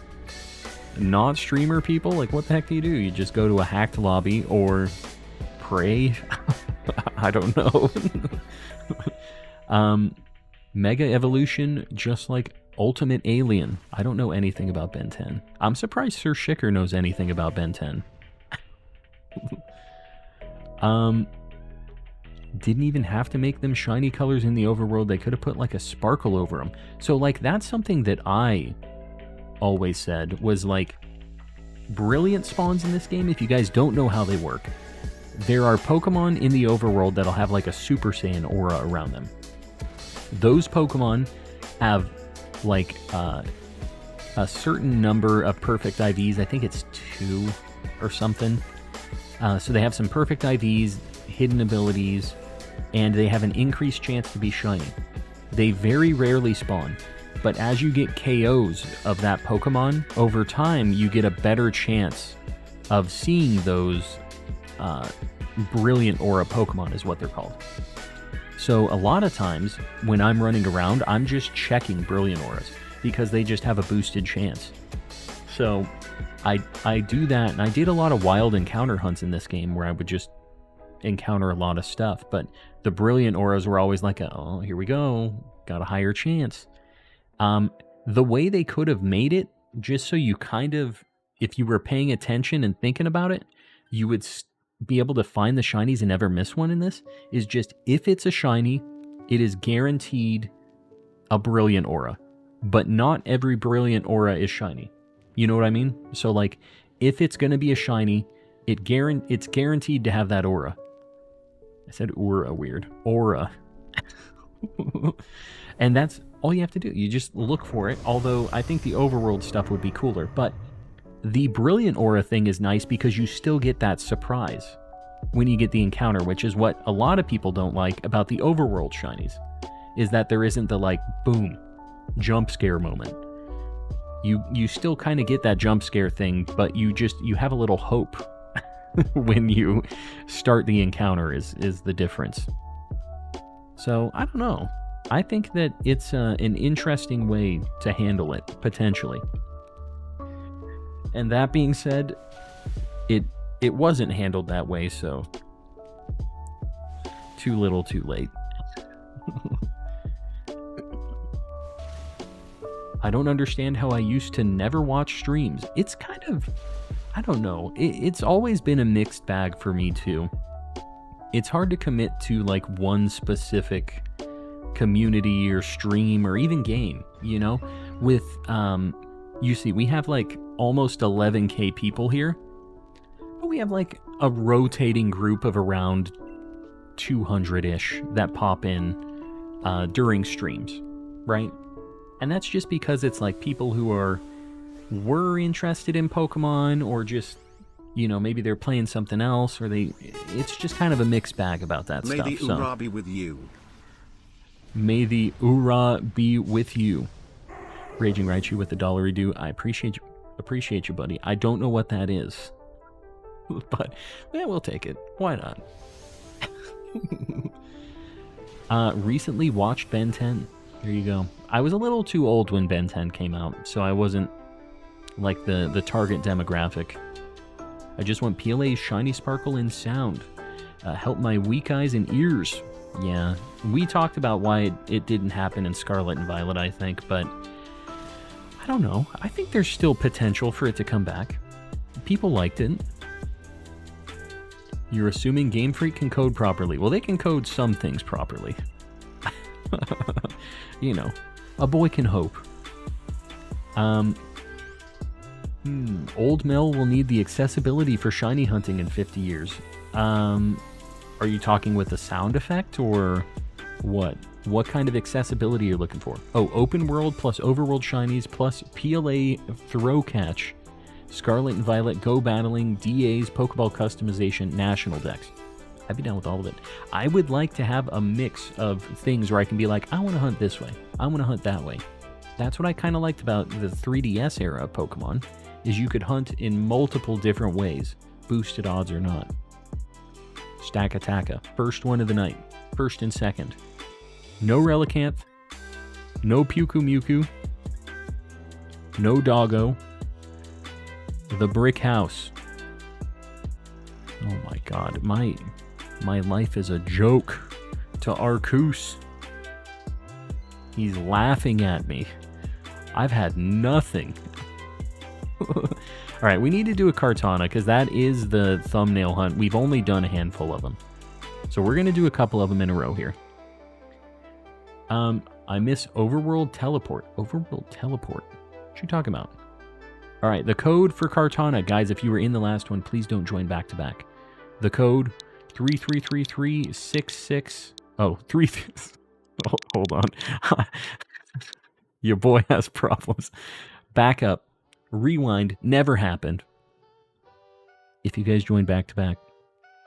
not streamer people, like, what the heck do? You just go to a hacked lobby or pray? I don't know. Mega Evolution, just like Ultimate Alien. I don't know anything about Ben 10. I'm surprised Sir Shicker knows anything about Ben 10. Didn't even have to make them shiny colors in the overworld. They could have put, like, a sparkle over them. So, like, that's something that I always said was, like, brilliant spawns in this game. If you guys don't know how they work, there are Pokemon in the overworld that'll have, like, a Super Saiyan aura around them. Those Pokemon have, like, a certain number of perfect IVs. I think it's 2 or something. So they have some perfect IVs, hidden abilities, and they have an increased chance to be shiny. They very rarely spawn, but as you get KOs of that Pokemon, over time you get a better chance of seeing those Brilliant Aura Pokemon is what they're called. So a lot of times when I'm running around, I'm just checking Brilliant Auras because they just have a boosted chance. So I do that, and I did a lot of wild encounter hunts in this game where I would just encounter a lot of stuff, but the Brilliant Auras were always like, oh, here we go, got a higher chance. The way they could have made it, just so you kind of, if you were paying attention and thinking about it, you would be able to find the shinies and never miss one in this, is just if it's a shiny, it is guaranteed a Brilliant Aura. But not every Brilliant Aura is shiny. You know what I mean? So like, if it's going to be a shiny, it's guaranteed to have that aura. I said aura weird. Aura. And that's all you have to do. You just look for it, although I think the overworld stuff would be cooler. But the Brilliant Aura thing is nice because you still get that surprise when you get the encounter, which is what a lot of people don't like about the overworld shinies, is that there isn't the like, boom, jump scare moment. You still kind of get that jump scare thing, but you have a little hope when you start the encounter is the difference. So, I don't know. I think that it's an interesting way to handle it, potentially. And that being said, it wasn't handled that way, so too little, too late. I don't understand how I used to never watch streams. It's kind of, I don't know. It's always been a mixed bag for me too. It's hard to commit to like one specific community or stream or even game, you know? With, you see, we have like almost 11K people here, but we have like a rotating group of around 200-ish that pop in during streams, right? And that's just because it's like people who were interested in Pokemon, or just, you know, maybe they're playing something else, or it's just kind of a mixed bag about that stuff. May the Ura be with you. May the Ura be with you. Raging Raichu with the $1 I appreciate you, buddy. I don't know what that is, but yeah, we'll take it. Why not? Recently watched Ben 10. There you go. I was a little too old when Ben 10 came out, so I wasn't like the target demographic. I just want PLA's Shiny Sparkle in sound. Help my weak eyes and ears. Yeah, we talked about why it didn't happen in Scarlet and Violet, I think, but I don't know. I think there's still potential for it to come back. People liked it. You're assuming Game Freak can code properly. Well, they can code some things properly. You know, a boy can hope. Old Mel will need the accessibility for shiny hunting in 50 years. Are you talking with a sound effect, or what? What kind of accessibility are you looking for? Oh, open world plus overworld shinies plus PLA throw catch, Scarlet and Violet go battling, DAs, Pokeball customization, national decks. I'd be down with all of it. I would like to have a mix of things where I can be like, I want to hunt this way, I want to hunt that way. That's what I kind of liked about the 3DS era of Pokemon, is you could hunt in multiple different ways, boosted odds or not. Stack Attacka, first one of the night, first and second. No Relicanth, no Puku Muku, no Doggo, the Brick House. Oh my god, my life is a joke to Arceus. He's laughing at me. I've had nothing. Alright, we need to do a Kartana, because that is the thumbnail hunt. We've only done a handful of them. So we're going to do a couple of them in a row here. I miss Overworld Teleport. Overworld Teleport? What you talking about? Alright, the code for Kartana. Guys, if you were in the last one, please don't join back to back. The code 333366. Oh, 3. Oh, hold on. Your boy has problems. Back up. Rewind. Never happened. If you guys join back to back,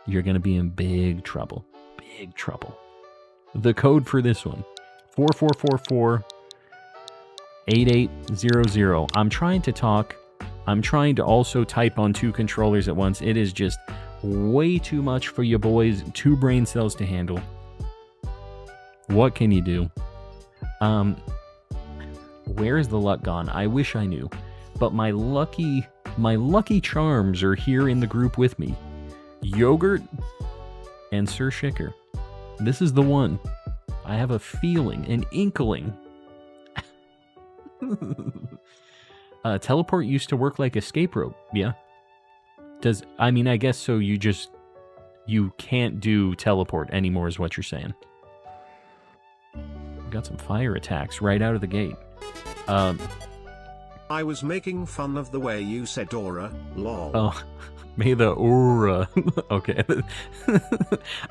you're going to be in big trouble. Big trouble. The code for this one, 4444 8800. I'm trying to talk. I'm trying to also type on 2 controllers at once. It is just way too much for you boys. 2 brain cells to handle. What can you do? Where is the luck gone? I wish I knew. But my lucky charms are here in the group with me. Yogurt and Sir Shicker. This is the one. I have a feeling, an inkling. Teleport used to work like escape rope, yeah. I mean, I guess so you can't do teleport anymore is what you're saying. Got some fire attacks right out of the gate. I was making fun of the way you said aura, lol. Oh, may the aura. Okay.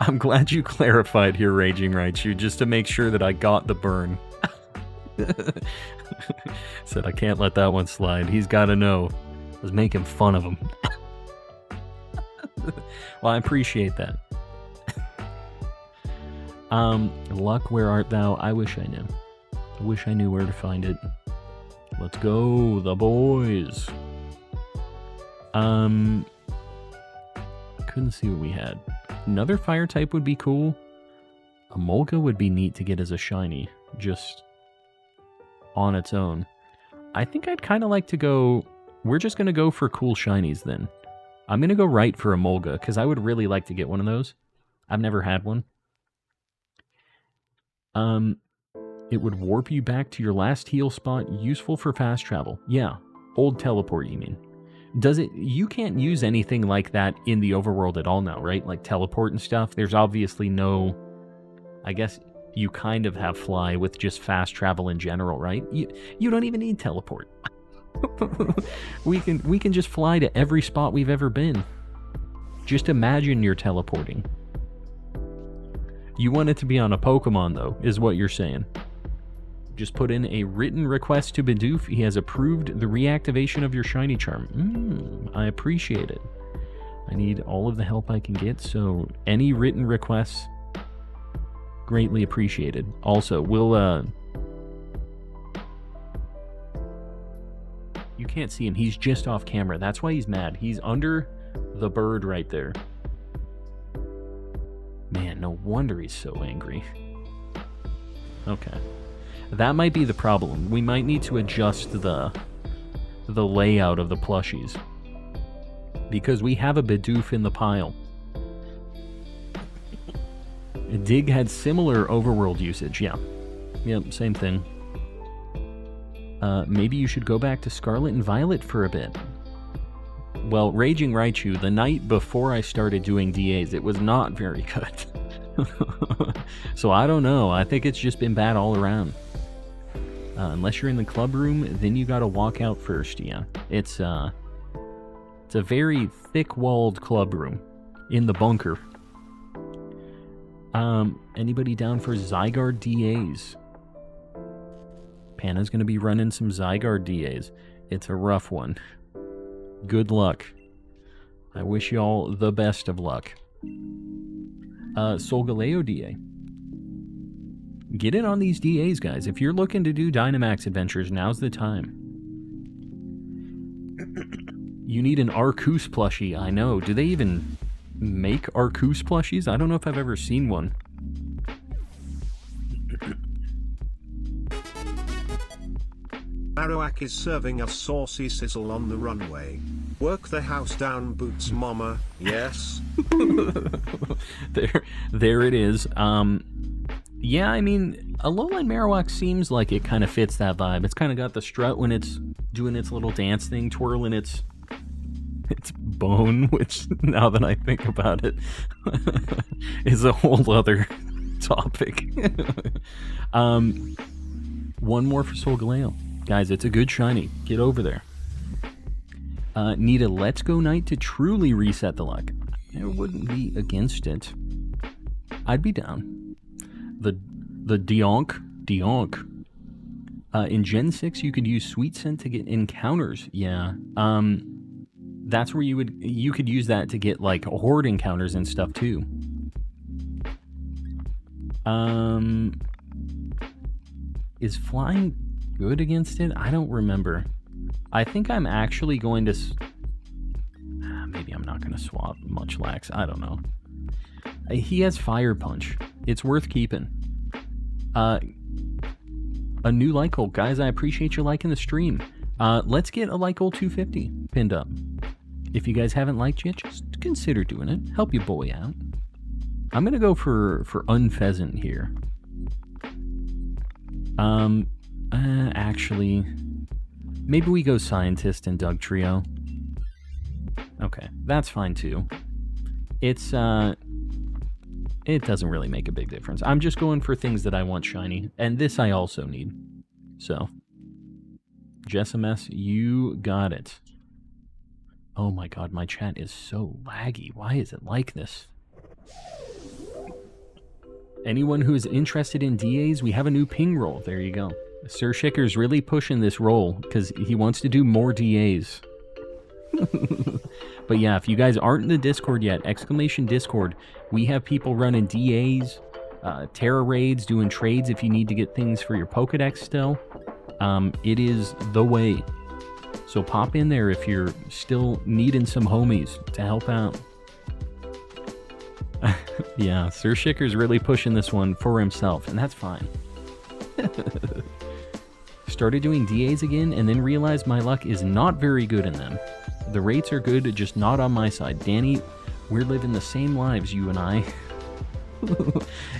I'm glad you clarified here, Raging Raichu, just to make sure that I got the burn. Said I can't let that one slide. He's got to know. I was making fun of him. Well, I appreciate that. Luck, where art thou? I wish I knew. I wish I knew where to find it. Let's go, the boys. I couldn't see what we had. Another fire type would be cool. A Molga would be neat to get as a shiny, just on its own. I think I'd kind of like to go... We're just going to go for cool shinies then. I'm going to go right for a Molga, because I would really like to get one of those. I've never had one. It would warp you back to your last heal spot, useful for fast travel. Yeah, old teleport, you mean. Does it... You can't use anything like that in the overworld at all now, right? Like teleport and stuff. There's obviously no... I guess you kind of have fly with just fast travel in general, right? You don't even need teleport. we can just fly to every spot we've ever been. Just imagine you're teleporting. You want it to be on a Pokemon, though, is what you're saying. Just put in a written request to Bidoof. He has approved the reactivation of your shiny charm. I appreciate it. I need all of the help I can get, so any written requests, greatly appreciated. Also, we'll, you can't see him. He's just off camera. That's why he's mad. He's under the bird right there. Man, no wonder he's so angry. Okay. That might be the problem. We might need to adjust the layout of the plushies. Because we have a Bidoof in the pile. Dig had similar overworld usage, yeah. Yep, same thing. Maybe you should go back to Scarlet and Violet for a bit. Well, Raging Raichu, the night before I started doing DAs, it was not very good. So I don't know. I think it's just been bad all around. Unless you're in the club room, then you gotta walk out first, yeah. It's a very thick-walled club room in the bunker. Anybody down for Zygarde DAs? Panna's gonna be running some Zygarde DAs. It's a rough one. Good luck. I wish y'all the best of luck. Solgaleo DA. Get in on these DAs, guys. If you're looking to do Dynamax Adventures, now's the time. You need an Arceus plushie. I know. Do they even make Arceus plushies? I don't know if I've ever seen one. Marowak is serving us saucy sizzle on the runway. Work the house down, Boots Mama. Yes. There it is. Yeah, I mean, Alolan Marowak seems like it kind of fits that vibe. It's kind of got the strut when it's doing its little dance thing, twirling its bone, which, now that I think about it, is a whole other topic. One more for Solgaleo. Guys, it's a good shiny. Get over there. Need a Let's Go night to truly reset the luck. I wouldn't be against it. I'd be down. The Dionk. In Gen 6, you could use Sweet Scent to get encounters. Yeah. That's where you could use that to get, like, horde encounters and stuff, too. Is flying good against it? I don't remember. I think I'm actually going to... maybe I'm not going to swap Munchlax. I don't know. He has Fire Punch. It's worth keeping. A new like goal. Guys, I appreciate you liking the stream. Let's get a like goal 250 pinned up. If you guys haven't liked yet, just consider doing it. Help your boy out. I'm going to go for Unpheasant here. Actually, maybe we go Scientist and Doug Trio. Okay, that's fine too. It's, it doesn't really make a big difference. I'm just going for things that I want shiny, and this I also need. So, Jessimus, you got it. Oh my god, my chat is so laggy. Why is it like this? Anyone who is interested in DAs, we have a new ping roll. There you go. Sir Shicker's really pushing this roll because he wants to do more DAs. But yeah, if you guys aren't in the Discord yet, !Discord, we have people running DAs, Terra raids, doing trades if you need to get things for your Pokedex still. It is the way. So pop in there if you're still needing some homies to help out. Yeah, Sir Shicker's really pushing this one for himself, and that's fine. Started doing DAs again, and then realized my luck is not very good in them. The rates are good, just not on my side. Danny, we're living the same lives, you and I.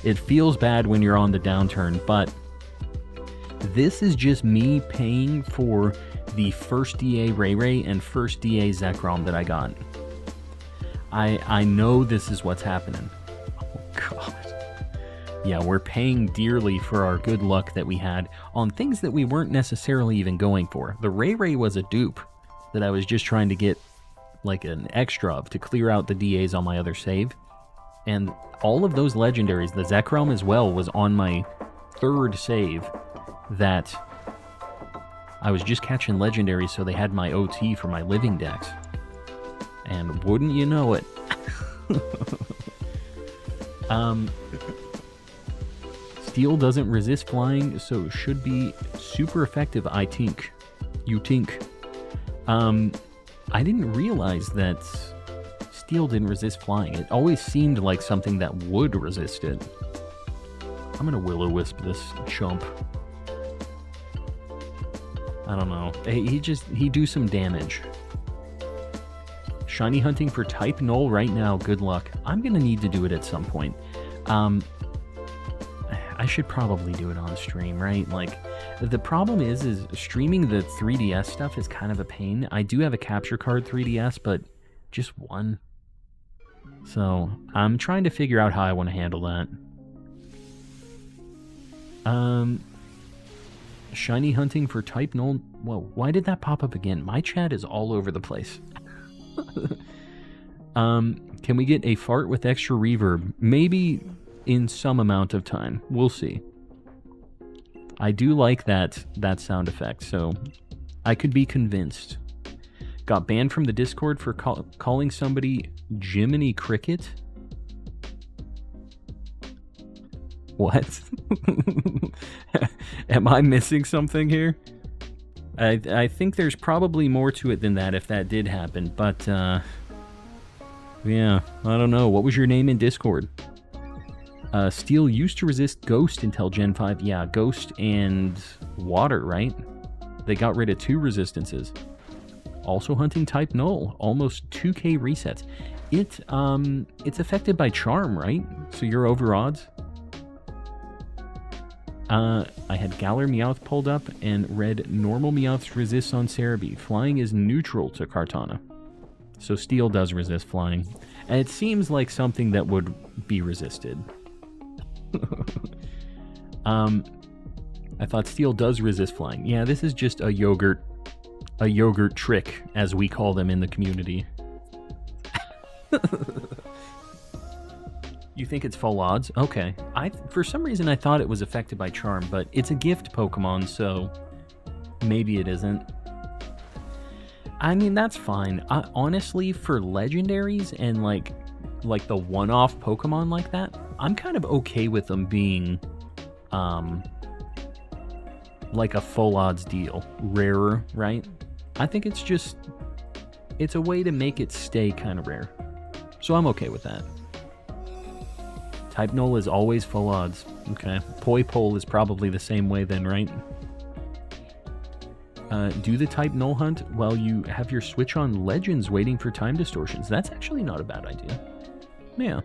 It feels bad when you're on the downturn, but this is just me paying for the first DA Ray Ray and first DA Zekrom that I got. I know this is what's happening. Oh god. Yeah, we're paying dearly for our good luck that we had on things that we weren't necessarily even going for. The Ray Ray was a dupe that I was just trying to get like an extra of to clear out the DAs on my other save. And all of those legendaries, the Zekrom as well, was on my third save that I was just catching legendaries so they had my OT for my living dex. And wouldn't you know it? Steel doesn't resist flying, so it should be super effective, I think. You think. I didn't realize that Steel didn't resist flying. It always seemed like something that would resist it. I'm gonna Will-O-Wisp this chump. I don't know. He do some damage. Shiny hunting for type null right now. Good luck. I'm gonna need to do it at some point. I should probably do it on stream, right? Like, the problem is streaming the 3DS stuff is kind of a pain. I do have a capture card 3DS, but just one. So, I'm trying to figure out how I want to handle that. Shiny hunting for type null. Whoa, why did that pop up again? My chat is all over the place. Can we get a fart with extra reverb? Maybe in some amount of time. We'll see. I do like that sound effect, so I could be convinced. Got banned from the Discord for calling somebody Jiminy Cricket? What? Am I missing something here? I think there's probably more to it than that if that did happen, but yeah, I don't know. What was your name in Discord? Steel used to resist Ghost until Gen 5. Yeah, Ghost and Water, right? They got rid of 2 resistances. Also hunting type null. Almost 2k resets. It's affected by Charm, right? So you're over odds. I had Galar Meowth pulled up and read normal Meowths resists on Cerebi. Flying is neutral to Kartana. So Steel does resist flying. And it seems like something that would be resisted. I thought Steel does resist flying. Yeah, this is just a yogurt trick, as we call them in the community. You think it's full odds? Okay. For some reason I thought it was affected by Charm, but it's a gift Pokemon, so maybe it isn't. I mean, that's fine. Honestly, for legendaries and like the one-off Pokemon like that, I'm kind of okay with them being like a full odds deal. Rarer, right? I think it's just, it's a way to make it stay kind of rare. So I'm okay with that. Type null is always full odds. Okay. Poi pole is probably the same way then, right? Do the type null hunt while you have your switch on legends waiting for time distortions. That's actually not a bad idea. Yeah.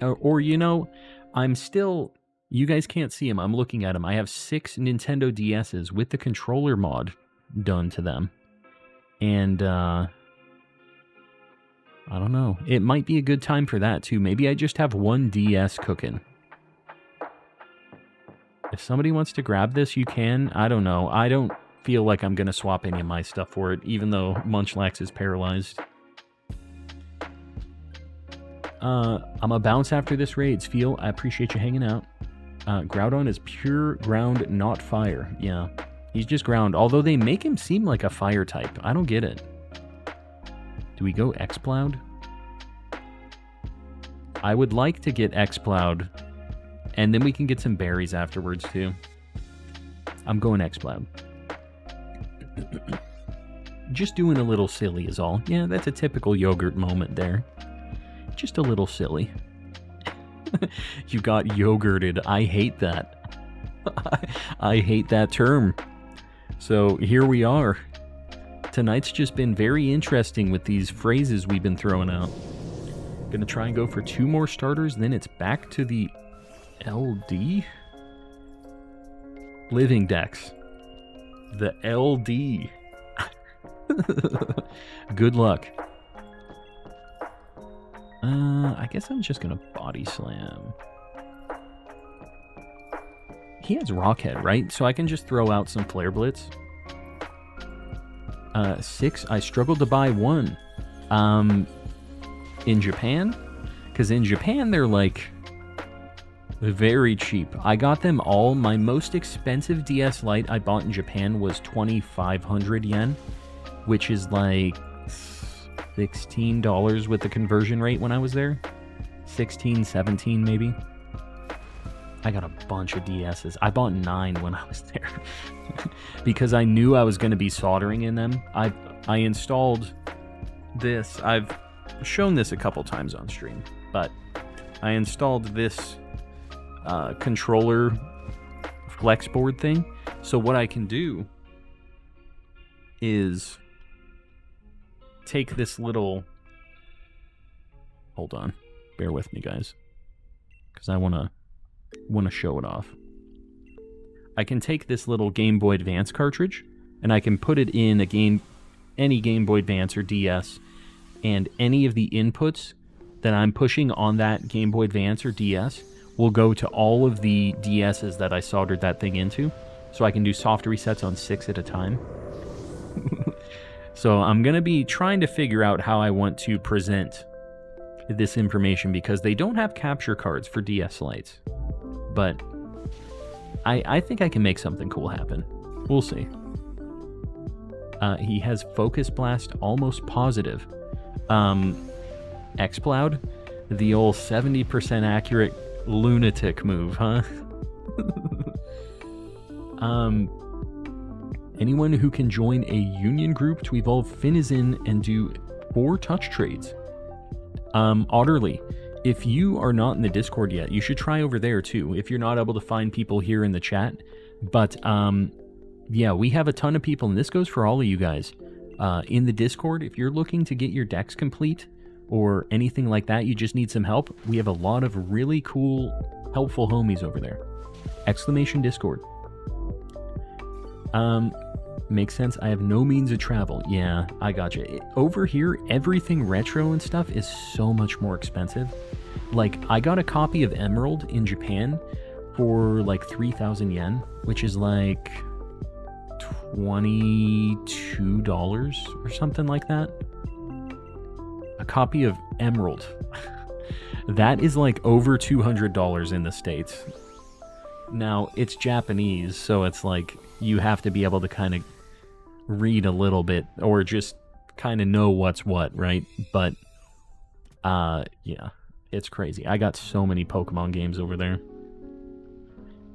Or you know, I'm still... You guys can't see them. I'm looking at them. I have 6 Nintendo DSs with the controller mod done to them. And, I don't know. It might be a good time for that, too. Maybe I just have one DS cooking. If somebody wants to grab this, you can. I don't know. I don't feel like I'm going to swap any of my stuff for it, even though Munchlax is paralyzed. I'm a bounce after this raid. Feel, I appreciate you hanging out. Groudon is pure ground, not fire. Yeah, he's just ground. Although they make him seem like a fire type. I don't get it. Do we go X-Plowed? I would like to get X-Plowed. And then we can get some berries afterwards, too. I'm going X-Plowed. Just doing a little silly is all. Yeah, that's a typical yogurt moment there. Just a little silly. You got yogurted. I hate that. I hate that term. So here we are. Tonight's just been very interesting with these phrases we've been throwing out. Gonna try and go for 2 more starters, then it's back to the LD? Living Dex. The LD. Good luck. I guess I'm just gonna body slam. He has Rockhead, right? So I can just throw out some Flare Blitz. 6, I struggled to buy 1. In Japan? Because in Japan, they're like very cheap. I got them all. My most expensive DS Lite I bought in Japan was 2,500 yen, which is like $16 with the conversion rate when I was there. 16, 17 maybe. I got a bunch of DSs. I bought 9 when I was there because I knew I was going to be soldering in them. I installed this. I've shown this a couple times on stream, but I installed this controller flex board thing. So what I can do is take this little... Hold on. Bear with me, guys. Because I want to show it off. I can take this little Game Boy Advance cartridge, and I can put it in any Game Boy Advance or DS, and any of the inputs that I'm pushing on that Game Boy Advance or DS will go to all of the DSs that I soldered that thing into, so I can do soft resets on 6 at a time. So I'm going to be trying to figure out how I want to present this information, because they don't have capture cards for DS Lites. But I think I can make something cool happen. We'll see. He has Focus Blast almost positive. X-Plowed, the old 70% accurate lunatic move, huh? Anyone who can join a union group to evolve Finizen and do 4 touch trades. Otterly, if you are not in the Discord yet, you should try over there too, if you're not able to find people here in the chat. But, yeah, we have a ton of people, and this goes for all of you guys. In the Discord, if you're looking to get your decks complete, or anything like that, you just need some help, we have a lot of really cool, helpful homies over there. Exclamation Discord. Makes sense. I have no means of travel. Yeah, I gotcha. Over here, everything retro and stuff is so much more expensive. Like, I got a copy of Emerald in Japan for like 3,000 yen, which is like $22 or something like that. A copy of Emerald. That is like over $200 in the States. Now, it's Japanese, so it's like you have to be able to kind of read a little bit, or just kind of know what's what, right? But, yeah, it's crazy. I got so many Pokemon games over there.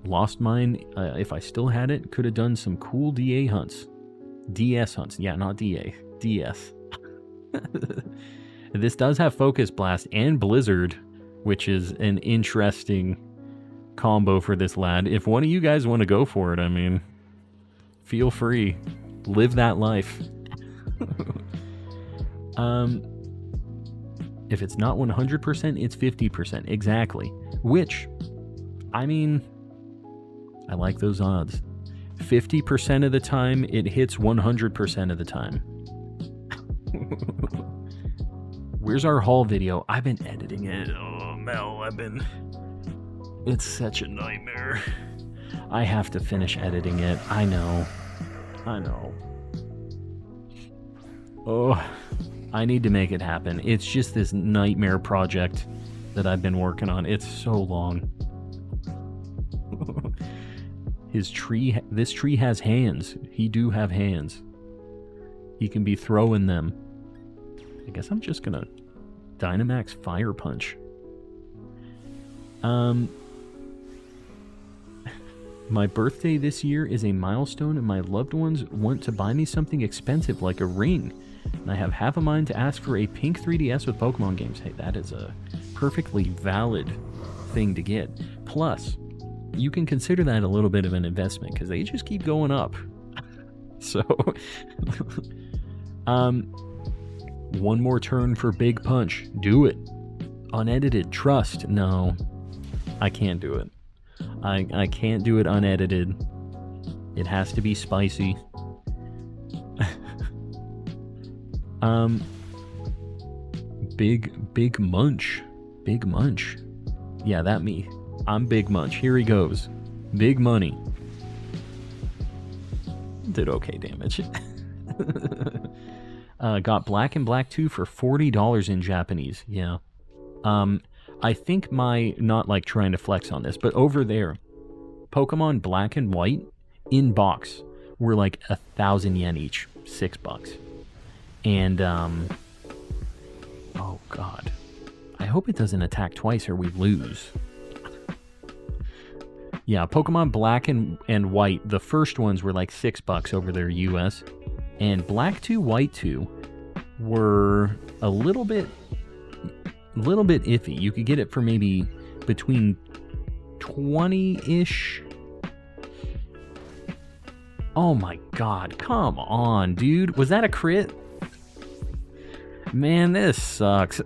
Lost mine. If I still had it, could have done some cool DA hunts. DS hunts. Yeah, not DA. DS. This does have Focus Blast and Blizzard, which is an interesting combo for this lad. If one of you guys want to go for it, I mean, feel free. Live that life. If it's not 100%, it's 50%. Exactly. Which, I mean, I like those odds. 50% of the time, it hits 100% of the time. Where's our haul video? I've been editing it. Oh, Mel, it's such a nightmare. I have to finish editing it. I know. Oh, I need to make it happen. It's just this nightmare project that I've been working on. It's so long. This tree has hands. He do have hands. He can be throwing them. I guess I'm just gonna Dynamax Fire Punch. My birthday this year is a milestone, and my loved ones want to buy me something expensive like a ring. And I have half a mind to ask for a pink 3DS with Pokemon games. Hey, that is a perfectly valid thing to get. Plus, you can consider that a little bit of an investment because they just keep going up. So, one more turn for Big Punch. Do it. Unedited. Trust. No, I can't do it. I can't do it unedited. It has to be spicy. Big Munch. Big Munch. Yeah, that me. I'm Big Munch. Here he goes. Big money. Did okay damage. Got Black and Black 2 for $40 in Japanese. Yeah. I think not like trying to flex on this, but over there, Pokemon Black and White in box were like 1,000 yen each, $6. And, oh god. I hope it doesn't attack twice or we lose. Yeah, Pokemon Black and White, the first ones were like $6 over there US. And Black 2, White 2 were a little bit iffy. You could get it for maybe between 20-ish. Oh my god, come on, dude. Was that a crit? Man, this sucks.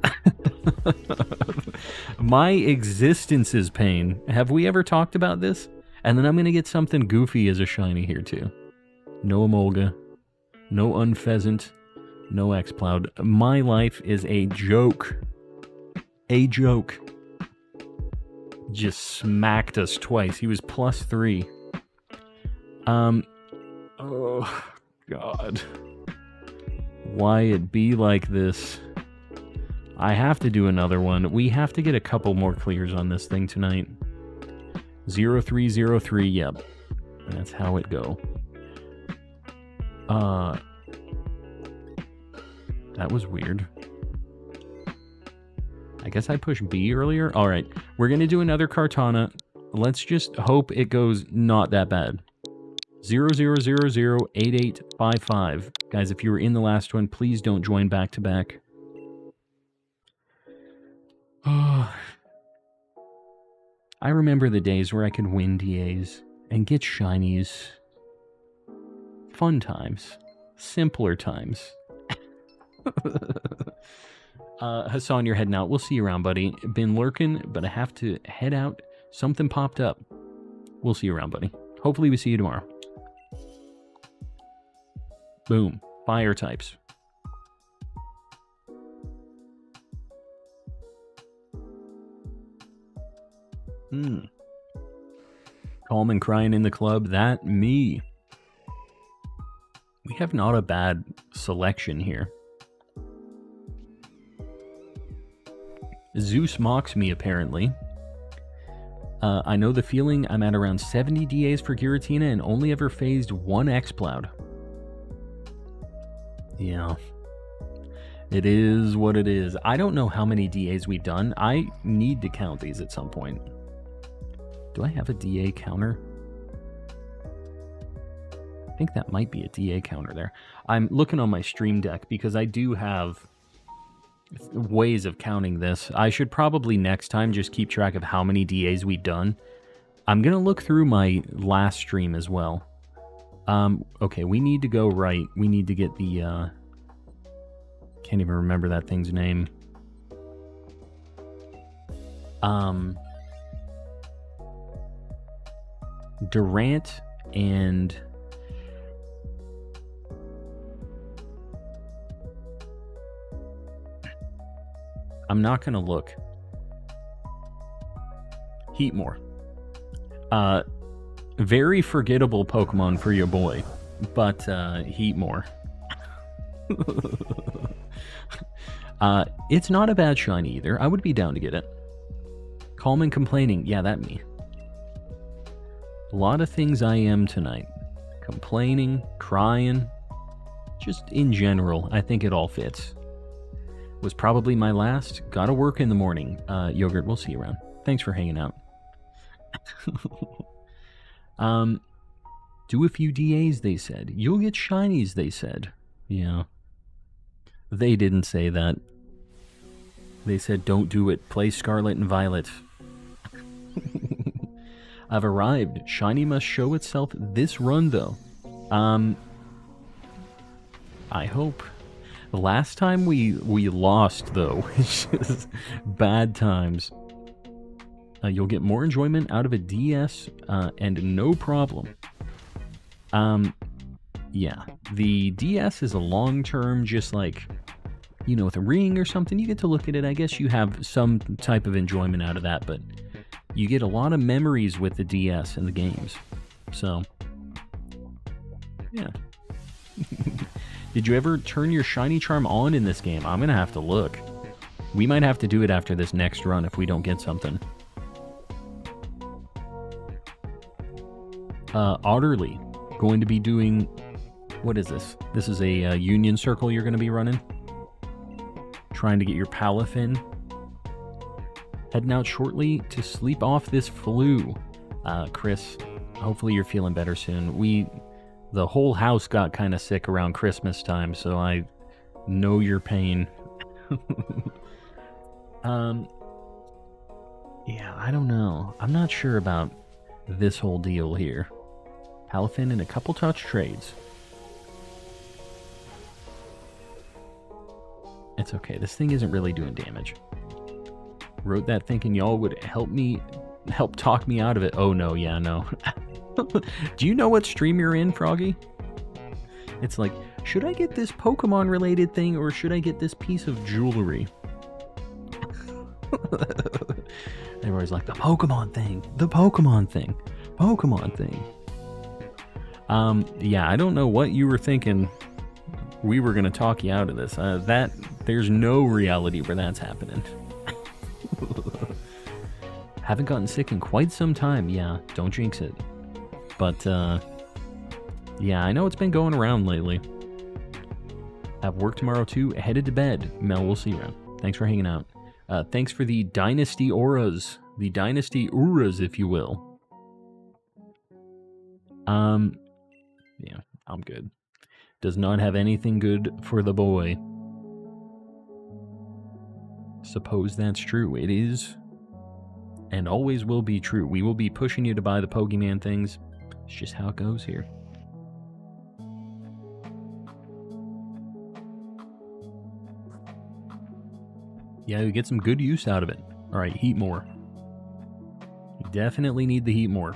My existence is pain. Have we ever talked about this? And then I'm going to get something goofy as a shiny here too. No Emolga. No Unpheasant. No Xcloud. My life is a joke. A joke. Just smacked us twice. He was +3. Oh, God. Why it be like this? I have to do another one. We have to get a couple more clears on this thing tonight. 0303, yep. That's how it go. That was weird. I guess I pushed B earlier. Alright, we're gonna do another Kartana. Let's just hope it goes not that bad. 00008855. Guys, if you were in the last one, please don't join back to back. I remember the days where I could win DAs and get shinies. Fun times. Simpler times. Hassan, you're heading out. We'll see you around, buddy. Been lurking, but I have to head out. Something popped up. We'll see you around, buddy. Hopefully we see you tomorrow. Boom. Fire types. Calm and crying in the club. That me. We have not a bad selection here. Zeus mocks me, apparently. I know the feeling. I'm at around 70 DAs for Giratina and only ever phased one Xcloud. Yeah. It is what it is. I don't know how many DAs we've done. I need to count these at some point. Do I have a DA counter? I think that might be a DA counter there. I'm looking on my Stream Deck because I do have ways of counting this. I should probably next time just keep track of how many DAs we've done. I'm going to look through my last stream as well. Okay, we need to go right. We need to get the, can't even remember that thing's name. Durant and... I'm not going to look. Heatmore. Very forgettable Pokemon for your boy, but Heatmore. It's not a bad shiny either. I would be down to get it. Calm and complaining. Yeah, that me. A lot of things I am tonight. Complaining, crying, just in general. I think it all fits. Was probably my last. Gotta work in the morning. Yogurt, we'll see you around. Thanks for hanging out. Do a few DAs, they said. You'll get shinies, they said. Yeah. They didn't say that. They said, don't do it. Play Scarlet and Violet. I've arrived. Shiny must show itself this run, though. I hope. The last time we lost, though, it's just bad times. You'll get more enjoyment out of a DS, and no problem. Yeah, the DS is a long-term, just like, you know, with a ring or something, you get to look at it. I guess you have some type of enjoyment out of that, but you get a lot of memories with the DS and the games. So, yeah. Did you ever turn your shiny charm on in this game? I'm going to have to look. We might have to do it after this next run if we don't get something. Otterly, going to be doing... What is this? This is a union circle you're going to be running? Trying to get your Palafin. Heading out shortly to sleep off this flu. Chris, hopefully you're feeling better soon. The whole house got kind of sick around Christmas time, so I know your pain. Yeah, I don't know. I'm not sure about this whole deal here. Palafin and a couple touch trades. It's okay. This thing isn't really doing damage. Wrote that thinking y'all would help talk me out of it. Oh no, yeah, no. Do you know what stream you're in, Froggy? It's like, should I get this Pokemon related thing or should I get this piece of jewelry? Everybody's like, the Pokemon thing, the Pokemon thing, Pokemon thing. Yeah, I don't know what you were thinking. We were gonna talk you out of this. There's no reality where that's happening. Haven't gotten sick in quite some time. Yeah, don't jinx it. But, yeah, I know it's been going around lately. Have work tomorrow too. Headed to bed. Mel, we'll see you around. Thanks for hanging out. Thanks for the Dynasty Auras. The Dynasty Auras, if you will. Yeah, I'm good. Does not have anything good for the boy. Suppose that's true. It is. And always will be true. We will be pushing you to buy the Pokemon things. It's just how it goes here. Yeah, you get some good use out of it. Alright, Heatmore. You definitely need the Heatmore.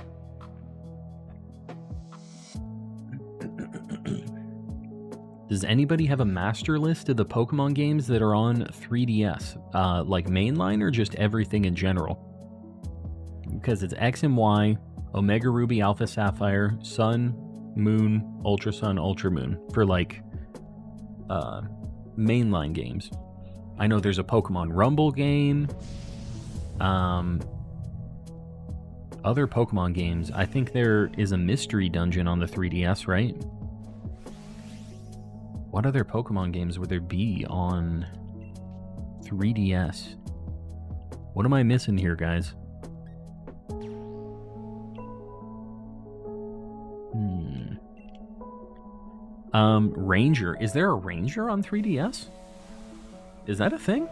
Does anybody have a master list of the Pokemon games that are on 3DS? Like mainline or just everything in general? Because it's X and Y, Omega Ruby, Alpha Sapphire, Sun, Moon, Ultra Sun, Ultra Moon for like mainline games. I know there's a Pokemon Rumble game. Other Pokemon games. I think there is a mystery dungeon on the 3DS, right? What other Pokemon games would there be on 3DS? What am I missing here, guys? Ranger. Is there a Ranger on 3DS? Is that a thing?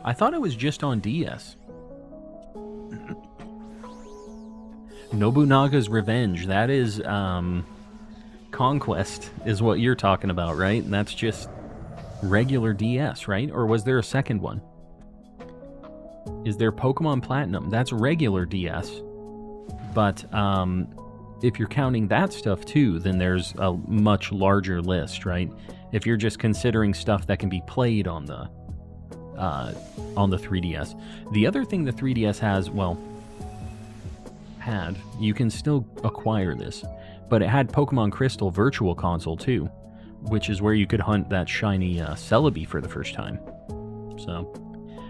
I thought it was just on DS. Nobunaga's Revenge. That is, Conquest is what you're talking about, right? And that's just regular DS, right? Or was there a second one? Is there Pokemon Platinum? That's regular DS. But, if you're counting that stuff too, then there's a much larger list, right? If you're just considering stuff that can be played on the 3DS. The other thing the 3DS has, well, you can still acquire this, but it had Pokemon Crystal Virtual Console too, which is where you could hunt that shiny Celebi for the first time. So,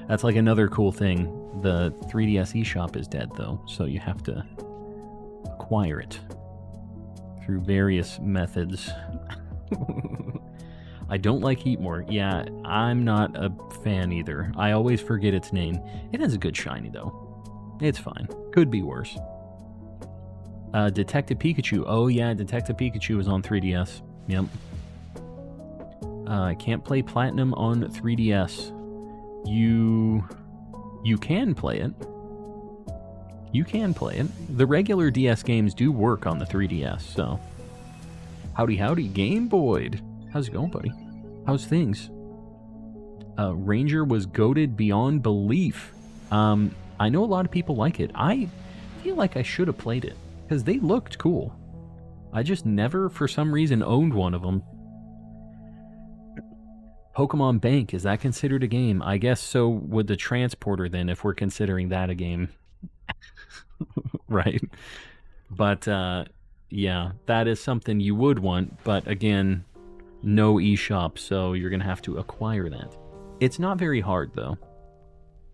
that's like another cool thing. The 3DS eShop is dead though, so you have to acquire it through various methods. I don't like Heatmore. Yeah, I'm not a fan either. I always forget its name. It has a good shiny though. It's fine. Could be worse. Detective Pikachu. Oh yeah, Detective Pikachu is on 3DS. Yep. I can't play Platinum on 3DS. You can play it. You can play it. The regular DS games do work on the 3DS, so. Howdy, howdy, Game Boy. How's it going, buddy? How's things? Ranger was goated beyond belief. I know a lot of people like it. I feel like I should have played it, because they looked cool. I just never, for some reason, owned one of them. Pokemon Bank, is that considered a game? I guess so would the Transporter then, if we're considering that a game. Right? But, yeah, that is something you would want, but again, no eShop, so you're going to have to acquire that. It's not very hard, though.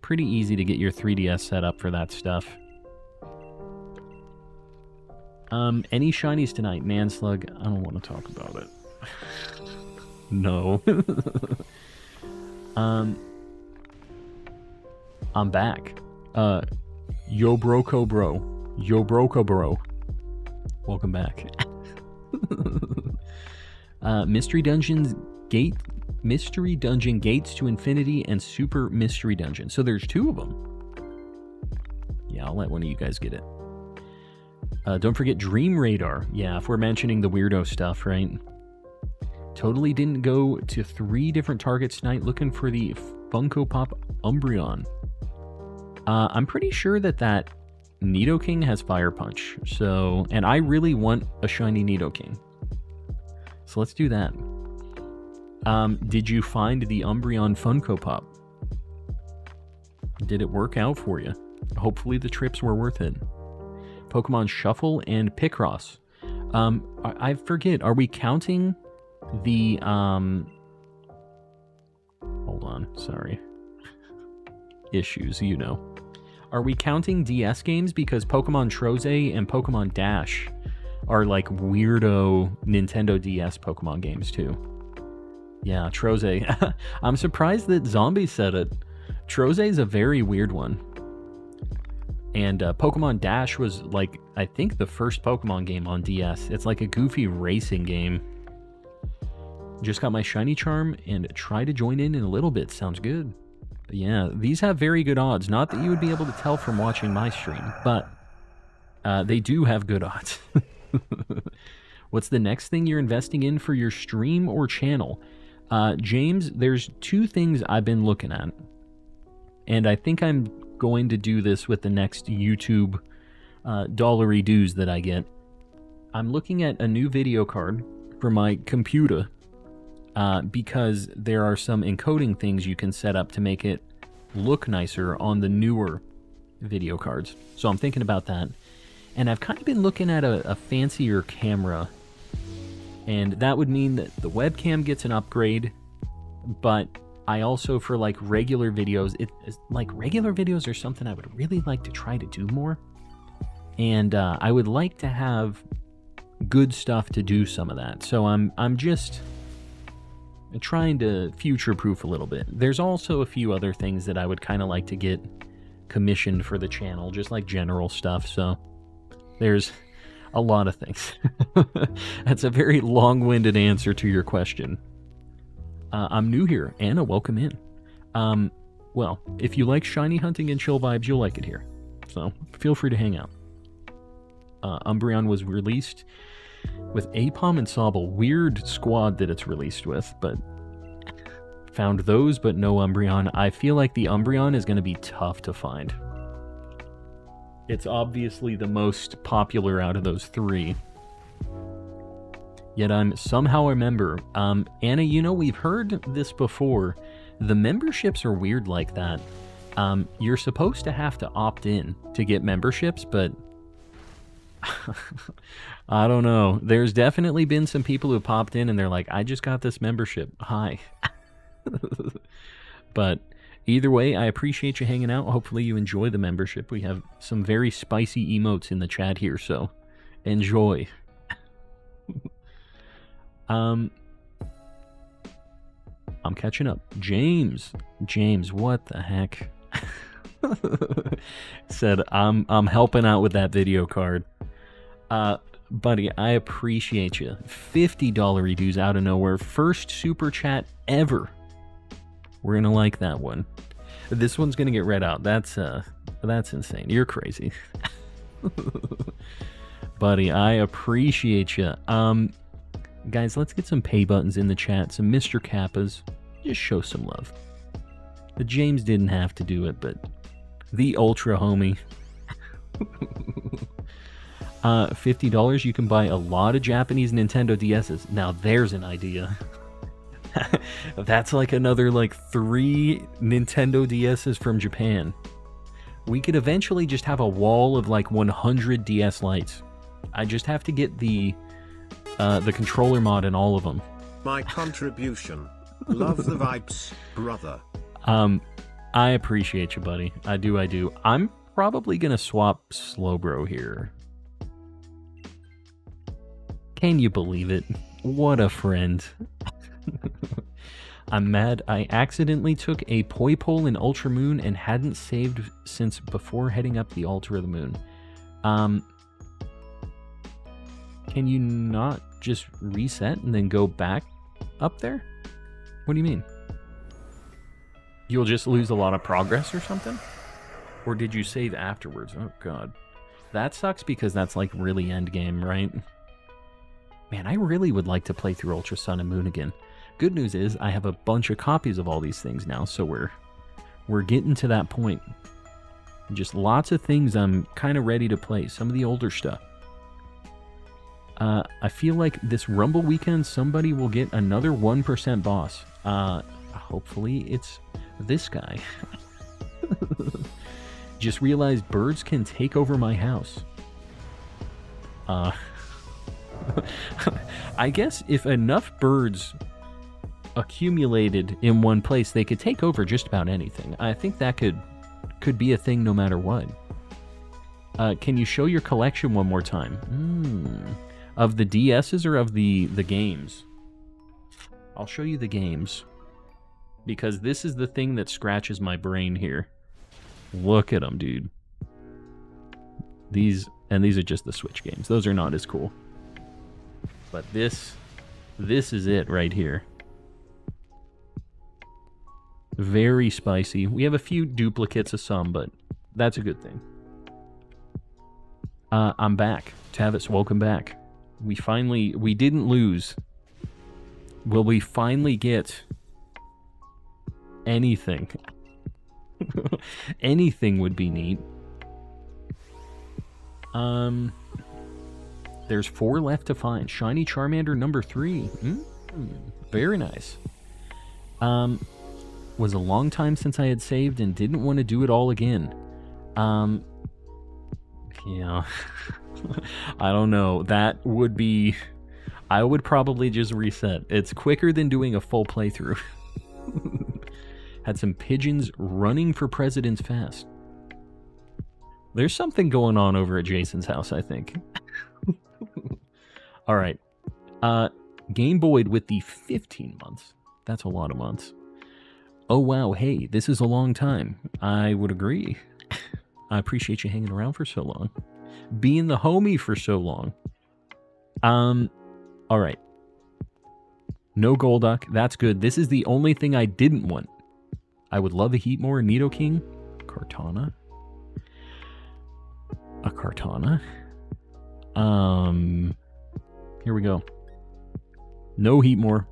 Pretty easy to get your 3DS set up for that stuff. Any shinies tonight? Manslug, I don't want to talk about it. No. I'm back. Yo Broco Bro. Yo Broco Bro. Welcome back. Mystery Dungeon Gates to Infinity and Super Mystery Dungeon. So there's two of them. Yeah, I'll let one of you guys get it. Don't forget Dream Radar. Yeah, if we're mentioning the weirdo stuff, right? Totally didn't go to 3 different targets tonight looking for the Funko Pop Umbreon. I'm pretty sure that Nidoking has Fire Punch. So, and I really want a shiny Nidoking. So let's do that. Did you find the Umbreon Funko Pop? Did it work out for you? Hopefully the trips were worth it. Pokemon Shuffle and Picross. I forget, are we counting the, hold on, sorry. Issues, you know. Are we counting DS games? Because Pokemon Troze and Pokemon Dash are like weirdo Nintendo DS Pokemon games too. Yeah, Troze. I'm surprised that Zombie said it. Troze is a very weird one. And Pokemon Dash was like, I think the first Pokemon game on DS. It's like a goofy racing game. Just got my shiny charm and try to join in a little bit. Sounds good. But yeah, these have very good odds. Not that you would be able to tell from watching my stream, but they do have good odds. What's the next thing you're investing in for your stream or channel? James, there's 2 things I've been looking at. And I think I'm going to do this with the next YouTube dollary dues that I get. I'm looking at a new video card for my computer because there are some encoding things you can set up to make it look nicer on the newer video cards. So I'm thinking about that. And I've kind of been looking at a fancier camera. And that would mean that the webcam gets an upgrade, but I also, for like regular videos, regular videos are something I would really like to try to do more. And I would like to have good stuff to do some of that. So I'm just trying to future-proof a little bit. There's also a few other things that I would kind of like to get commissioned for the channel, just like general stuff. So there's A lot of things. That's a very long-winded answer to your question. I'm new here. Anna, welcome in. Well, if you like shiny hunting and chill vibes, you'll like it here. So, feel free to hang out. Umbreon was released with Apom and Sobble. Weird squad that it's released with, but found those, but no Umbreon. I feel like the Umbreon is going to be tough to find. It's obviously the most popular out of those three. Yet I'm somehow a member. Anna, you know, we've heard this before. The memberships are weird like that. You're supposed to have to opt in to get memberships, but I don't know. There's definitely been some people who popped in and they're like, I just got this membership. Hi. But either way, I appreciate you hanging out. Hopefully you enjoy the membership. We have some very spicy emotes in the chat here, so enjoy. I'm catching up. James, what the heck? Said I'm helping out with that video card. Buddy, I appreciate you. $50 dues out of nowhere. First super chat ever. We're gonna like that one. This one's gonna get read out. That's insane. You're crazy. Buddy, I appreciate you. Guys, let's get some pay buttons in the chat. Some Mr. Kappas. Just show some love. The James didn't have to do it, but the ultra homie. $50, you can buy a lot of Japanese Nintendo DSs. Now there's an idea. That's like another 3 Nintendo DSs from Japan. We could eventually just have a wall of 100 DS Lites. I just have to get the controller mod in all of them. My contribution. Love the vibes, brother. I appreciate you, buddy. I do. I'm probably gonna swap Slowbro here. Can you believe it? What a friend. I'm mad I accidentally took a Poi Pole in Ultra Moon and hadn't saved since before heading up the Altar of the Moon. Can you not just reset and then go back up there? What do you mean? You'll just lose a lot of progress or something? Or did you save afterwards? Oh god. That sucks because that's really endgame, right? Man, I really would like to play through Ultra Sun and Moon again. Good news is I have a bunch of copies of all these things now, so we're getting to that point. Just lots of things I'm kind of ready to play. Some of the older stuff. I feel like this Rumble weekend somebody will get another 1% boss. Hopefully it's this guy. Just realized birds can take over my house. I guess if enough birds accumulated in one place, they could take over just about anything. I think that could be a thing no matter what. Can you show your collection one more time? Of the DSs or of the games? I'll show you the games. Because this is the thing that scratches my brain here. Look at them, dude. These are just the Switch games. Those are not as cool. But this is it right here. Very spicy. We have a few duplicates of some, but that's a good thing. I'm back. Tavis, welcome back. We didn't lose. Will we finally get anything? Anything would be neat. There's 4 left to find. Shiny Charmander number 3. Very nice. Was a long time since I had saved and didn't want to do it all again. Yeah. I don't know. That would be... I would probably just reset. It's quicker than doing a full playthrough. Had some pigeons running for presidents fast. There's something going on over at Jason's house, I think. Alright. Game Boy'd with the 15 months. That's a lot of months. Oh wow, hey, this is a long time. I would agree. I appreciate you hanging around for so long. being the homie for so long. All right. No Golduck. That's good. This is the only thing I didn't want. I would love a Heatmore, Nidoking, Kartana. A Kartana. Here we go. No Heatmore.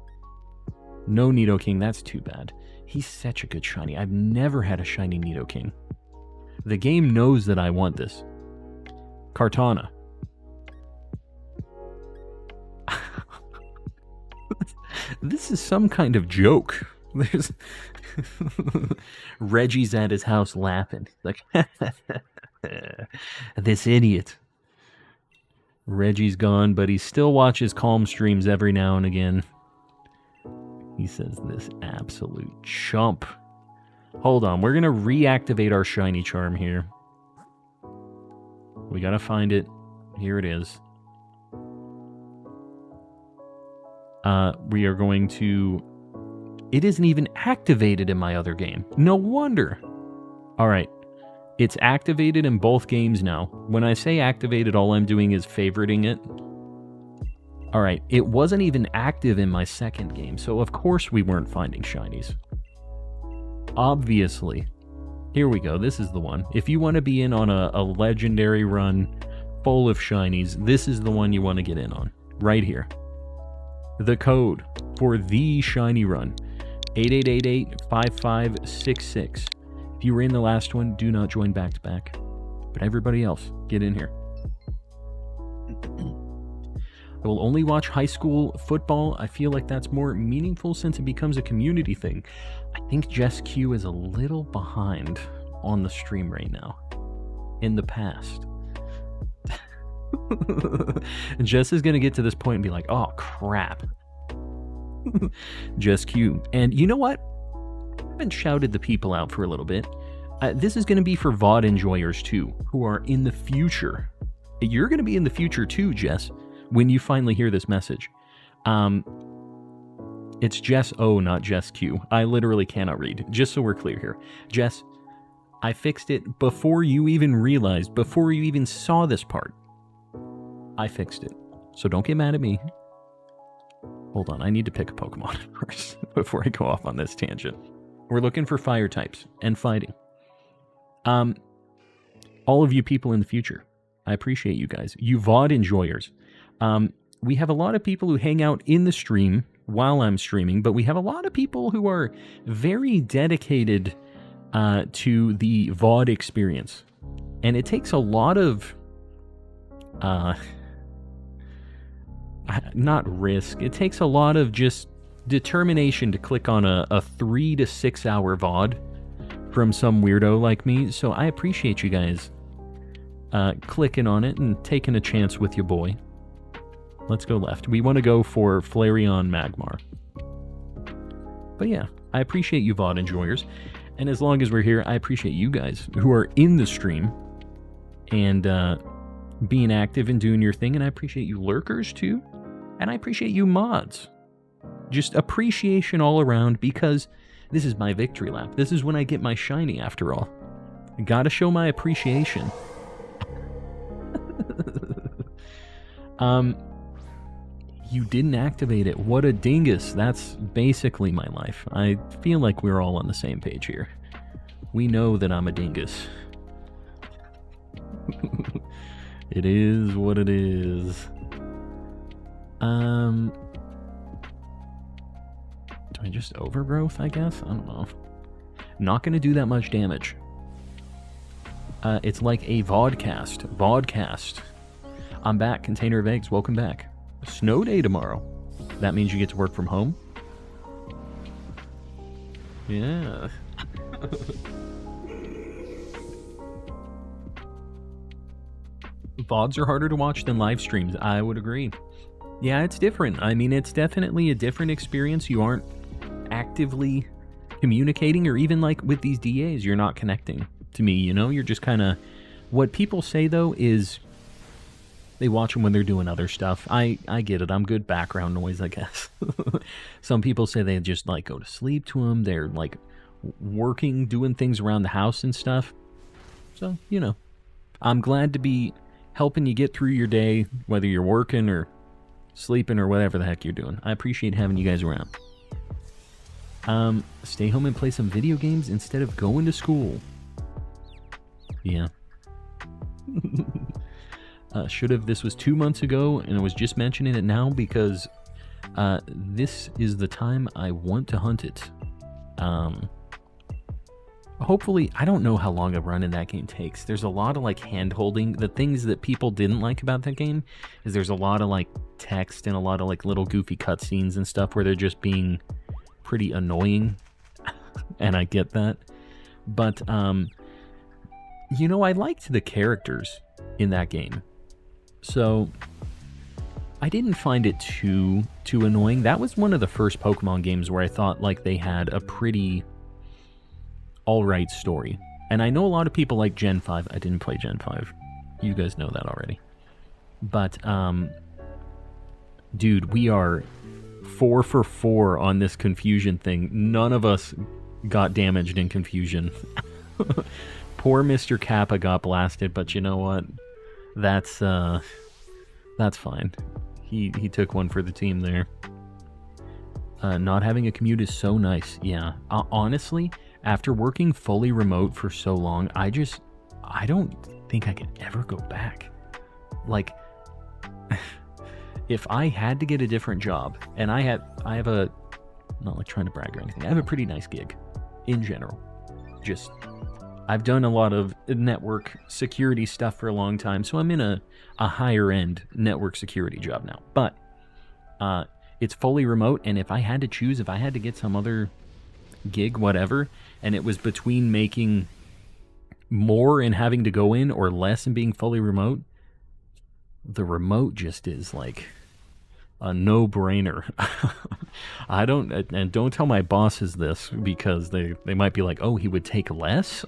No Nidoking. That's too bad. He's such a good shiny. I've never had a shiny Nidoking. The game knows that I want this. Kartana. This is some kind of joke. There's Reggie's at his house laughing. Like, this idiot. Reggie's gone, but he still watches calm streams every now and again. He says, this absolute chump. Hold on, we're going to reactivate our shiny charm here. We got to find it. Here it is. We are going to... It isn't even activated in my other game. No wonder. All right. It's activated in both games now. When I say activated, all I'm doing is favoriting it. All right. It wasn't even active in my second game, so of course we weren't finding shinies. Obviously. Here we go. This is the one. If you want to be in on a legendary run full of shinies, this is the one you want to get in on. Right here. The code for the shiny run. 8888-5566. If you were in the last one, do not join back-to-back. But everybody else, get in here. I will only watch high school football. I feel like that's more meaningful since it becomes a community thing. I think Jess Q is a little behind on the stream right now. In the past. Jess is going to get to this point and be like, oh, crap. Just Q. And you know what? I haven't shouted the people out for a little bit. This is going to be for VOD enjoyers too, who are in the future. You're going to be in the future too, Jess, when you finally hear this message. It's Jess O, not Jess Q. I literally cannot read, just so we're clear here. Jess, I fixed it before you even realized, before you even saw this part. I fixed it. So don't get mad at me. Hold on, I need to pick a Pokemon first before I go off on this tangent. We're looking for fire types and fighting. All of you people in the future, I appreciate you guys. You VOD enjoyers. We have a lot of people who hang out in the stream while I'm streaming, but we have a lot of people who are very dedicated to the VOD experience. And it takes a lot of... not risk. It takes a lot of just determination to click on a 3 to 6 hour VOD from some weirdo like me. So I appreciate you guys clicking on it and taking a chance with your boy. Let's go left. We want to go for Flareon Magmar. But yeah, I appreciate you VOD enjoyers. And as long as we're here, I appreciate you guys who are in the stream and being active and doing your thing. And I appreciate you lurkers too. And I appreciate you mods. Just appreciation all around, because this is my victory lap. This is when I get my shiny after all. I gotta show my appreciation. You didn't activate it. What a dingus. That's basically my life. I feel like we're all on the same page here. We know that I'm a dingus. It is what it is. Do I just overgrowth, I guess? I don't know. Not gonna do that much damage. It's like a vodcast. Vodcast. I'm back. Container of eggs. Welcome back. Snow day tomorrow. That means you get to work from home? Yeah. VODs are harder to watch than live streams. I would agree. Yeah, it's different. I mean, it's definitely a different experience. You aren't actively communicating, or even like with these DAs, you're not connecting to me, you know? You're just kind of... What people say, though, is they watch them when they're doing other stuff. I get it. I'm good background noise, I guess. Some people say they just, like, go to sleep to them. They're, like, working, doing things around the house and stuff. So, you know. I'm glad to be helping you get through your day, whether you're working or sleeping or whatever the heck you're doing. I appreciate having you guys around. Stay home and play some video games instead of going to school. Yeah. Should have. This was 2 months ago, and I was just mentioning it now because this is the time I want to hunt it. Hopefully, I don't know how long a run in that game takes. There's a lot of like hand holding. The things that people didn't like about that game is there's a lot of like text and a lot of like little goofy cutscenes and stuff where they're just being pretty annoying. And I get that. But, you know, I liked the characters in that game. So I didn't find it too annoying. That was one of the first Pokemon games where I thought like they had a pretty alright story. And I know a lot of people like Gen 5. I didn't play Gen 5. You guys know that already. But, dude, we are 4 for 4 on this confusion thing. None of us got damaged in confusion. Poor Mr. Kappa got blasted, but you know what? That's fine. He took one for the team there. Not having a commute is so nice. Yeah. Honestly, after working fully remote for so long, I don't think I could ever go back. Like, if I had to get a different job, and I have a, not like trying to brag or anything, I have a pretty nice gig in general. Just, I've done a lot of network security stuff for a long time, so I'm in a higher end network security job now. But it's fully remote, and if I had to choose, if I had to get some other gig, whatever, and it was between making more and having to go in or less and being fully remote, the remote just is like a no-brainer. And don't tell my bosses this because they might be like, oh, he would take less?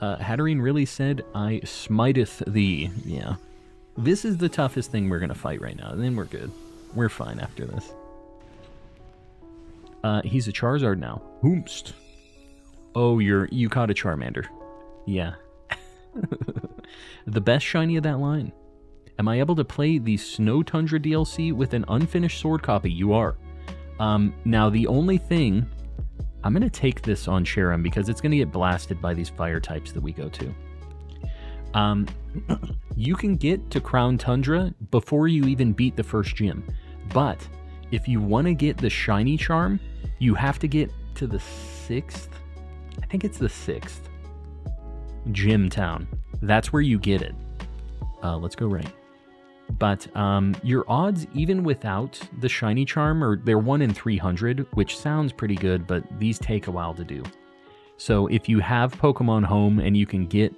Hatterene really said, I smiteth thee. Yeah. This is the toughest thing we're going to fight right now, and then we're good. We're fine after this. He's a Charizard now. Hoomst. Oh, you caught a Charmander. Yeah. The best shiny of that line. Am I able to play the Snow Tundra DLC with an unfinished sword copy? You are. Now, the only thing... I'm going to take this on Sharon because it's going to get blasted by these fire types that we go to. You can get to Crown Tundra before you even beat the first gym. But if you want to get the shiny charm, you have to get to the 6th. I think it's the 6th. Gym Town. That's where you get it. Let's go right. But your odds, even without the shiny charm, they're 1 in 300, which sounds pretty good, but these take a while to do. So if you have Pokemon Home and you can get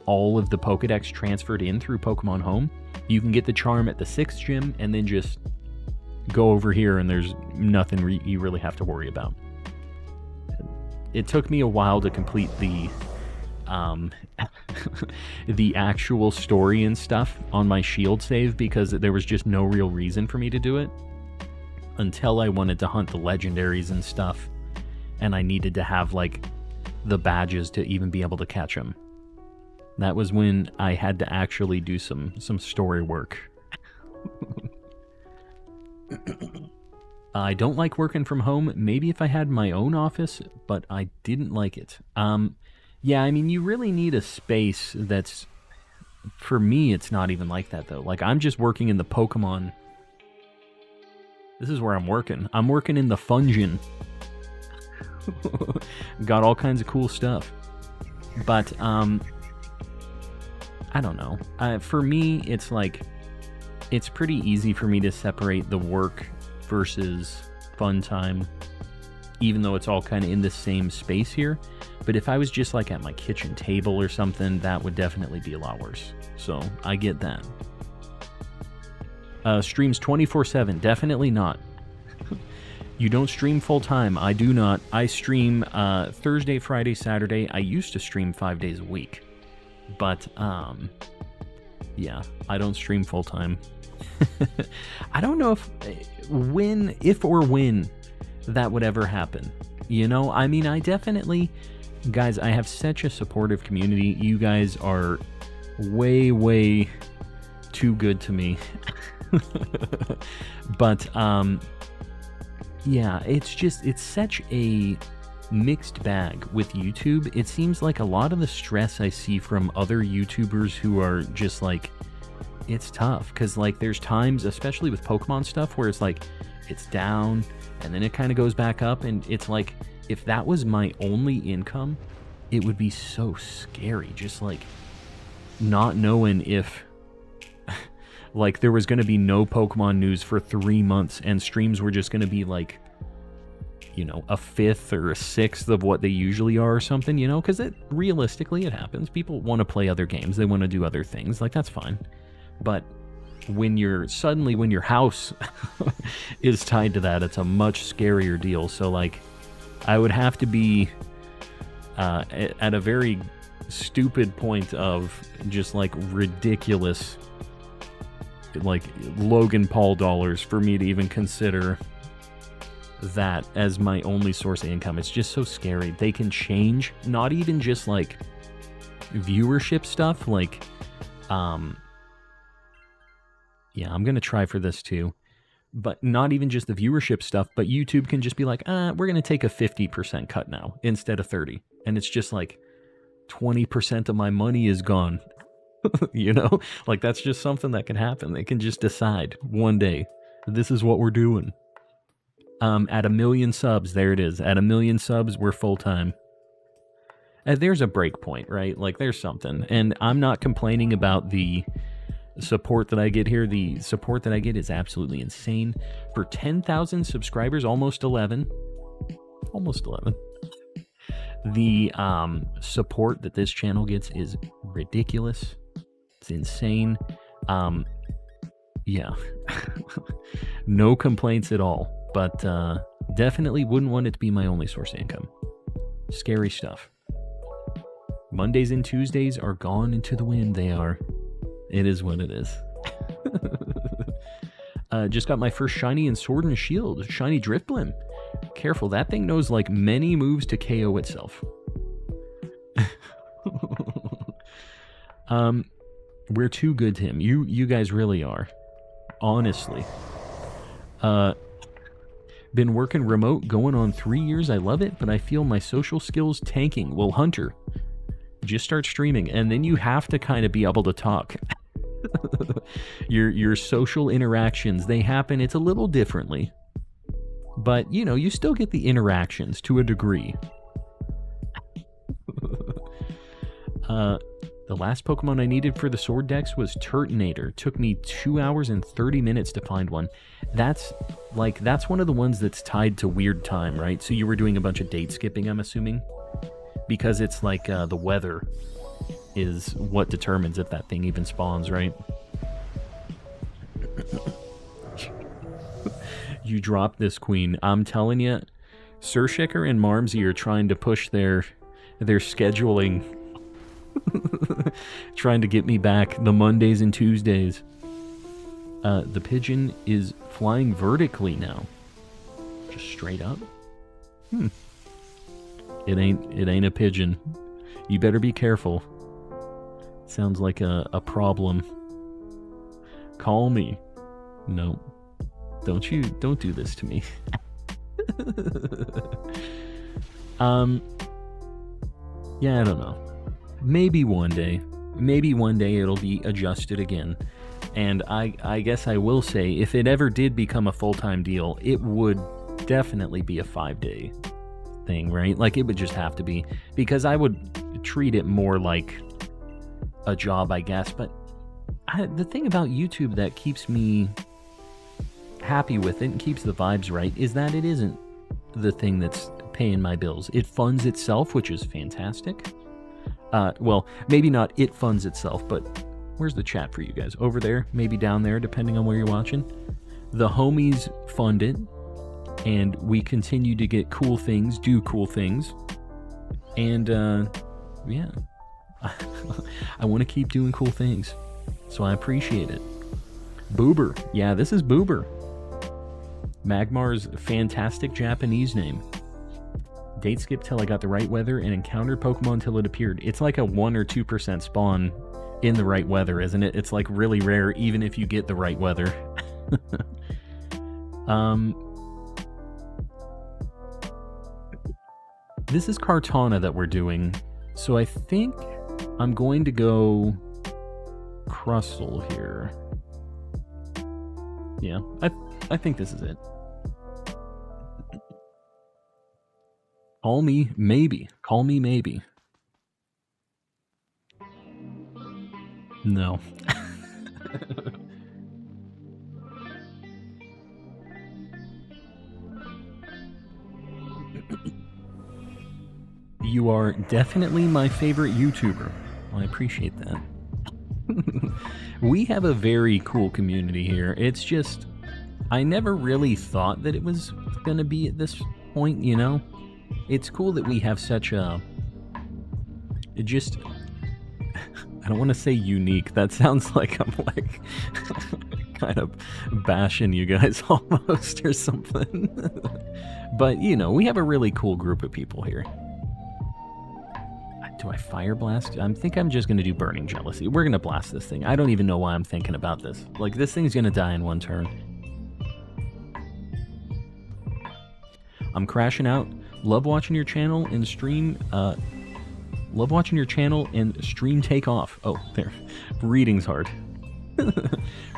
all of the Pokedex transferred in through Pokemon Home, you can get the charm at the 6th gym and then just go over here and there's nothing you really have to worry about. It took me a while to complete the the actual story and stuff on my shield save because there was just no real reason for me to do it until I wanted to hunt the legendaries and stuff, and I needed to have like the badges to even be able to catch them. That was when I had to actually do some story work. I don't like working from home. Maybe if I had my own office, but I didn't like it. Yeah, I mean, you really need a space that's... For me, it's not even like that, though. Like, I'm just working in the Pokemon... This is where I'm working. I'm working in the Fungin. Got all kinds of cool stuff. But, I don't know. For me, it's like... It's pretty easy for me to separate the work versus fun time, even though it's all kind of in the same space here. But if I was just like at my kitchen table or something, that would definitely be a lot worse. So I get that. Streams 24/7, definitely not. You don't stream full time. I do not. I stream Thursday, Friday, Saturday. I used to stream 5 days a week, but yeah, I don't stream full time. I don't know if or when that would ever happen. You know, I mean, I definitely, Guys, I have such a supportive community. You guys are way, way too good to me. But, yeah, it's such a mixed bag with YouTube. It seems like a lot of the stress I see from other YouTubers who are just like, it's tough. Because, like, there's times, especially with Pokemon stuff, where it's like, it's down, and then it kind of goes back up, and it's like, if that was my only income, it would be so scary. Just, like, not knowing if, like, there was going to be no Pokemon news for 3 months, and streams were just going to be, like, you know, a fifth or a sixth of what they usually are or something, you know? Because realistically, it happens. People want to play other games. They want to do other things. Like, that's fine. But when your house is tied to that, it's a much scarier deal. So, like, I would have to be at a very stupid point of just, like, ridiculous, like, Logan Paul dollars for me to even consider that as my only source of income. It's just so scary. They can change, not even just, like, viewership stuff, like, yeah, I'm gonna try for this too, but not even just the viewership stuff, but YouTube can just be like, we're gonna take a 50% cut now instead of 30, and it's just like 20% of my money is gone. You know, like, that's just something that can happen. They can just decide one day, this is what we're doing. At 1 million subs, there it is. At 1 million subs, we're full-time. There's a break point, right? Like, there's something. And I'm not complaining about the support that I get here. The support that I get is absolutely insane. For 10,000 subscribers, almost 11. The support that this channel gets is ridiculous. It's insane. Yeah. No complaints at all. But definitely wouldn't want it to be my only source of income. Scary stuff. Mondays and Tuesdays are gone into the wind. They are. It is what it is. Just got my first shiny in Sword and Shield. Shiny Drifblim. Careful, that thing knows, like, many moves to KO itself. We're too good to him. You guys really are. Honestly. Been working remote going on 3 years. I love it, but I feel my social skills tanking. Well, Hunter, just start streaming, and then you have to kind of be able to talk. Your social interactions, they happen, it's a little differently. But, you know, you still get the interactions to a degree. The last Pokemon I needed for the Sword Dex was Turtonator. Took me 2 hours and 30 minutes to find one. That's one of the ones that's tied to weird time, right? So you were doing a bunch of date skipping, I'm assuming? Because it's like the weather is what determines if that thing even spawns, right? You drop this queen. I'm telling you, Surshikar and Marmsey are trying to push their scheduling. Trying to get me back the Mondays and Tuesdays. The pigeon is flying vertically now. Just straight up. It ain't a pigeon. You better be careful. Sounds like a problem. Call me. No. Don't do this to me. Yeah, I don't know. Maybe one day it'll be adjusted again. And I guess I will say, if it ever did become a full-time deal, it would definitely be a 5-day thing, right? Like, it would just have to be, because I would treat it more like a job, I guess. But the thing about YouTube that keeps me happy with it and keeps the vibes right is that it isn't the thing that's paying my bills. It funds itself, which is fantastic. Well, maybe not it funds itself, but where's the chat for you guys? Over there, maybe down there, depending on where you're watching. The homies fund it, and we continue to get cool things, do cool things, and yeah, I want to keep doing cool things, so I appreciate it. Boober, yeah, this is Boober. Magmar's fantastic Japanese name. Date skip till I got the right weather and encountered Pokemon until it appeared. It's like a 1 or 2% spawn in the right weather, isn't it? It's like really rare even if you get the right weather. This is Kartana that we're doing, so I think I'm going to go Crustle here. Yeah, I think this is it. Call me maybe. Call me maybe. No. You are definitely my favorite YouTuber. Well, I appreciate that. We have a very cool community here. It's just, I never really thought that it was going to be at this point, you know? It's cool that we have such a... It just... I don't want to say unique. That sounds like I'm like... kind of bashing you guys almost or something. But, you know, we have a really cool group of people here. Do I Fire Blast? I think I'm just going to do Burning Jealousy. We're going to blast this thing. I don't even know why I'm thinking about this. Like, this thing's going to die in one turn. I'm crashing out. Love watching your channel and stream... love watching your channel and stream take off. Oh, there. Reading's hard.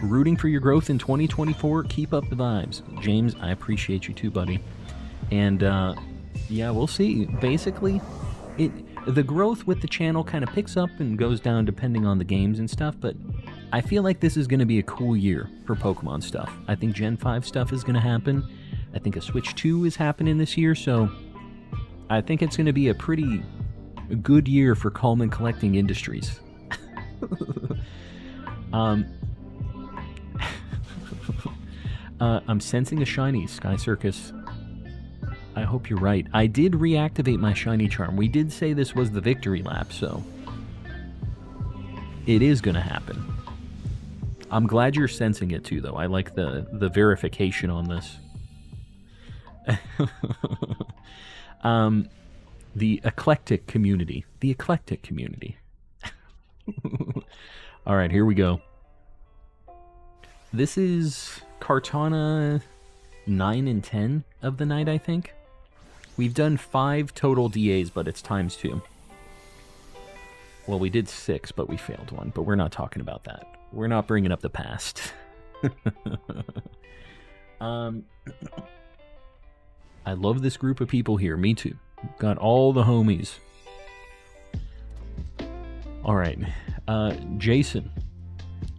Rooting for your growth in 2024. Keep up the vibes. James, I appreciate you too, buddy. And, yeah, we'll see. Basically, the growth with the channel kind of picks up and goes down depending on the games and stuff, but I feel like this is going to be a cool year for Pokemon stuff. I think Gen 5 stuff is going to happen. I think a Switch 2 is happening this year, so I think it's going to be a pretty good year for Coleman Collecting Industries. I'm sensing a shiny, Sky Circus. I hope you're right. I did reactivate my shiny charm. We did say this was the victory lap, so it is going to happen. I'm glad you're sensing it too, though. I like the verification on this. The eclectic community. The eclectic community. All right, here we go. This is Kartana 9 and 10 of the night, I think. We've done 5 total DAs, but it's times 2. Well, we did 6, but we failed one. But we're not talking about that. We're not bringing up the past. I love this group of people here. Me too. Got all the homies. All right. Jason.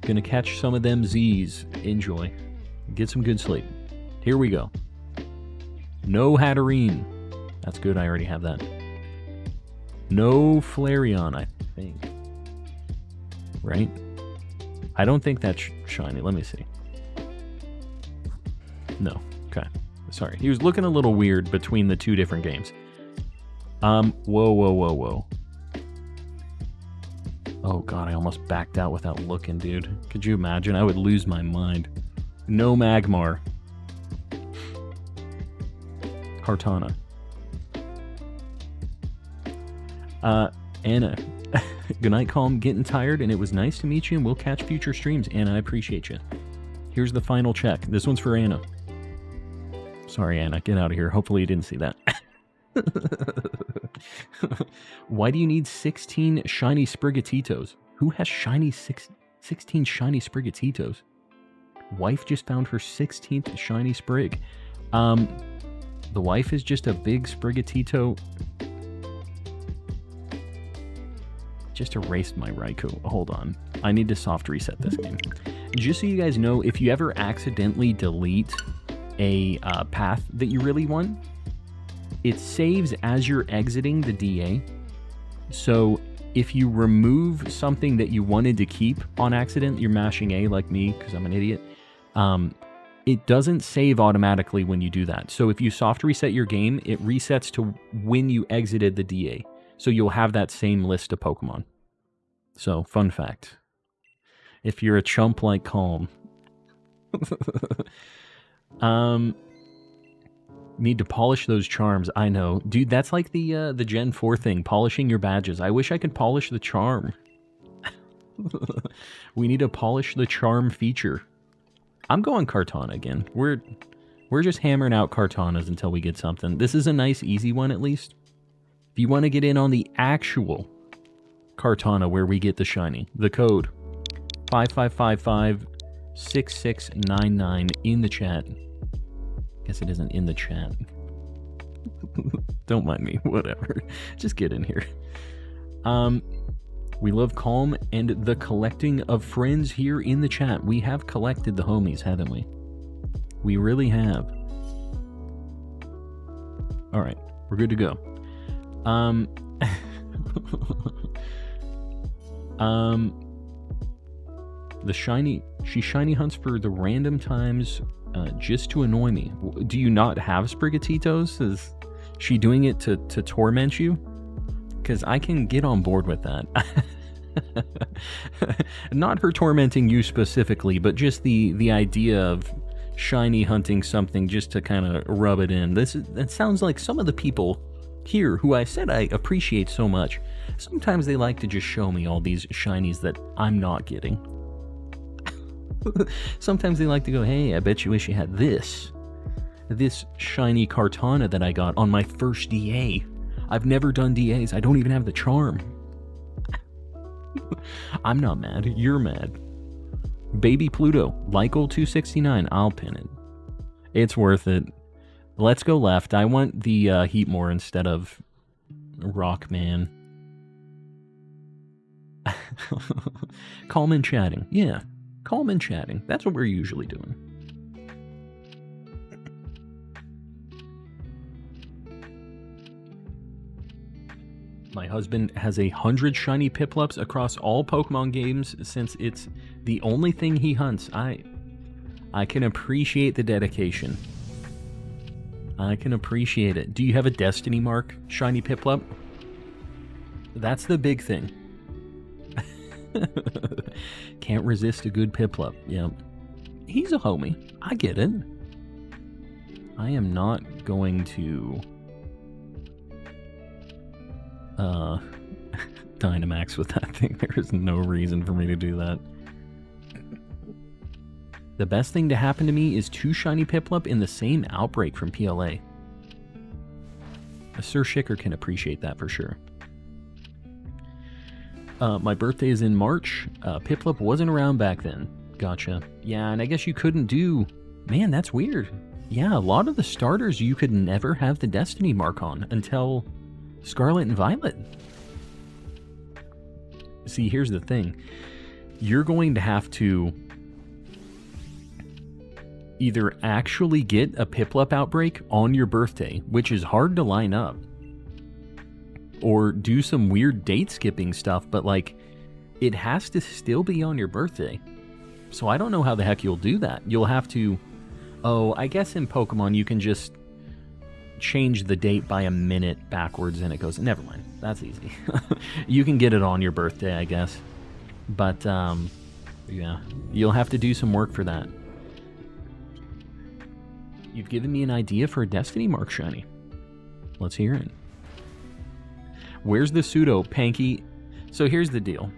Gonna catch some of them Z's. Enjoy. Get some good sleep. Here we go. No Hatterene. That's good, I already have that. No Flareon, I think. Right? I don't think that's shiny. Let me see. No. Okay. Sorry. He was looking a little weird between the 2 different games. Whoa. Oh god, I almost backed out without looking, dude. Could you imagine? I would lose my mind. No Magmar. Kartana. Anna. Good night, Calm. Getting tired, and it was nice to meet you, and we'll catch future streams. Anna, I appreciate you. Here's the final check. This one's for Anna. Sorry, Anna. Get out of here. Hopefully you didn't see that. Why do you need 16 shiny Sprigatitos? Who has 16 shiny Sprigatitos? Wife just found her 16th shiny Sprig. The wife is just a big Sprigatito. Just erased my Raikou. Hold on. I need to soft reset this game. Just so you guys know, if you ever accidentally delete a path that you really want, it saves as you're exiting the DA. So if you remove something that you wanted to keep on accident, you're mashing A like me because I'm an idiot, it doesn't save automatically when you do that. So if you soft reset your game, it resets to when you exited the DA. So you'll have that same list of Pokemon. So, fun fact. If you're a chump like Calm. Need to polish those charms. I know. Dude, that's like the Gen 4 thing, polishing your badges. I wish I could polish the charm. We need to polish the charm feature. I'm going Kartana again. We're just hammering out Kartanas until we get something. This is a nice, easy one at least. If you want to get in on the actual Kartana where we get the shiny, the code 5555-6699 in the chat. Guess it isn't in the chat. Don't mind me, whatever. Just get in here. We love Calm and the collecting of friends here in the chat. We have collected the homies, haven't we? We really have. Alright, we're good to go. She shiny hunts for the random times just to annoy me. Do you not have Sprigatitos? Is she doing it to torment you? Because I can get on board with that. Not her tormenting you specifically, but just the idea of shiny hunting something just to kind of rub it in. That sounds like some of the people here who I said I appreciate so much. Sometimes they like to just show me all these shinies that I'm not getting. Sometimes they like to go, hey, I bet you wish you had this shiny Kartana that I got on my first DA. I've never done DAs. I don't even have the charm. I'm not mad. You're mad. Baby Pluto, Lycal 269. I'll pin it. It's worth it. Let's go left. I want the Heatmore instead of Rockman. Calm and chatting. Yeah. Calm and chatting. That's what we're usually doing. My husband has 100 shiny Piplups across all Pokemon games since it's the only thing he hunts. I can appreciate the dedication. I can appreciate it. Do you have a Destiny Mark shiny Piplup? That's the big thing. Can't resist a good Piplup. Yeah. He's a homie. I get it. I am not going to Dynamax with that thing. There is no reason for me to do that. The best thing to happen to me is 2 shiny Piplup in the same outbreak from PLA. Sir Shicker can appreciate that for sure. My birthday is in March. Piplup wasn't around back then. Gotcha. Yeah, and I guess you couldn't do... Man, that's weird. Yeah, a lot of the starters you could never have the Destiny Mark on until Scarlet and Violet. See, here's the thing. You're going to have to either actually get a Piplup outbreak on your birthday, which is hard to line up, or do some weird date skipping stuff, but like, it has to still be on your birthday. So I don't know how the heck you'll do that. You'll have to... Oh, I guess in Pokemon you can just change the date by a minute backwards and it goes... Never mind. That's easy. You can get it on your birthday, I guess. But, yeah. You'll have to do some work for that. You've given me an idea for a Destiny Mark shiny. Let's hear it. Where's the pseudo Panky? So here's the deal.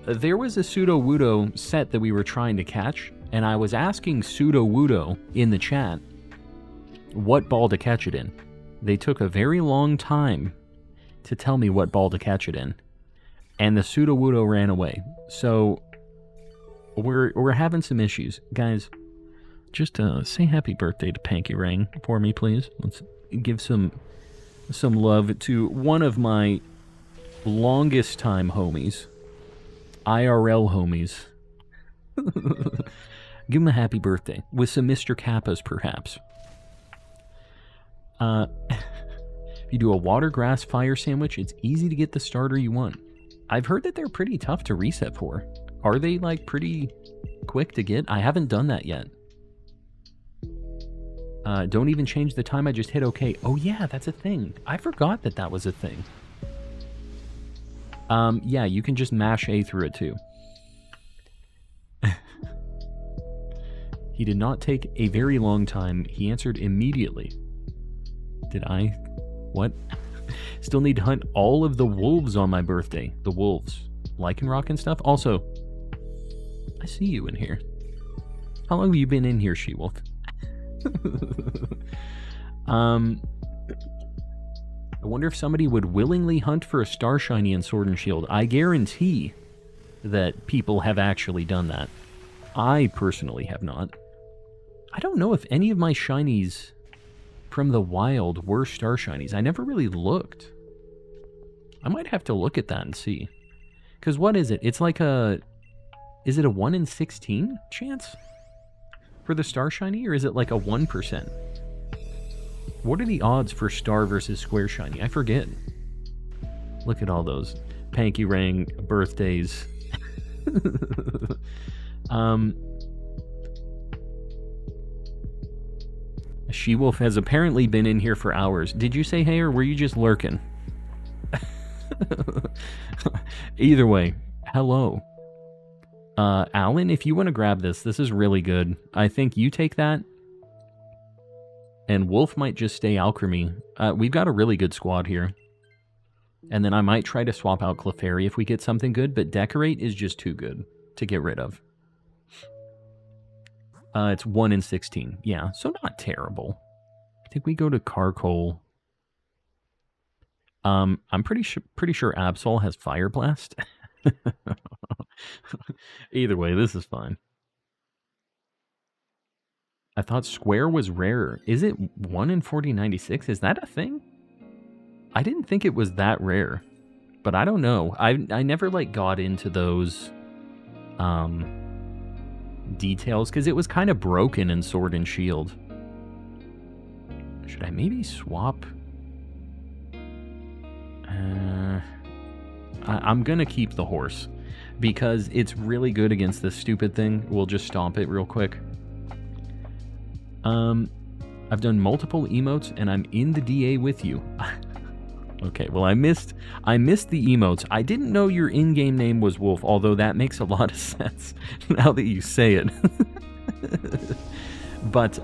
There was a pseudo Wudo set that we were trying to catch, and I was asking pseudo Wudo in the chat what ball to catch it in. They took a very long time to tell me what ball to catch it in, and the pseudo Wudo ran away. So we're having some issues, guys. Just say happy birthday to Panky Rang for me, please. Let's give some love to one of my longest time homies, IRL homies. Give him a happy birthday with some Mr. Kappas, perhaps. If you do a water, grass, fire sandwich, it's easy to get the starter you want. I've heard that they're pretty tough to reset for. Are they like pretty quick to get? I haven't done that yet. Don't even change the time, I just hit OK. Oh yeah, that's a thing. I forgot that that was a thing. Yeah, you can just mash A through it too. He did not take a very long time. He answered immediately. Did I? What? Still need to hunt all of the wolves on my birthday. The wolves. Lycanroc and stuff. Also, I see you in here. How long have you been in here, She-Wolf? I wonder if somebody would willingly hunt for a Star Shiny in Sword and Shield. I guarantee that people have actually done that. I personally have not. I don't know if any of my shinies from the wild were Star Shinies. I never really looked. I might have to look at that and see. Because what is it? It's like a... Is it a 1 in 16 chance for the Star Shiny? Or is it like a 1%? What are the odds for Star versus Square Shiny? I forget. Look at all those Panky Rang birthdays. She-Wolf has apparently been in here for hours. Did you say hey, or were you just lurking? Either way, hello. Alan, if you want to grab this is really good. I think you take that. And Wolf might just stay Alchemy. We've got a really good squad here. And then I might try to swap out Clefairy if we get something good, but Decorate is just too good to get rid of. It's 1 in 16. Yeah, so not terrible. I think we go to Carcoal. I'm pretty sure Absol has Fire Blast. Either way, this is fine. I thought Square was rarer. Is it 1 in 4096? Is that a thing? I didn't think it was that rare. But I don't know. I never like got into those details because it was kind of broken in Sword and Shield. Should I maybe swap? I'm gonna keep the horse because it's really good against this stupid thing. We'll just stomp it real quick. I've done multiple emotes and I'm in the DA with you. Okay, well I missed the emotes. I didn't know your in-game name was Wolf, although that makes a lot of sense now that you say it. But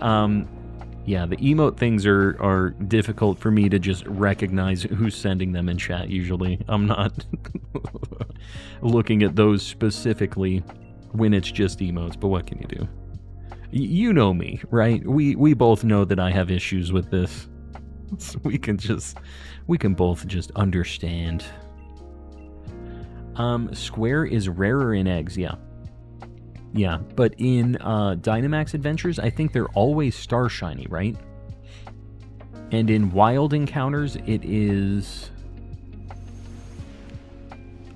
yeah, the emote things are difficult for me to just recognize who's sending them in chat usually. I'm not looking at those specifically when it's just emotes, but what can you do? You know me, right? We both know that I have issues with this. So we can both just understand. Square is rarer in eggs, yeah. Yeah, but in Dynamax Adventures, I think they're always Star Shiny, right? And in Wild Encounters, it is...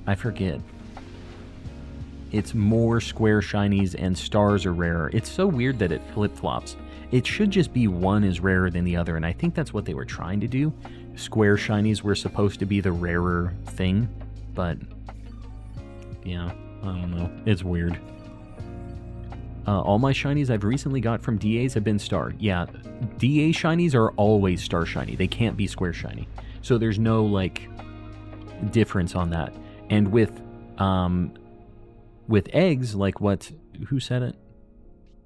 I forget. It's more Square Shinies and Stars are rarer. It's so weird that it flip-flops. It should just be one is rarer than the other, and I think that's what they were trying to do. Square Shinies were supposed to be the rarer thing, but... yeah, I don't know. It's weird. All my shinies I've recently got from DAs have been Star. Yeah, DA shinies are always Star Shiny. They can't be Square Shiny. So there's no, like, difference on that. And with eggs, like what... Who said it?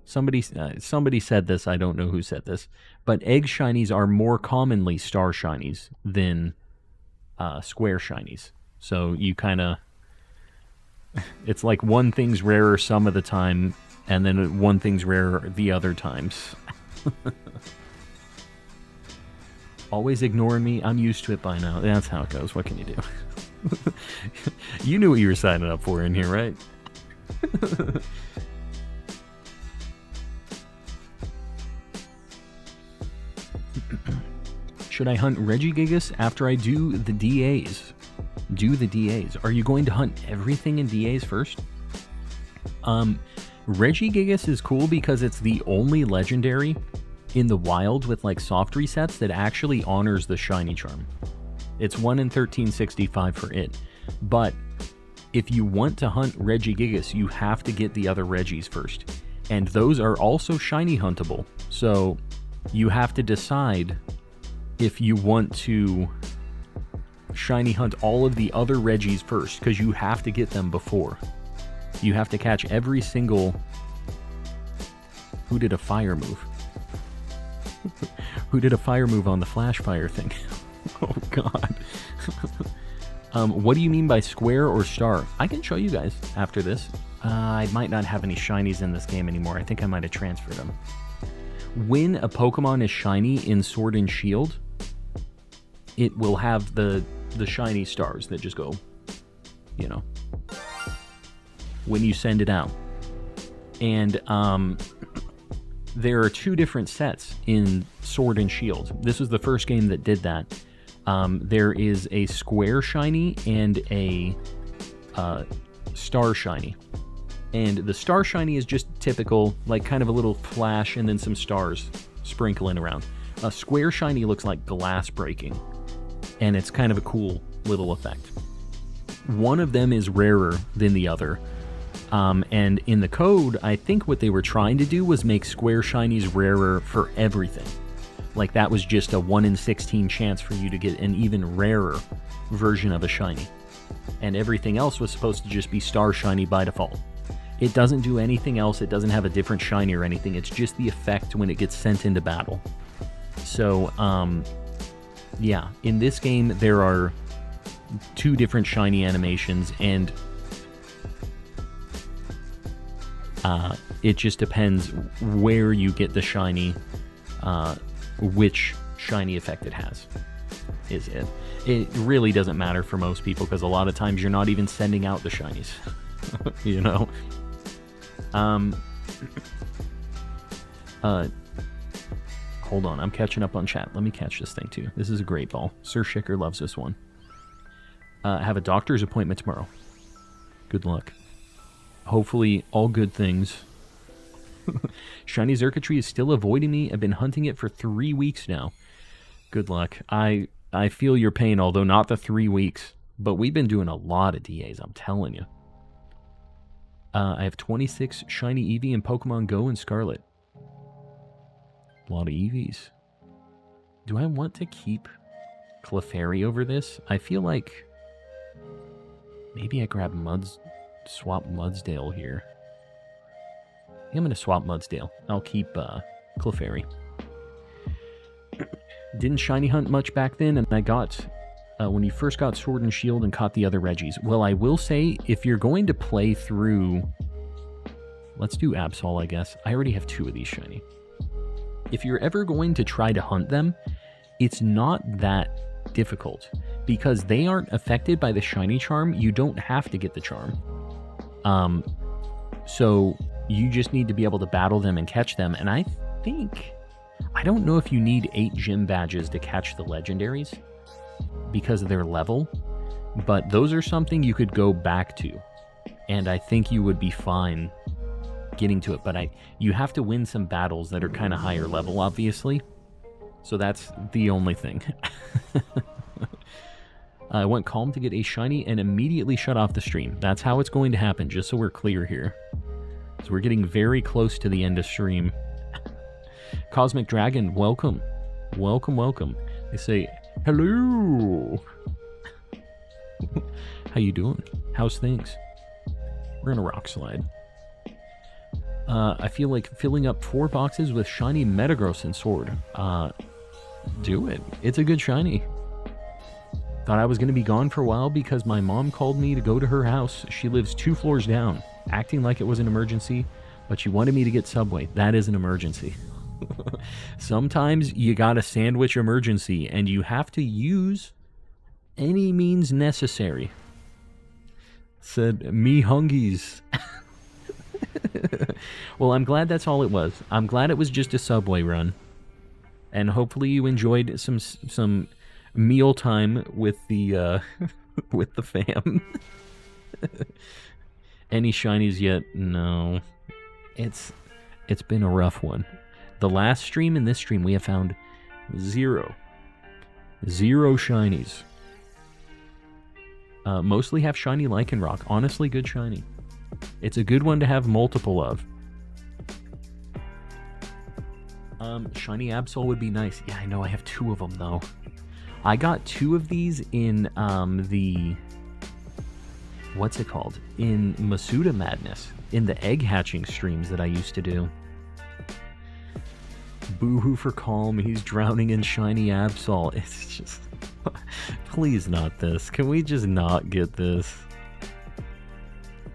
Somebody said this. I don't know who said this. But egg shinies are more commonly Star Shinies than Square Shinies. So you kind of... It's like one thing's rarer some of the time, and then one thing's rarer the other times. Always ignoring me. I'm used to it by now. That's how it goes. What can you do? You knew what you were signing up for in here, right? Should I hunt Regigigas after I do the DAs? Are you going to hunt everything in DAs first? Regigigas is cool because it's the only legendary in the wild with like soft resets that actually honors the shiny charm. It's 1 in 1365 for it. But if you want to hunt Regigigas, you have to get the other Regis first. And those are also shiny huntable. So you have to decide if you want to shiny hunt all of the other Regis first, because you have to get them before. You have to catch every single Who did a fire move? Who did a fire move on the flash fire thing? Oh, God. What do you mean by square or star? I can show you guys after this. I might not have any shinies in this game anymore. I think I might have transferred them. When a Pokemon is shiny in Sword and Shield, it will have the shiny stars that just go, you know, when you send it out. And there are 2 different sets in Sword and Shield. This was the first game that did that. There is a square shiny and a star shiny. And the star shiny is just typical, like kind of a little flash and then some stars sprinkling around. A square shiny looks like glass breaking, and it's kind of a cool little effect. One of them is rarer than the other. And in the code, I think what they were trying to do was make square shinies rarer for everything. Like that was just a 1 in 16 chance for you to get an even rarer version of a shiny. And everything else was supposed to just be star shiny by default. It doesn't do anything else, it doesn't have a different shiny or anything, it's just the effect when it gets sent into battle. So, yeah, in this game there are 2 different shiny animations, and it just depends where you get the shiny, which shiny effect it has, is it. It really doesn't matter for most people, because a lot of times you're not even sending out the shinies, you know? Hold on, I'm catching up on chat. Let me catch this thing too. This is a great ball. Sir Shicker loves this one. Have a doctor's appointment tomorrow. Good luck. Hopefully, all good things. Shiny Xurkitree is still avoiding me. I've been hunting it for 3 weeks now. Good luck. I feel your pain, although not the 3 weeks. But we've been doing a lot of DAs, I'm telling you. I have 26 shiny Eevee in Pokemon Go and Scarlet. A lot of Eevees. Do I want to keep Clefairy over this? I feel like maybe I grab swap Mudsdale here. I think I'm going to swap Mudsdale. I'll keep Clefairy. Didn't shiny hunt much back then, and I got... when you first got Sword and Shield and caught the other Reggies. Well, I will say, if you're going to play through... Let's do Absol, I guess. I already have 2 of these shiny. If you're ever going to try to hunt them, it's not that difficult. Because they aren't affected by the shiny charm, you don't have to get the charm. So you just need to be able to battle them and catch them. And I think... I don't know if you need 8 gym badges to catch the legendaries, because of their level, but those are something you could go back to, and I think you would be fine getting to it. But you have to win some battles that are kind of higher level, obviously, so that's the only thing. I went calm to get a shiny and immediately shut off the stream. That's how it's going to happen, just so we're clear here. So we're getting very close to the end of stream. Cosmic Dragon, welcome. Welcome, welcome. They say, hello. How you doing? How's things? We're gonna rock slide. I feel like filling up 4 boxes with shiny Metagross and Sword. Do it. It's a good shiny. Thought I was gonna be gone for a while because my mom called me to go to her house. She lives 2 floors down, acting like it was an emergency, but she wanted me to get Subway. That is an emergency. Sometimes you got a sandwich emergency, and you have to use any means necessary. Said me hungies. Well, I'm glad that's all it was. I'm glad it was just a Subway run, and hopefully you enjoyed some meal time with the with the fam. Any shinies yet? No. It's been a rough one. The last stream and this stream, we have found 0 shinies. Mostly have shiny Lycanroc. Honestly, good shiny. It's a good one to have multiple of. Shiny Absol would be nice. Yeah, I know. I have 2 of them, though. I got 2 of these in the... What's it called? In Masuda Madness. In the egg hatching streams that I used to do. Boo-hoo for Calm. He's drowning in shiny Absol. It's just... Please not this. Can we just not get this?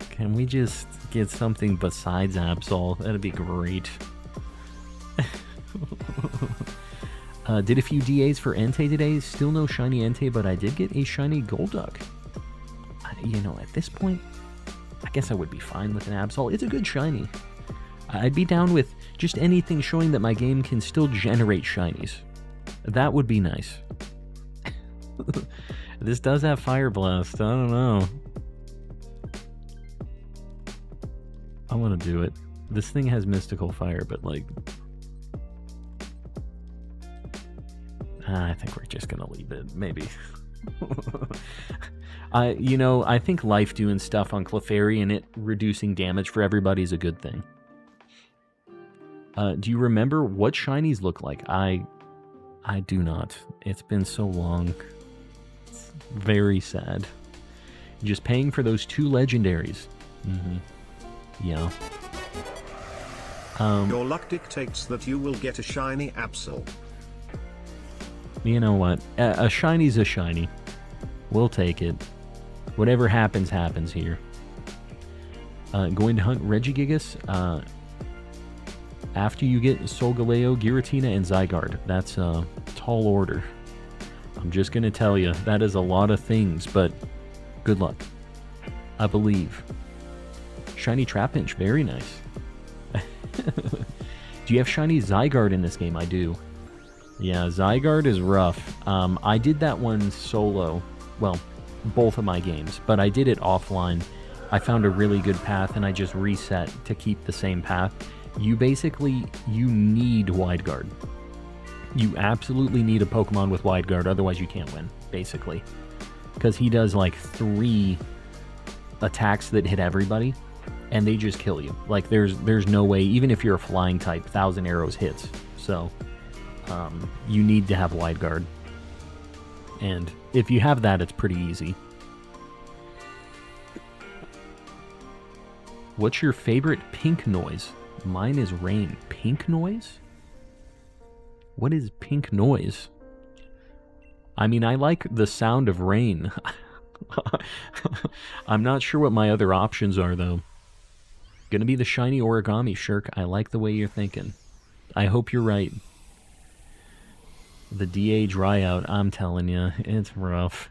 Can we just get something besides Absol? That'd be great. Did a few DAs for Entei today. Still no shiny Entei, but I did get a shiny Golduck. You know, at this point, I guess I would be fine with an Absol. It's a good shiny. I'd be down with just anything showing that my game can still generate shinies. That would be nice. This does have Fire Blast. I don't know. I want to do it. This thing has Mystical Fire, but like... I think we're just going to leave it. Maybe. You know, I think life doing stuff on Clefairy and it reducing damage for everybody is a good thing. Do you remember what shinies look like? I do not. It's been so long. It's very sad. Just paying for those 2 legendaries. Yeah. Your luck dictates that you will get a shiny Absol. You know what? A shiny's a shiny. We'll take it. Whatever happens, happens here. Going to hunt Regigigas after you get Solgaleo, Giratina, and Zygarde. That's a tall order. I'm just going to tell you, that is a lot of things, but good luck. I believe. Shiny Trapinch, very nice. Do you have shiny Zygarde in this game? I do. Yeah, Zygarde is rough. I did that one solo. Well, both of my games, but I did it offline. I found a really good path and I just reset to keep the same path. You need Wide Guard. You absolutely need a Pokemon with Wide Guard, otherwise you can't win, basically. Because he does like 3 attacks that hit everybody, and they just kill you. Like, there's no way, even if you're a flying type, 1,000 arrows hits. So, you need to have Wide Guard. And if you have that, it's pretty easy. What's your favorite pink noise? Mine is rain. Pink noise? What is pink noise? I mean, I like the sound of rain. I'm not sure what my other options are, though. Gonna be the shiny Origami, Shirk. I like the way you're thinking. I hope you're right. The DA dry out, I'm telling you, it's rough.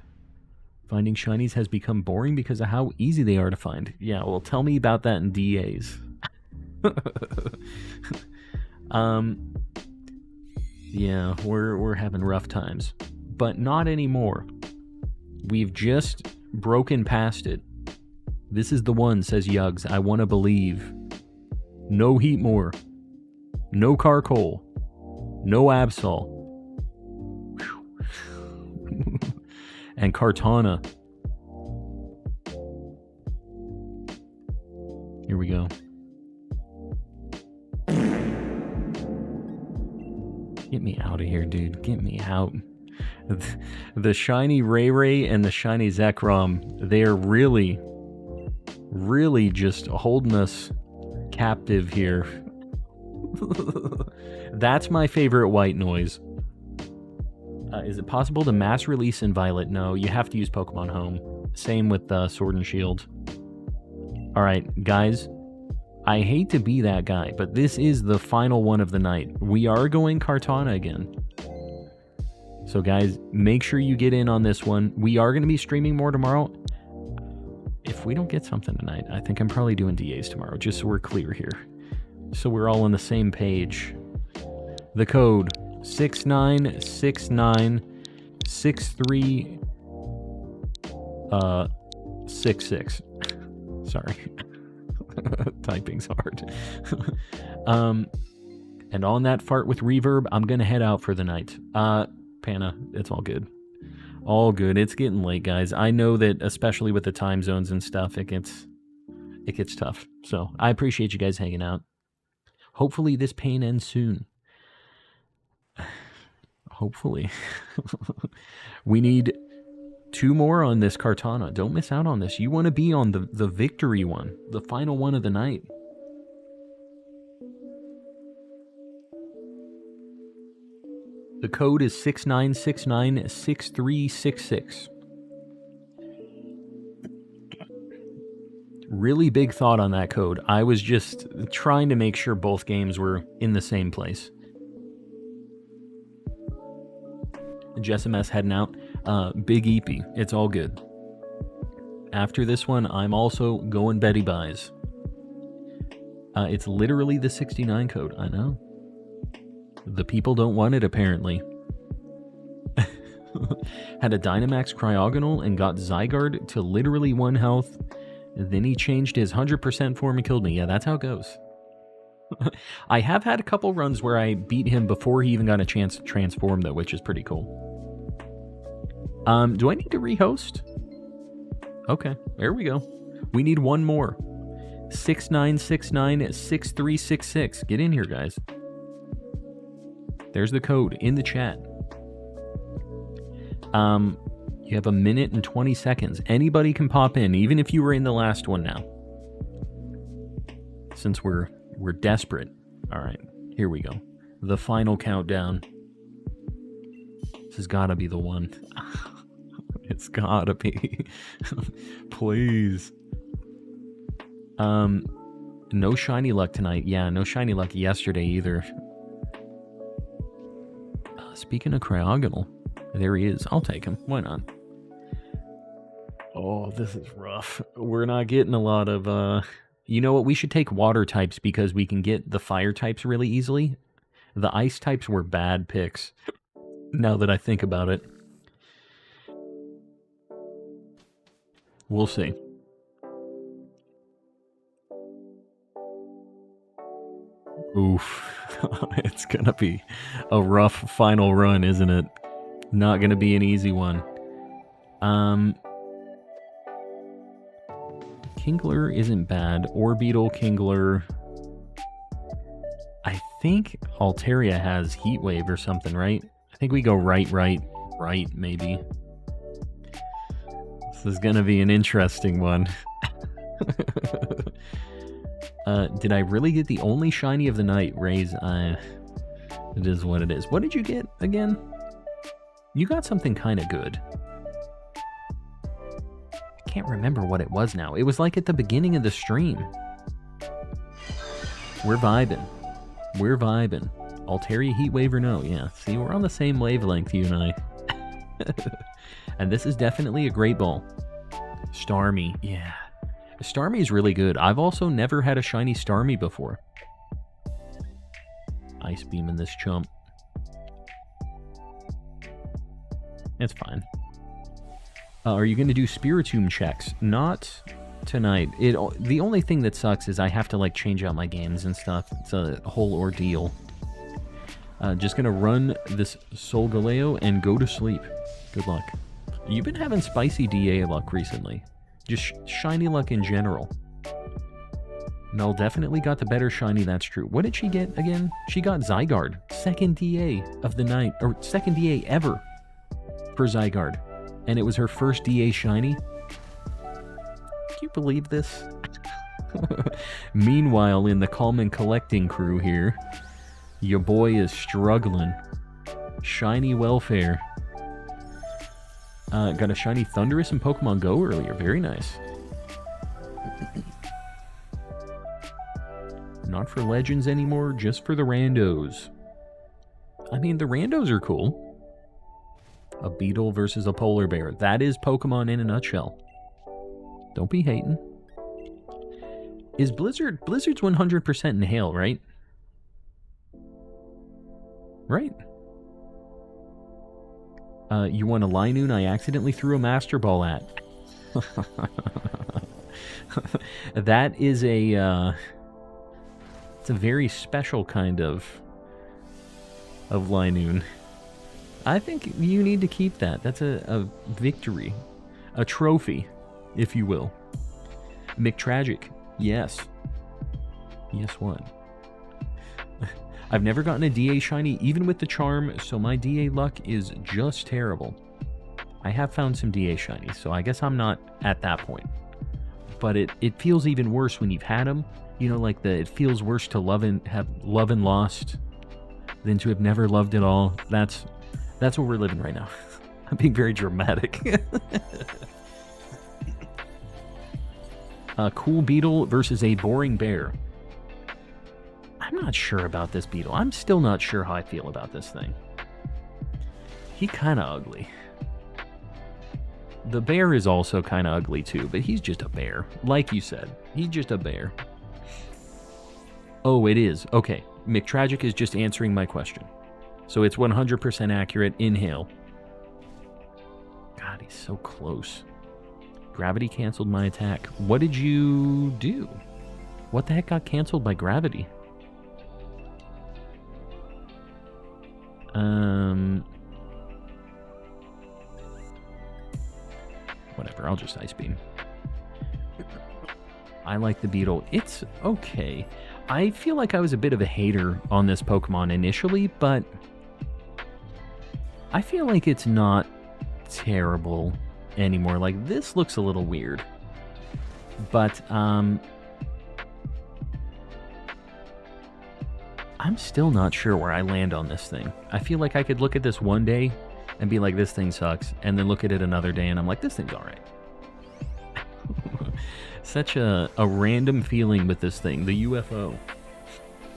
Finding shinies has become boring because of how easy they are to find. Yeah, well, tell me about that in DAs. Yeah, we're having rough times. But not anymore. We've just broken past it. This is the one, says Yugs. I want to believe. No Heatmore. No Carkol. No Absol. And Kartana. Here we go. Get me out of here, dude. Get me out. The shiny Ray Ray and the shiny Zekrom, they're really just holding us captive here. That's my favorite white noise. Is it possible to mass release in Violet? No, you have to use Pokemon Home. Same with Sword and Shield. Alright, guys. I hate to be that guy, but this is the final one of the night. We are going Kartana again. So guys, make sure you get in on this one. We are going to be streaming more tomorrow. If we don't get something tonight, I think I'm probably doing DAs tomorrow, just so we're clear here. So we're all on the same page. The code 69696366. Sorry. Typing's hard. And on that fart with reverb, I'm gonna head out for the night. Panna, it's all good. All good. It's getting late, guys. I know that, especially with the time zones and stuff, it gets tough. So I appreciate you guys hanging out. Hopefully this pain ends soon. Hopefully. We need 2 more on this Kartana. Don't miss out on this. You want to be on the victory one, the final one of the night. The code is 69696366. Really big thought on that code. I was just trying to make sure both games were in the same place. JSMS heading out. Big Eepy. It's all good. After this one, I'm also going Betty Buys. It's literally the 69 code. I know. The people don't want it, apparently. Had a Dynamax Cryogonal and got Zygarde to literally 1 health. Then he changed his 100% form and killed me. Yeah, that's how it goes. I have had a couple runs where I beat him before he even got a chance to transform, though, which is pretty cool. Do I need to rehost? Okay, there we go. We need one more. 69696366. Get in here, guys. There's the code in the chat. You have 1 minute and 20 seconds. Anybody can pop in, even if you were in the last one now. Since we're desperate. All right, here we go. The final countdown. This has got to be the one. It's got to be. Please. No shiny luck tonight. Yeah, no shiny luck yesterday either. Speaking of Cryogonal, there he is. I'll take him. Why not? Oh, this is rough. We're not getting a lot of, You know what? We should take water types because we can get the fire types really easily. The ice types were bad picks, now that I think about it. We'll see. Oof. It's gonna be a rough final run, isn't it? Not gonna be an easy one. Kingler isn't bad. Orbeetle, Kingler. I think Altaria has Heat Wave or something, right? I think we go right, maybe. This is gonna be an interesting one. Did I really get the only shiny of the night? Raise, it is what it is. What did you get again? You got something kind of good. I can't remember what it was now. It was like at the beginning of the stream. We're vibing. We're vibing. Altaria Heat Wave or no? Yeah, see, we're on the same wavelength, you and I. And this is definitely a great ball. Starmie, yeah. Starmie is really good. I've also never had a shiny Starmie before. Ice Beam in this chump. It's fine. Are you going to do Spiritomb checks? Not tonight. The only thing that sucks is I have to like change out my games and stuff. It's a whole ordeal. Just going to run this Solgaleo and go to sleep. Good luck. You've been having spicy DA luck recently. Just shiny luck in general. Mel definitely got the better shiny, that's true. What did she get again? She got Zygarde. Second DA of the night, or second DA ever for Zygarde. And it was her first DA shiny. Can you believe this? Meanwhile, in the Calm and Collecting crew here, your boy is struggling. Shiny welfare. Got a shiny Thundurus in Pokemon Go earlier. Very nice. Not for Legends anymore, just for the randos. I mean, the randos are cool. A beetle versus a polar bear. That is Pokemon in a nutshell. Don't be hating. Is Blizzard's 100% Inhale, right? Right. You want a Linoon I accidentally threw a Master Ball at. That is a, it's a very special kind of Linoon. I think you need to keep that. That's a victory. A trophy, if you will. McTragic, yes. Yes, what? I've never gotten a DA shiny, even with the charm, so my DA luck is just terrible. I have found some DA shinies, so I guess I'm not at that point. But it feels even worse when you've had them. You know, like it feels worse to have love and lost than to have never loved it all. That's what we're living right now. I'm being very dramatic. A cool beetle versus a boring bear. I'm not sure about this beetle. I'm still not sure how I feel about this thing. He kind of ugly. The bear is also kind of ugly too, but he's just a bear. Like you said, he's just a bear. Oh, it is. Okay, McTragic is just answering my question. So it's 100% accurate. Inhale. God, he's so close. Gravity canceled my attack. What did you do? What the heck got canceled by gravity? Whatever, I'll just Ice Beam. I like the beetle. It's okay. I feel like I was a bit of a hater on this Pokemon initially, but I feel like it's not terrible anymore. Like, this looks a little weird. But, I'm still not sure where I land on this thing. I feel like I could look at this one day and be like, this thing sucks, and then look at it another day and I'm like, this thing's alright. Such a random feeling with this thing, the UFO.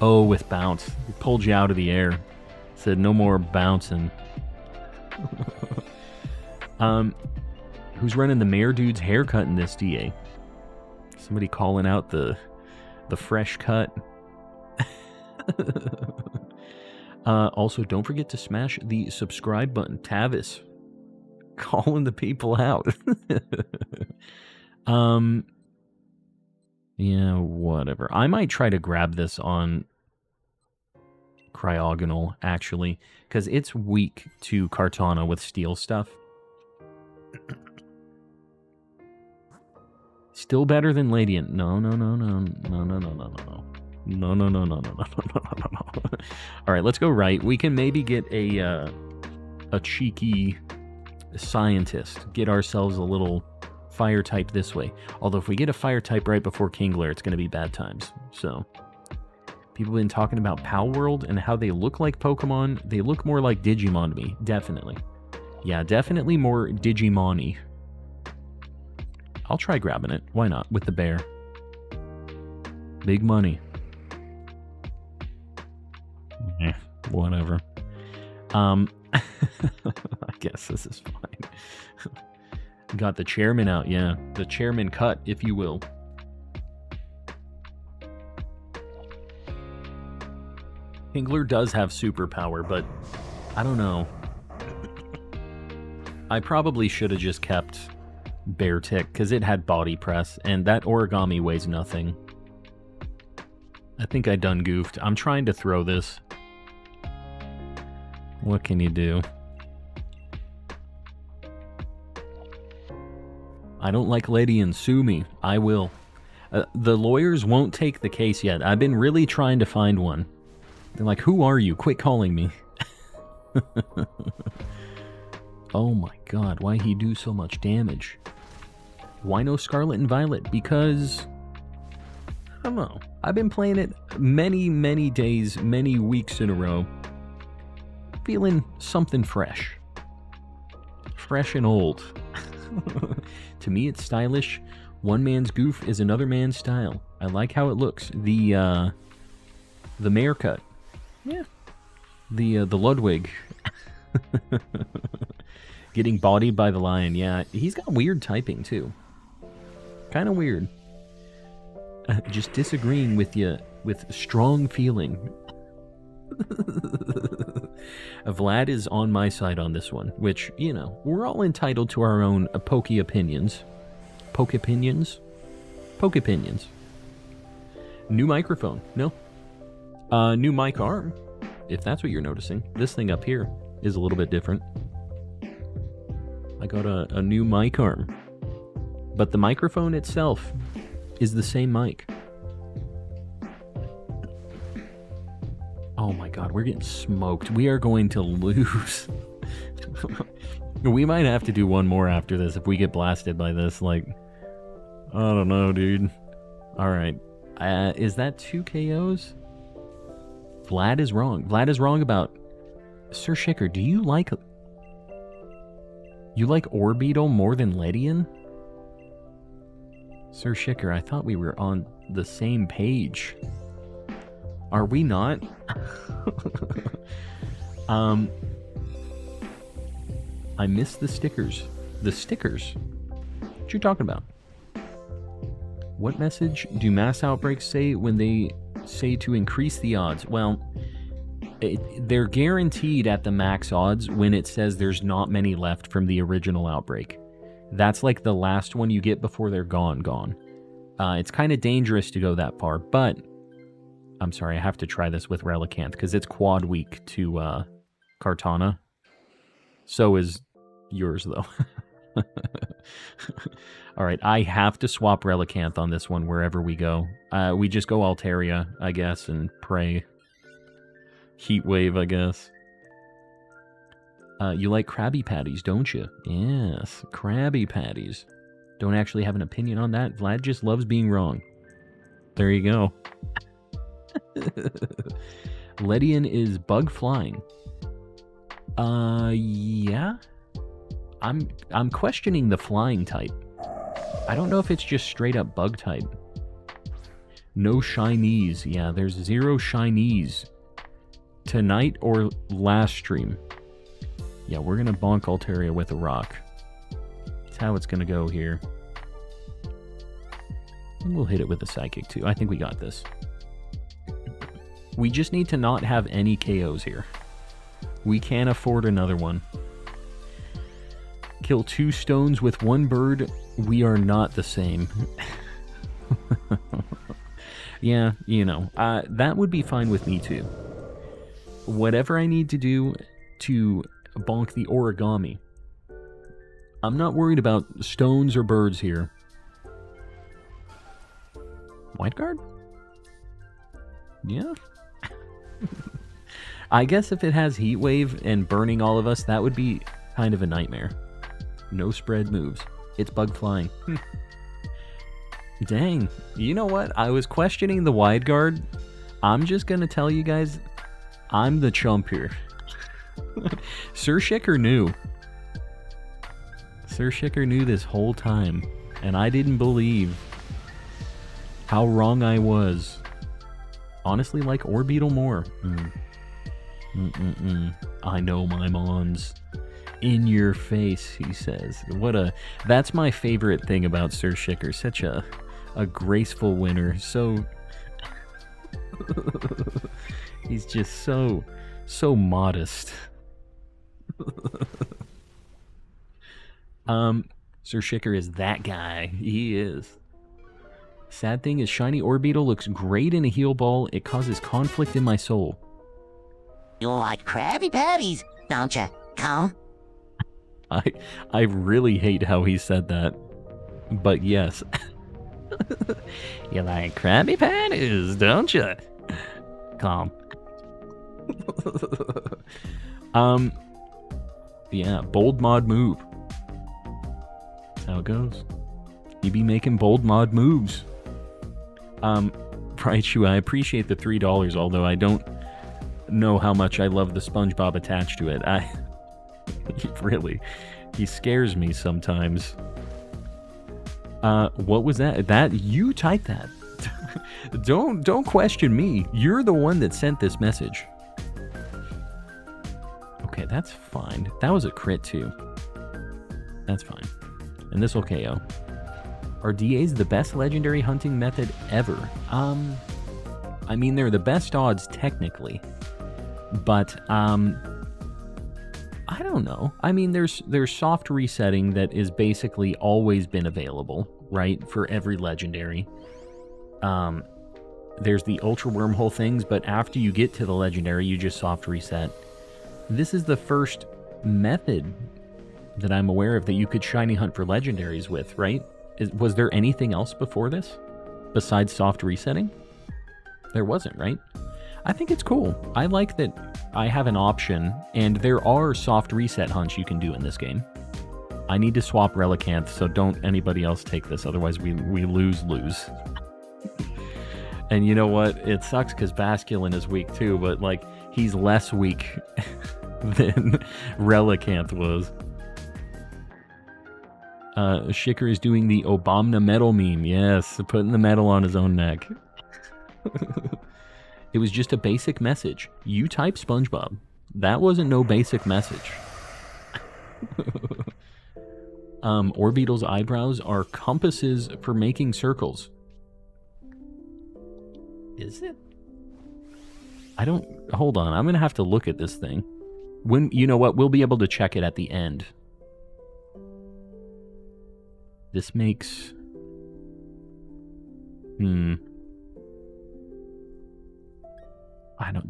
Oh, with bounce. It pulled you out of the air. Said no more bouncing. Who's running the mayor dude's haircut in this DA? Somebody calling out the fresh cut. Also, don't forget to smash the subscribe button. Tavis, calling the people out. Yeah, whatever. I might try to grab this on Cryogonal, actually, because it's weak to Kartana with steel stuff. Still better than Ladiant. No. All right, let's go right. We can maybe get a cheeky scientist. Get ourselves a little fire type this way. Although if we get a fire type right before Kingler, it's going to be bad times. So people have been talking about Pal World and how they look like Pokemon. They look more like Digimon to me. Definitely. Yeah, definitely more Digimon-y. I'll try grabbing it. Why not? With the bear. Big money. Whatever. I guess this is fine. Got the chairman out, yeah. The chairman cut, if you will. Kingler does have superpower, but I don't know. I probably should have just kept Beartic, because it had body press, and that origami weighs nothing. I think I done goofed. I'm trying to throw this. What can you do? I don't like Ladian. Sue me. I will. The lawyers won't take the case yet. I've been really trying to find one. They're like, who are you? Quit calling me. Oh my god, why he do so much damage? Why no Scarlet and Violet? Because I don't know. I've been playing it many days, many weeks in a row. Feeling something fresh. Fresh and old. To me, it's stylish. One man's goof is another man's style. I like how it looks. The mayor cut. Yeah. The Ludwig. Getting bodied by the lion. Yeah, he's got weird typing, too. Kind of weird. Just disagreeing with you with strong feeling. Vlad is on my side on this one, which, you know, we're all entitled to our own pokey opinions. Poke opinions? Poke opinions. New microphone. No. New mic arm. If that's what you're noticing. This thing up here is a little bit different. I got a new mic arm. But the microphone itself is the same mic. Oh my god, we're getting smoked. We are going to lose. We might have to do one more after this if we get blasted by this. Like, I don't know, dude. Alright. Is that 2 KOs? Vlad is wrong. Vlad is wrong about... Sir Shicker, do you like... You like Orbeetle more than Ledian? Sir Shicker, I thought we were on the same page. Are we not? I miss the stickers. The stickers? What you talking about? What message do mass outbreaks say when they say to increase the odds? Well, they're guaranteed at the max odds when it says there's not many left from the original outbreak. That's like the last one you get before they're gone. It's kind of dangerous to go that far, but I'm sorry, I have to try this with Relicanth because it's quad weak to Kartana. So is yours, though. Alright, I have to swap Relicanth on this one wherever we go. We just go Altaria, I guess, and pray. Heat Wave, I guess. You like Krabby Patties, don't you? Yes, Krabby Patties. Don't actually have an opinion on that. Vlad just loves being wrong. There you go. Ledian is bug flying. Yeah. I'm questioning the flying type. I don't know if it's just straight up bug type. No shinies. Yeah, there's 0 shinies. Tonight or last stream. Yeah, we're gonna bonk Altaria with a rock. That's how it's gonna go here. And we'll hit it with a Psychic too. I think we got this. We just need to not have any KOs here. We can't afford another one. Kill 2 stones with 1 bird. We are not the same. Yeah, you know, that would be fine with me too. Whatever I need to do to bonk the origami. I'm not worried about stones or birds here. White guard? Yeah. I guess if it has Heat Wave and burning all of us, that would be kind of a nightmare. No spread moves. It's bug flying. Dang. You know what? I was questioning the wide guard. I'm just gonna tell you guys, I'm the chump here. Sir Shicker knew. Sir Shicker knew this whole time, and I didn't believe how wrong I was. Honestly, like Orbeetle more. I know my mons. In your face, he says. That's my favorite thing about Sir Shicker. Such a graceful winner. So he's just so modest. Sir Shicker is that guy. He is. Sad thing is, shiny Orbeetle looks great in a heal ball. It causes conflict in my soul. You like Krabby Patties, don't you? Come. I really hate how he said that. But yes. You like Krabby Patties, don't you? Calm. Yeah, bold mod move. That's how it goes. You be making bold mod moves. Raichu, I appreciate the $3, although I don't know how much I love the SpongeBob attached to it. Really, he scares me sometimes. What was that? You typed that. Don't question me. You're the one that sent this message. Okay, that's fine. That was a crit too. That's fine. And this will KO. Are DAs the best legendary hunting method ever? I mean, they're the best odds technically, but I don't know. I mean, there's soft resetting that is basically always been available, right, for every legendary. There's the ultra wormhole things, but after you get to the legendary, you just soft reset. This is the first method that I'm aware of that you could shiny hunt for legendaries with, right? Was there anything else before this besides soft resetting? There wasn't, right? I think it's cool. I like that I have an option, and there are soft reset hunts you can do in this game. I need to swap Relicanth, so don't anybody else take this, otherwise we lose. And you know what? It sucks because Basculin is weak too, but like he's less weak than Relicanth was. Shicker is doing the Obama medal meme. Yes, putting the medal on his own neck. It was just a basic message. You type SpongeBob. That wasn't no basic message. Orbeetl's eyebrows are compasses for making circles. Is it? I don't... Hold on. I'm going to have to look at this thing. You know what? We'll be able to check it at the end. This makes...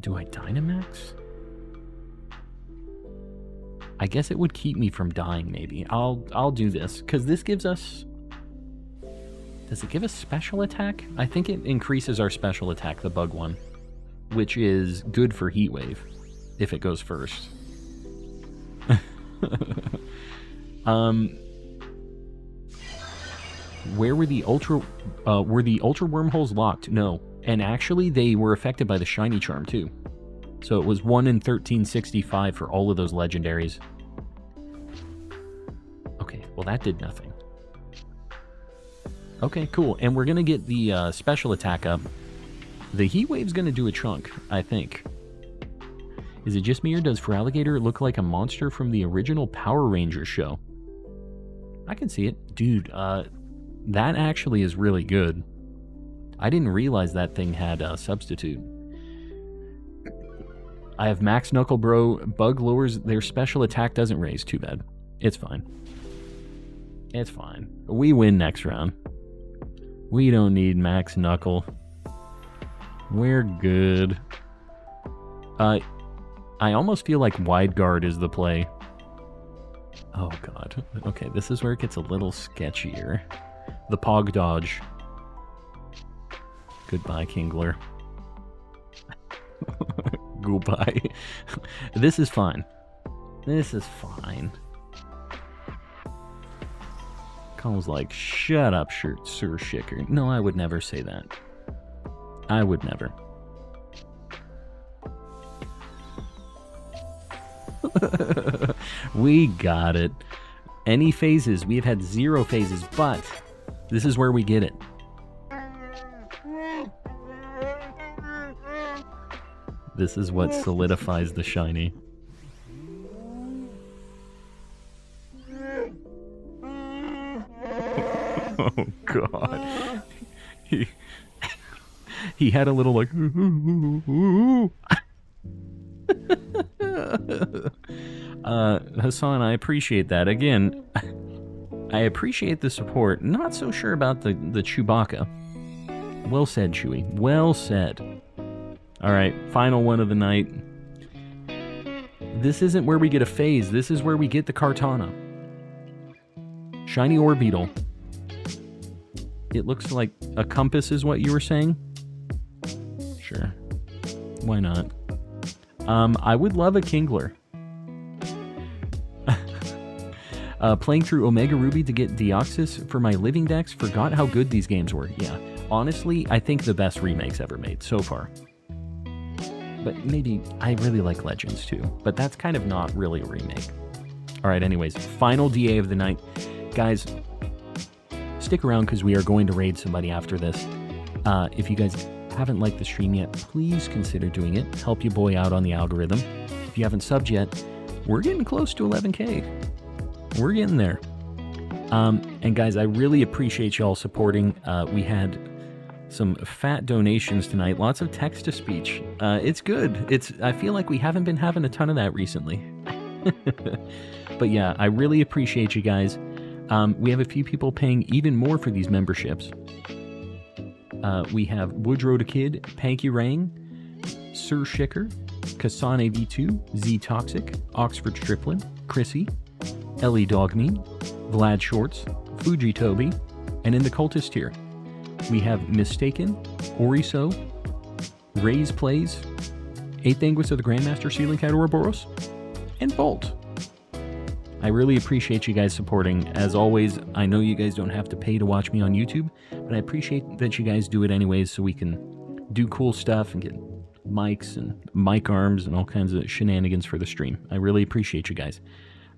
Do I Dynamax? I guess it would keep me from dying, maybe. I'll do this, because this gives us... Does it give us special attack? I think it increases our special attack, the bug one, which is good for Heat Wave, if it goes first. Where were the ultra wormholes locked? No. And actually, they were affected by the shiny charm, too. So it was 1 in 1365 for all of those legendaries. Okay, well that did nothing. Okay, cool. And we're going to get the special attack up. The Heat Wave's going to do a chunk, I think. Is it just me, or does Feraligatr look like a monster from the original Power Rangers show? I can see it. Dude, that actually is really good. I didn't realize that thing had a substitute. I have Max Knuckle Bro. Bug lures, their special attack doesn't raise. Too bad. It's fine. It's fine. We win next round. We don't need Max Knuckle. We're good. I almost feel like Wide Guard is the play. Oh god. Okay, this is where it gets a little sketchier. The Pog Dodge. Goodbye, Kingler. Goodbye. This is fine. This is fine. Cole's like, shut up, Sir Shicker. No, I would never say that. I would never. We got it. Any phases? We have had 0 phases, but this is where we get it. This is what solidifies the shiny. Oh god. He had a little like Hassan, I appreciate that. Again, I appreciate the support. Not so sure about the Chewbacca. Well said, Chewie. Well said. Alright, final one of the night. This isn't where we get a phase. This is where we get the Kartana. Shiny Orbeetle. It looks like a compass is what you were saying? Sure. Why not? I would love a Kingler. Playing through Omega Ruby to get Deoxys for my living decks. Forgot how good these games were. Yeah. Honestly, I think the best remakes ever made so far. But maybe I really like Legends too. But that's kind of not really a remake. Alright, anyways. Final DA of the night. Guys, stick around because we are going to raid somebody after this. If you guys haven't liked the stream yet, please consider doing it. Help your boy out on the algorithm. If you haven't subbed yet, we're getting close to 11K. We're getting there. And guys, I really appreciate y'all supporting. We had some fat donations tonight. Lots of text-to-speech. It's good. I feel like we haven't been having a ton of that recently. But yeah, I really appreciate you guys. We have a few people paying even more for these memberships. We have Woodrow the Kid, Panky Rang, Sir Shicker, Kasane V2, Z Toxic, Oxford Striplin, Chrissy, Ellie Dogmeat, Vlad Shorts, Fuji Toby, and in the cultist tier, we have Mistaken, Oriso, Ray's Plays, 8th Anguis of the Grandmaster Sealing Cat Ouroboros, and Bolt. I really appreciate you guys supporting. As always, I know you guys don't have to pay to watch me on YouTube, but I appreciate that you guys do it anyways so we can do cool stuff and get mics and mic arms and all kinds of shenanigans for the stream. I really appreciate you guys.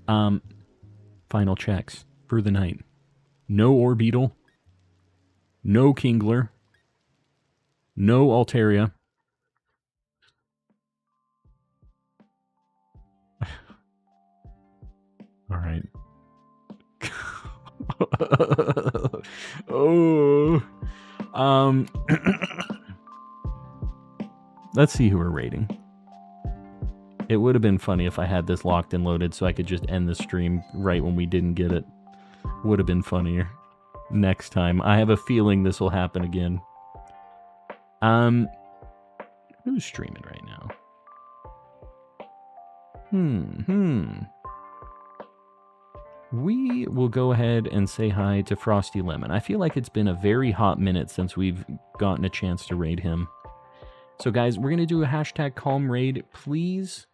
Final checks for the night. No Orbeetle. No Kingler. No Altaria. All right. Oh. Let's see who we're rating. It would have been funny if I had this locked and loaded so I could just end the stream right when we didn't get it. Would have been funnier. Next time. I have a feeling this will happen again. Who's streaming right now? We will go ahead and say hi to Frosty Lemon. I feel like it's been a very hot minute since we've gotten a chance to raid him. So guys, we're going to do a hashtag calm raid. Please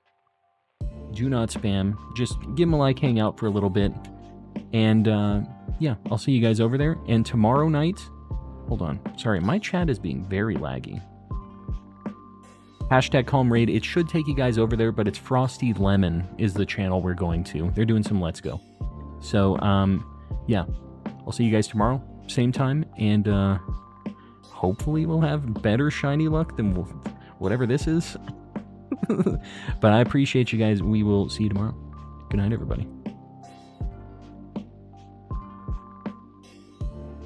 do not spam. Just give him a like, hang out for a little bit. And yeah, I'll see you guys over there. And tomorrow night, hold on. Sorry, my chat is being very laggy. Hashtag calm raid. It should take you guys over there, but it's Frosty Lemon is the channel we're going to. They're doing some Let's Go. So, yeah, I'll see you guys tomorrow, same time, and hopefully we'll have better shiny luck than whatever this is. But I appreciate you guys. We will see you tomorrow. Good night, everybody.